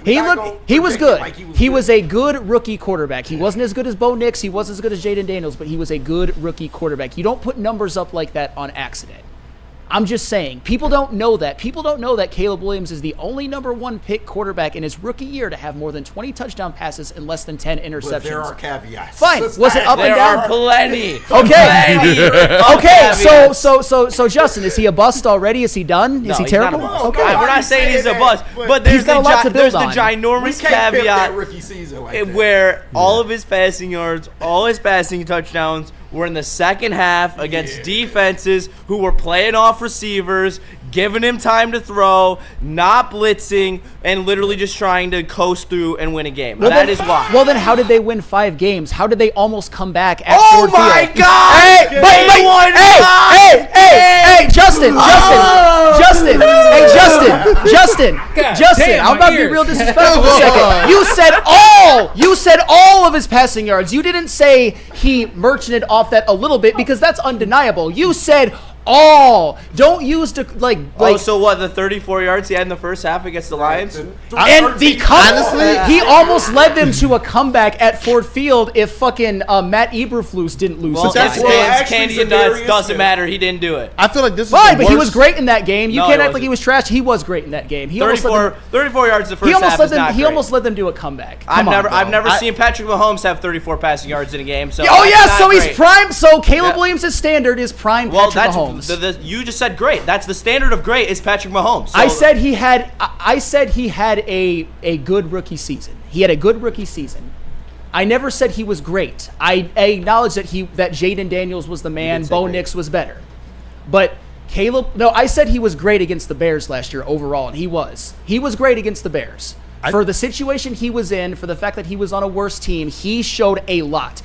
He was good. He was a good rookie quarterback. He wasn't as good as Bo Nix. He wasn't as good as Jaden Daniels, but he was a good rookie quarterback. You don't put numbers up like that on accident. I'm just saying, people don't know that. People don't know that Caleb Williams is the only number one pick quarterback in his rookie year to have more than 20 touchdown passes and less than 10 interceptions. But there are caveats. Fine. Was it up and down? There are plenty. Okay. So Justin, is he a bust already? Is he done? Is he terrible? Okay. We're not saying he's a bust, but there's the ginormous caveat rookie season where all of his passing yards, all his passing touchdowns were in the second half against defenses who were playing off receivers, giving him time to throw, not blitzing, and literally just trying to coast through and win a game. That is why. Well, then how did they win 5 games? How did they almost come back at Ford Field? Oh, my God! Hey, Justin! I'm about to be real disrespectful for a second. You said all of his passing yards. You didn't say he merchanted off that a little bit because that's undeniable. You said all. Don't use the like. So what? The 34 yards he had in the first half against the Lions, and honestly, he almost led them to a comeback at Ford Field if fucking Matt Eberflus didn't lose. Well, it's candy and nuts. Doesn't matter. He didn't do it. I feel like this is fine, but he was great in that game. You can't act like he was trash. He was great in that game. 34 yards the first half is not great. He almost led them to a comeback. I've never seen Patrick Mahomes have 34 passing yards in a game. So so he's prime. So Caleb Williams' standard is prime Patrick Mahomes. You just said great. That's the standard of great is Patrick Mahomes. So. I said he had a good rookie season. He had a good rookie season. I never said he was great. I acknowledge that Jaden Daniels was the man. Bo Nix was better. But I said he was great against the Bears last year overall, and he was. He was great against the Bears. For the situation he was in, for the fact that he was on a worse team, he showed a lot.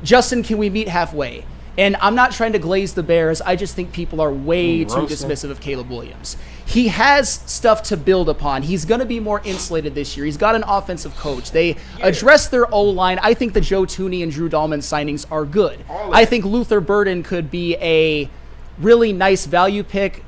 Justin, can we meet halfway? And I'm not trying to glaze the Bears. I just think people are way too dismissive of Caleb Williams. He has stuff to build upon. He's going to be more insulated this year. He's got an offensive coach. They addressed their O-line. I think the Joe Thuney and Drew Dahlman signings are good. I think Luther Burden could be a really nice value pick.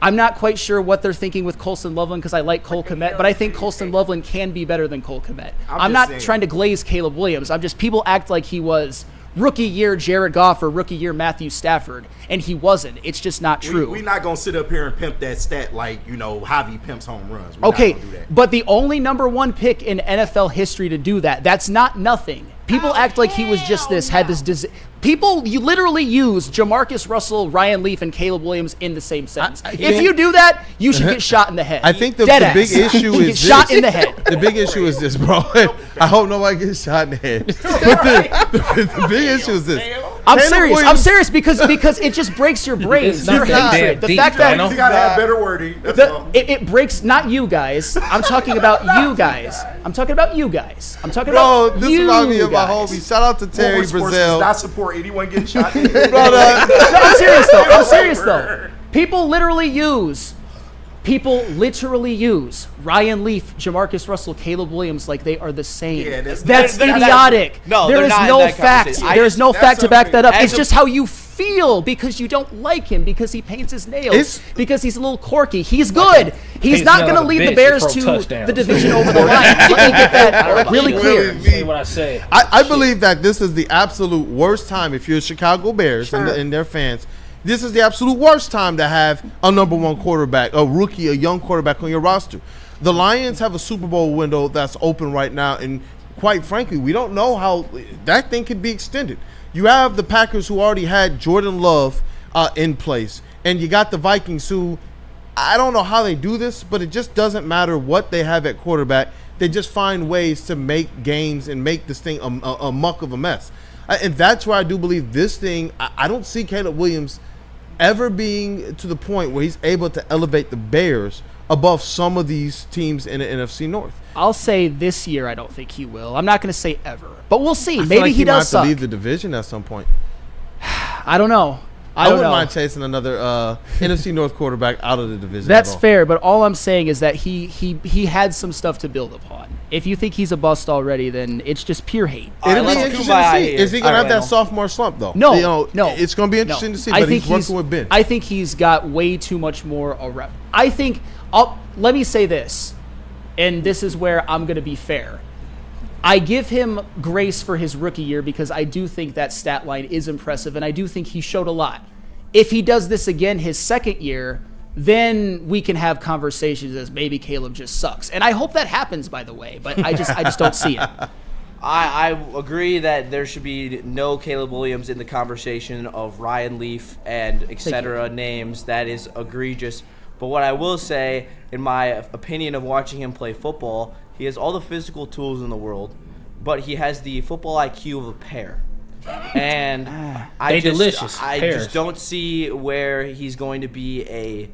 I'm not quite sure what they're thinking with Colson Loveland because I like Cole Kmet, but I think Colson Loveland can be better than Cole Kmet. I'm not trying to glaze Caleb Williams. People act like he was rookie year Jared Goff or rookie year Matthew Stafford, and he wasn't. It's just not true. We're not going to sit up here and pimp that stat like, Javi pimps home runs. Okay, but the only number 1 pick in NFL history to do that's not nothing. People act like he was just had this disease. People, you literally use Jamarcus Russell, Ryan Leaf, and Caleb Williams in the same sentence. If you do that, you should get shot in the head. I think the big issue is shot in the head. The big issue is this, bro. I hope nobody gets shot in the head. But the big issue is this. I'm serious because it just breaks your brains. Your hatred. The fact that you gotta have better wording. It breaks not you guys. I'm talking about you guys. I'm talking about you guys. This reminds me of my homie. Shout out to Terry Brazil. Does not support anyone getting shot. I'm serious though. People literally use Ryan Leaf, Jamarcus Russell, Caleb Williams like they are the same. Yeah, that's idiotic. There is no fact. There is no fact to back that up. It's just how you feel because you don't like him because he paints his nails, because he's a little quirky. He's good. He's not going to lead the Bears to the division over the line. Let me get that really clear. Say what I say. I believe that this is the absolute worst time if you're Chicago Bears and their fans. This is the absolute worst time to have a number 1 quarterback, a rookie, a young quarterback on your roster. The Lions have a Super Bowl window that's open right now, and quite frankly, we don't know how that thing could be extended. You have the Packers who already had Jordan Love in place, and you got the Vikings who, I don't know how they do this, but it just doesn't matter what they have at quarterback. They just find ways to make games and make this thing a muck of a mess. And that's why I do believe this thing, I don't see Caleb Williams ever being to the point where he's able to elevate the Bears above some of these teams in the NFC North. I'll say this year I don't think he will. I'm not going to say ever, but we'll see. I feel Maybe like he does might have to leave the division at some point. I don't know. I wouldn't mind chasing another NFC North quarterback out of the division. That's fair, but all I'm saying is that he had some stuff to build upon. If you think he's a bust already, then it's just pure hate. It'll be interesting to see. Is he going to have that sophomore slump, though? No. It's going to be interesting to see, but he's working with Ben. I think he's got way too much more around. Let me say this, and this is where I'm going to be fair. I give him grace for his rookie year because I do think that stat line is impressive, and I do think he showed a lot. If he does this again his second year, then we can have conversations as maybe Caleb just sucks. And I hope that happens, by the way, but I just don't see it. I agree that there should be no Caleb Williams in the conversation of Ryan Leaf and etc. names. That is egregious. But what I will say, in my opinion of watching him play football, he has all the physical tools in the world, but he has the football IQ of a pear. And I just don't see where he's going to be a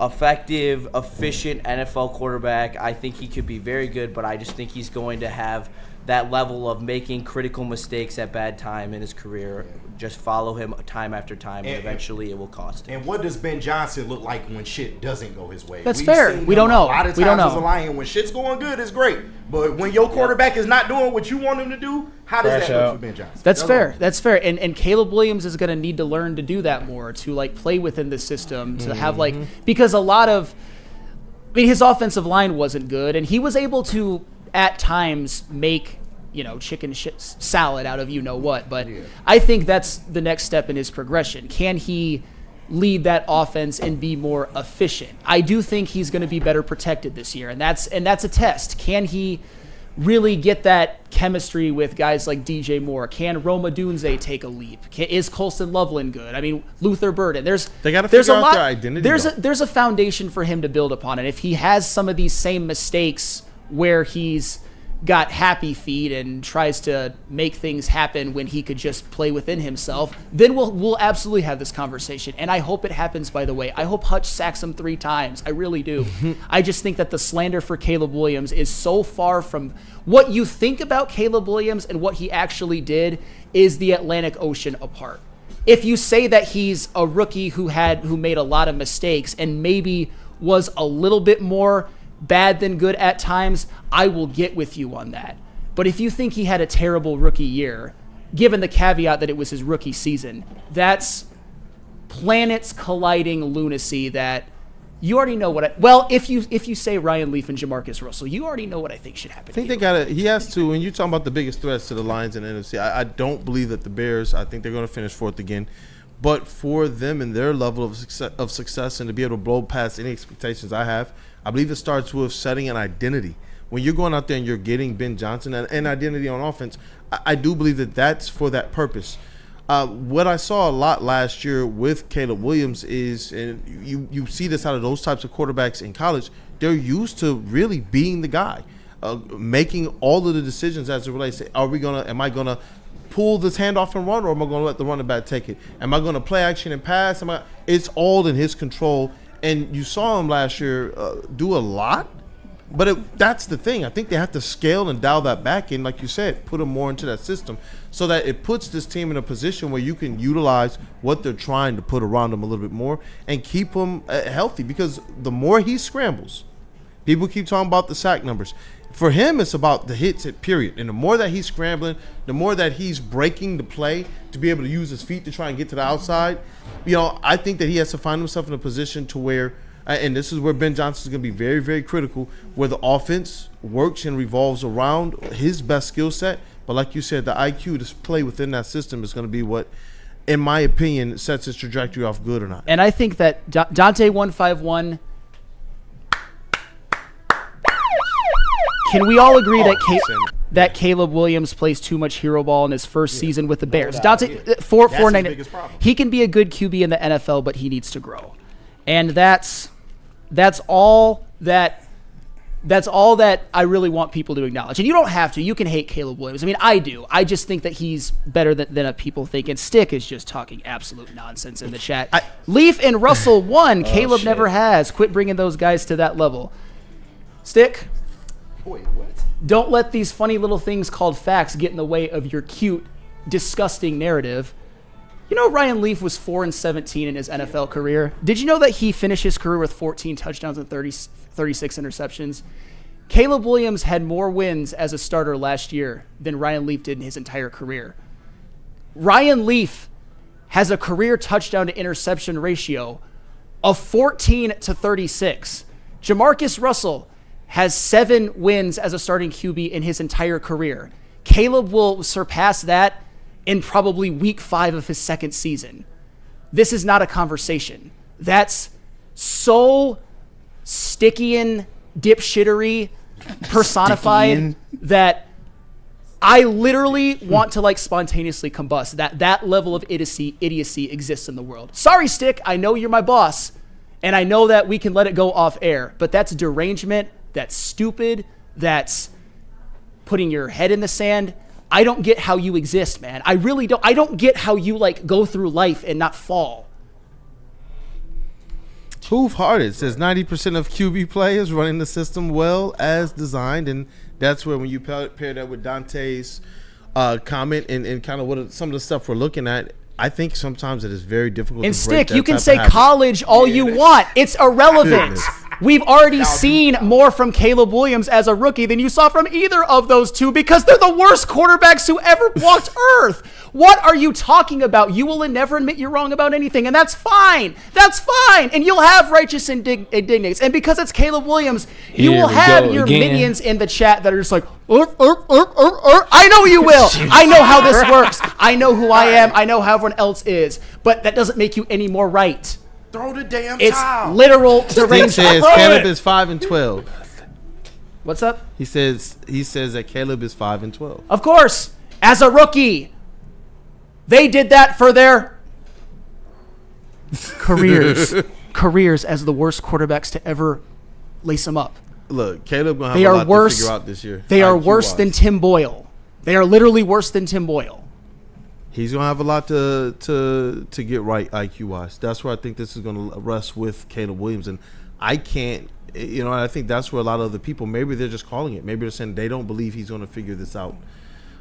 effective, efficient NFL quarterback. I think he could be very good, but I just think he's going to have that level of making critical mistakes at bad time in his career. Just follow him time after time, and eventually it will cost him. And what does Ben Johnson look like when shit doesn't go his way? That's fair. We don't know. A lot of times as a Lion, when shit's going good, it's great. But when your quarterback is not doing what you want him to do, how does that look for Ben Johnson? That's fair. That's fair. And Caleb Williams is going to need to learn to do that more, to play within the system, to have because a lot of, his offensive line wasn't good, and he was able to at times make chicken salad out of what. But I think that's the next step in his progression. Can he lead that offense and be more efficient? I do think he's going to be better protected this year, and that's a test. Can he really get that chemistry with guys like DJ Moore? Can Roma Dunze take a leap? Is Colson Loveland good? Luther Burden. They got to figure out their identity. There's a foundation for him to build upon, and if he has some of these same mistakes where he's got happy feet and tries to make things happen when he could just play within himself, then we'll absolutely have this conversation. And I hope it happens, by the way. I hope Hutch sacks him 3 times. I really do. I just think that the slander for Caleb Williams is so far from what you think about Caleb Williams and what he actually did is the Atlantic Ocean apart. If you say that he's a rookie who made a lot of mistakes and maybe was a little bit more bad than good at times, I will get with you on that. But if you think he had a terrible rookie year, given the caveat that it was his rookie season, that's planets colliding lunacy that You already know what well, if you say Ryan Leaf and Jamarcus Russell, you already know what I think should happen. I think he has to, when you're talking about the biggest threats to the Lions and the NFC, I don't believe that the Bears, I think they're going to finish fourth again. But for them and their level of success and to be able to blow past any expectations I have, I believe it starts with setting an identity. When you're going out there and you're getting Ben Johnson an identity on offense, I do believe that that's for that purpose. What I saw a lot last year with Caleb Williams is, and you see this out of those types of quarterbacks in college, they're used to really being the guy, making all of the decisions as it relates to, am I gonna pull this handoff and run, or am I gonna let the running back take it? Am I gonna play action and pass? It's all in his control. And you saw him last year do a lot. But that's the thing. I think they have to scale and dial that back in, like you said, put them more into that system so that it puts this team in a position where you can utilize what they're trying to put around them a little bit more and keep them healthy. Because the more he scrambles, people keep talking about the sack numbers. For him, it's about the hits, period. And the more that he's scrambling, the more that he's breaking the play to be able to use his feet to try and get to the outside, I think that he has to find himself in a position to where and this is where Ben Johnson is going to be very, very critical, where the offense works and revolves around his best skill set. But like you said, the IQ to play within that system is going to be what, in my opinion, sets his trajectory off good or not. And I think that Dante151, can we all agree that Caleb Williams plays too much hero ball in his first season with the Bears? Dante, 4.9. He can be a good QB in the NFL, but he needs to grow. And that's all that I really want people to acknowledge. And you don't have to. You can hate Caleb Williams. I mean, I do. I just think that he's better than people think. And Stick is just talking absolute nonsense in the chat. Leaf and Russell won. Caleb never has. Quit bringing those guys to that level. Stick. Wait, what? Don't let these funny little things called facts get in the way of your cute, disgusting narrative. You know Ryan Leaf was 4-17 in his NFL career? Did you know that he finished his career with 14 touchdowns and 36 interceptions? Caleb Williams had more wins as a starter last year than Ryan Leaf did in his entire career. Ryan Leaf has a career touchdown to interception ratio of 14-36. Jamarcus Russell has 7 wins as a starting QB in his entire career. Caleb will surpass that in probably week 5 of his second season. This is not a conversation. That's so Stickian dipshittery personified that I literally want to spontaneously combust. That level of idiocy exists in the world. Sorry, Stick, I know you're my boss, and I know that we can let it go off air, but that's derangement, that's stupid, that's putting your head in the sand. I don't get how you exist, man. I really don't. I don't get how you go through life and not fall. Hoof Hearted says 90% of QB players running the system well as designed, and that's where when you pair that with Dante's comment and kind of what some of the stuff we're looking at, I think sometimes it is very difficult. And to Stick, you can say college all you want. It's irrelevant. We've already seen more from Caleb Williams as a rookie than you saw from either of those two because they're the worst quarterbacks who ever walked earth. What are you talking about? You will never admit you're wrong about anything, and that's fine. That's fine. And you'll have righteous indignates. And because it's Caleb Williams, you will have your minions in the chat that are just like, I know you will. I know how this works. I know who I am. I know how everyone else is. But that doesn't make you any more right. Throw the damn it's towel. It's literal derangement. He says Caleb is 5-12. What's up? He says that Caleb is 5-12. Of course, as a rookie, they did that for their careers as the worst quarterbacks to ever lace them up. Look, Caleb gonna have a lot to figure out this year. They are worse than Tim Boyle. They are literally worse than Tim Boyle. He's gonna have a lot to get right IQ wise. That's where I think this is gonna rest with Caleb Williams, and I can't. I think that's where a lot of the people, maybe they're just calling it. Maybe they're saying they don't believe he's gonna figure this out,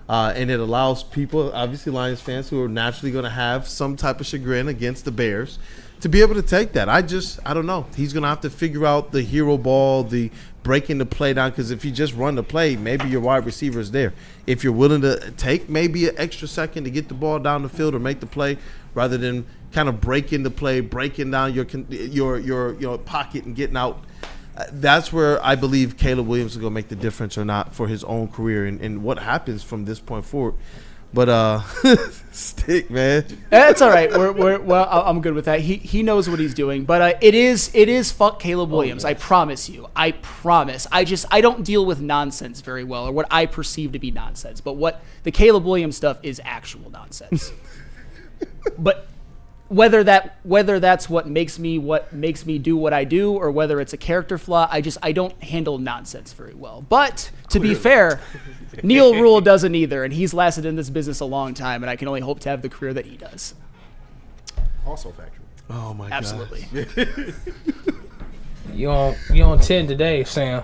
and it allows people, obviously Lions fans, who are naturally gonna have some type of chagrin against the Bears, to be able to take that. I don't know. He's gonna have to figure out the hero ball, the breaking the play down, because if you just run the play, maybe your wide receiver is there. If you're willing to take maybe an extra second to get the ball down the field or make the play, rather than kind of breaking the play, breaking down your pocket and getting out, that's where I believe Caleb Williams is going to make the difference or not for his own career and what happens from this point forward. But stick, man. It's all right. Well, I'm good with that. He knows what he's doing. But it is fuck Caleb Williams. I promise you. I promise. I don't deal with nonsense very well, or what I perceive to be nonsense. But what the Caleb Williams stuff is actual nonsense. But whether that's what makes me do what I do, or whether it's a character flaw, I don't handle nonsense very well. But to be fair, Neil Rule doesn't either, and he's lasted in this business a long time, and I can only hope to have the career that he does. Also factual. Oh my god. Absolutely. You on 10 today, Sam?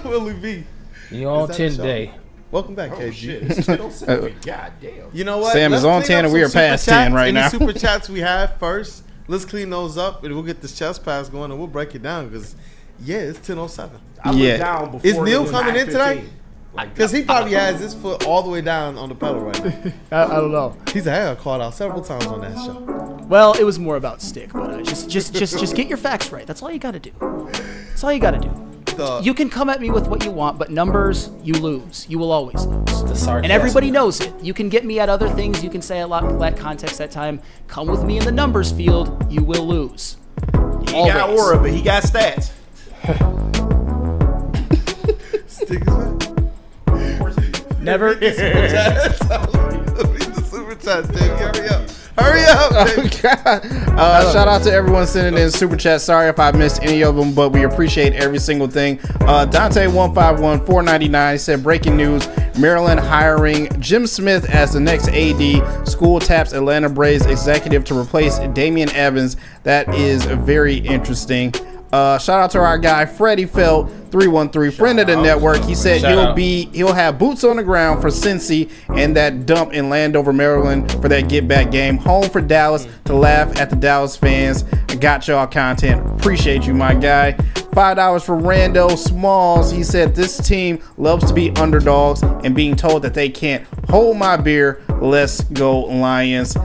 Willie B. You on 10 today? Welcome back, KG. God damn. You know what? Sam is on 10 and we are past 10 right now. Any super chats we have first, let's clean those up and we'll get this chess pass going and we'll break it down because, it's 10:07. I looked down before. Is Neil coming in 9:15. tonight? Because he probably has his foot all the way down on the pedal right now. I don't know. He's I got called out several times on that show. Well, it was more about stick, but just get your facts right. That's all you got to do. That's all you got to do. You can come at me with what you want, but numbers, you lose. You will always lose. And everybody knows it. You can get me at other things. You can say a lot lack context that time. Come with me in the numbers field, you will lose. He got aura, but he got stats. Stick his back. Never. The super chat, Dave. Hurry up. Hurry up. Shout out to everyone sending in super chat. Sorry if I missed any of them, but we appreciate every single thing. Dante151499 said, breaking news, Maryland hiring Jim Smith as the next AD. School taps Atlanta Braves executive to replace Damian Evans. That is very interesting. Shout out to our guy Freddie Felt 313, friend of the network. He said he'll have boots on the ground for Cincy and that dump in Landover, Maryland for that get back game. Home for Dallas to laugh at the Dallas fans. I got y'all content. Appreciate you, my guy. $5 for Rando Smalls. He said this team loves to be underdogs and being told that they can't hold my beer. Let's go Lions.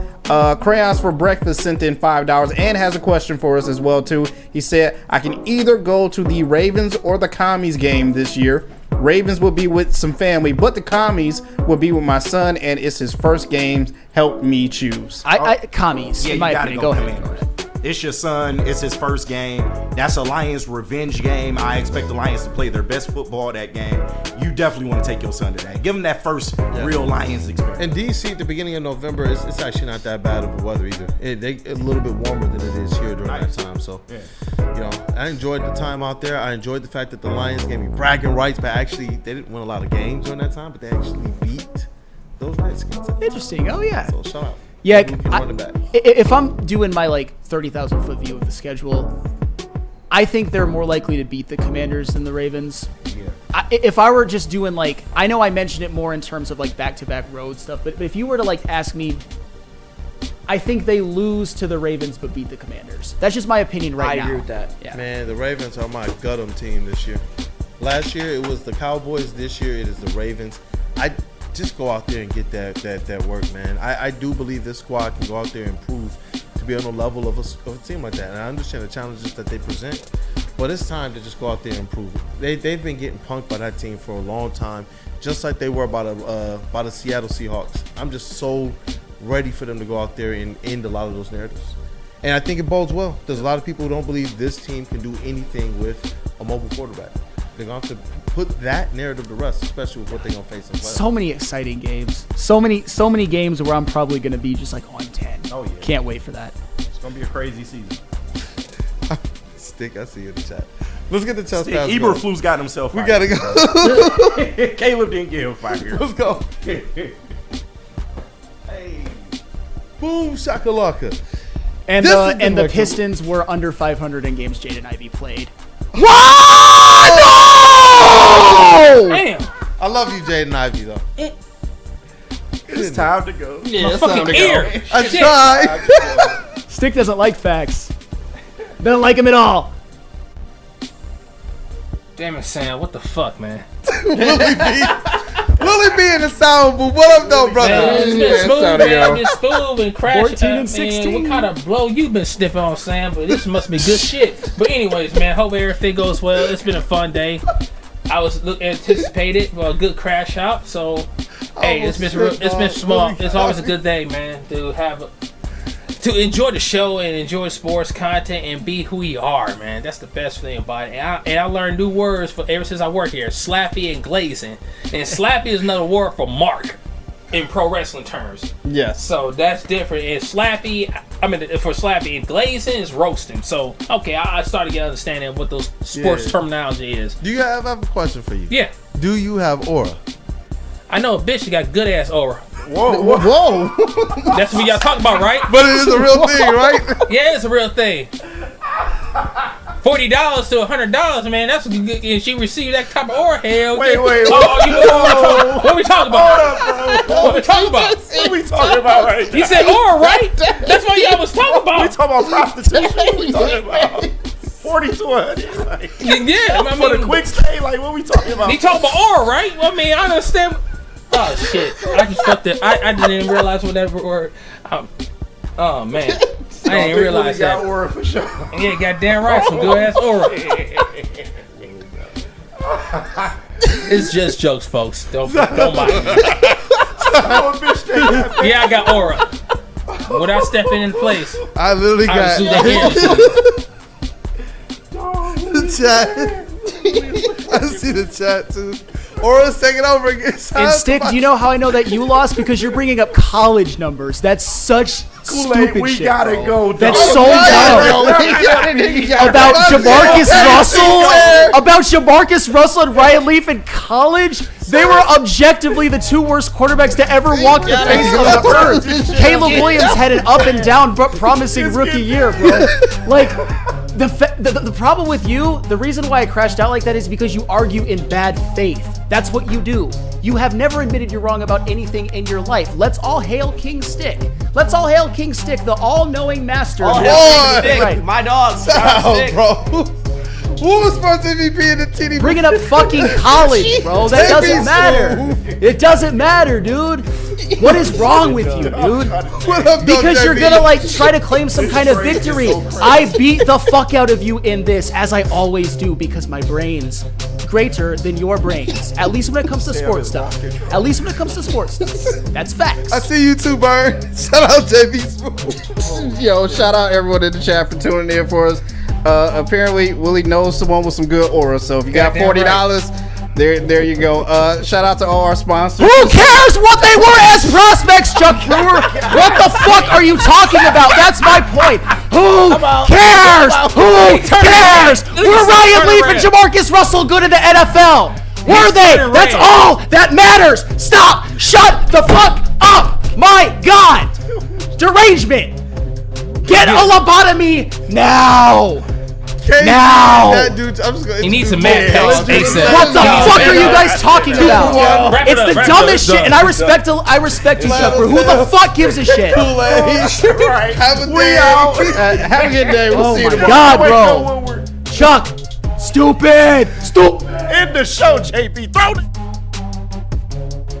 Crayons for Breakfast sent in $5 and has a question for us as well too. He said, I can either go to the Ravens or the Commies game this year. Ravens will be with some family, but the Commies will be with my son, and it's his first game. Help me choose. Commies, in my opinion. Go ahead. It's your son. It's his first game. That's a Lions revenge game. I expect the Lions to play their best football that game. You definitely want to take your son to that. Give him that first real Lions experience. In DC, at the beginning of November, it's actually not that bad of a weather either. It's a little bit warmer than it is here during that time. So, I enjoyed the time out there. I enjoyed the fact that the Lions gave me bragging rights, but actually they didn't win a lot of games during that time, but they actually beat those Redskins. Interesting. Oh, yeah. So, shout out. Yeah, if I'm doing my 30,000 foot view of the schedule, I think they're more likely to beat the Commanders than the Ravens. Yeah. If I were just doing I know I mentioned it more in terms of back-to-back road stuff, but if you were to ask me, I think they lose to the Ravens but beat the Commanders. That's just my opinion now. I agree with that. Yeah. Man, the Ravens are my gut-em team this year. Last year it was the Cowboys. This year it is the Ravens. Just go out there and get that work, man. I do believe this squad can go out there and improve to be on the level of a team like that. And I understand the challenges that they present, but it's time to just go out there and improve. They've been getting punked by that team for a long time, just like they were by the Seattle Seahawks. I'm just so ready for them to go out there and end a lot of those narratives. And I think it bodes well. There's a lot of people who don't believe this team can do anything with a mobile quarterback. They're going to have to put that narrative to rest, especially with what they're going to face in playoffs. So many exciting games. So many games where I'm probably going to be just on 10. Oh, yeah. Can't wait for that. It's going to be a crazy season. Stick, I see you in the chat. Let's get the chest pass. Eberflus got himself fired. We got to go. Caleb didn't get him fired. Let's go. Hey. Boom, shakalaka. And the Pistons were under 500 in games Jaden Ivey played. What? No! Damn. I love you, Jaden Ivey, though. It's time to go. Yeah, it's time to go. I tried. Stick doesn't like facts. Doesn't like him at all. Damn it, Sam. What the fuck, man? Willie B in the sound booth. What up, though, brother? Man, it's been smooth, man. It's been smooth and crashing. 14 and 16. Man, what kind of blow you been sniffing on, Sam? But this must be good shit. But anyways, man, hope everything goes well. It's been a fun day. I was anticipated for a good crash out. So, hey, it's been small. It's always a good day, man, to enjoy the show and enjoy sports content and be who you are, man. That's the best thing about it. And I learned new words ever since I work here. Slappy and glazing. And slappy is another word for mark in pro wrestling terms. Yes. So that's different. And slappy, for slappy, and glazing is roasting. So, okay, I started getting understanding what those sports terminology is. I have a question for you. Yeah. Do you have aura? I know a bitch that got good ass aura. Whoa. That's what y'all talking about, right? But it is a real thing, right? Yeah, it's a real thing. $40 to $100, man. That's good. And she received that type of aura. Hell, Wait. What we talking about? What we talking about? What we talking about right now? You said aura, right? That's what y'all was talking about. We talking about prostitution. What we talking about? 40 to 100. Like, yeah, for the quick stay. Like, what we talking about? He talking about aura, right? Well, I mean, I understand. Oh shit! I just fucked it. I didn't even realize what that word. Oh man, I didn't even realize that. Got aura for sure. Yeah, goddamn right, some good ass aura. It's just jokes, folks. Don't mind me. Yeah, I got aura. Without stepping in place, I literally got the chat. I see the chat too. Aura's taking over again. And Stick, do you know how I know that you lost? Because you're bringing up college numbers. That's such stupid we shit, gotta bro. go. That's so dumb. About Jamarcus Russell, and Ryan Leaf in college. They were objectively the two worst quarterbacks to ever walk the face of the earth. Caleb Williams had an up and down but promising rookie year, bro. Like, the problem with you, the reason why I crashed out like that is because you argue in bad faith. That's what you do. You have never admitted you're wrong about anything in your life. Let's all hail King Stick. Let's all hail King Stick, the all-knowing master. All hail King Stick. Right. My dog. Bro. Who was first MVP in the TD? Bringing up fucking college, bro. That doesn't matter. It doesn't matter, dude. What is wrong with you, dude? Because you're gonna try to claim some kind of victory. I beat the fuck out of you in this, as I always do, because my brain's greater than your brains. At least when it comes to sports stuff. That's facts. I see you too, Bird. Shout out JB Smooth. Yo, shout out everyone in the chat for tuning in for us. Apparently, Willie knows someone with some good aura. So if you got $40, there you go. Shout out to all our sponsors. Who cares what they were as prospects, Chuck Brewer? What the fuck are you talking about? That's my point. Who cares? Who cares? Were Ryan Leaf and Jamarcus Russell good in the NFL? Were they? That's all that matters. Stop. Shut the fuck up. My God. Derangement. Get a lobotomy now. Now! That dude, I'm just gonna he needs some mad packs. What the fuck are you guys talking about? It's the dumbest shit, and I respect you, Chuck. Who the fuck gives a shit? Right. Have a day. Have a good day. We'll see you tomorrow. God, bro. Chuck, stupid. End the show, JP. Throw it.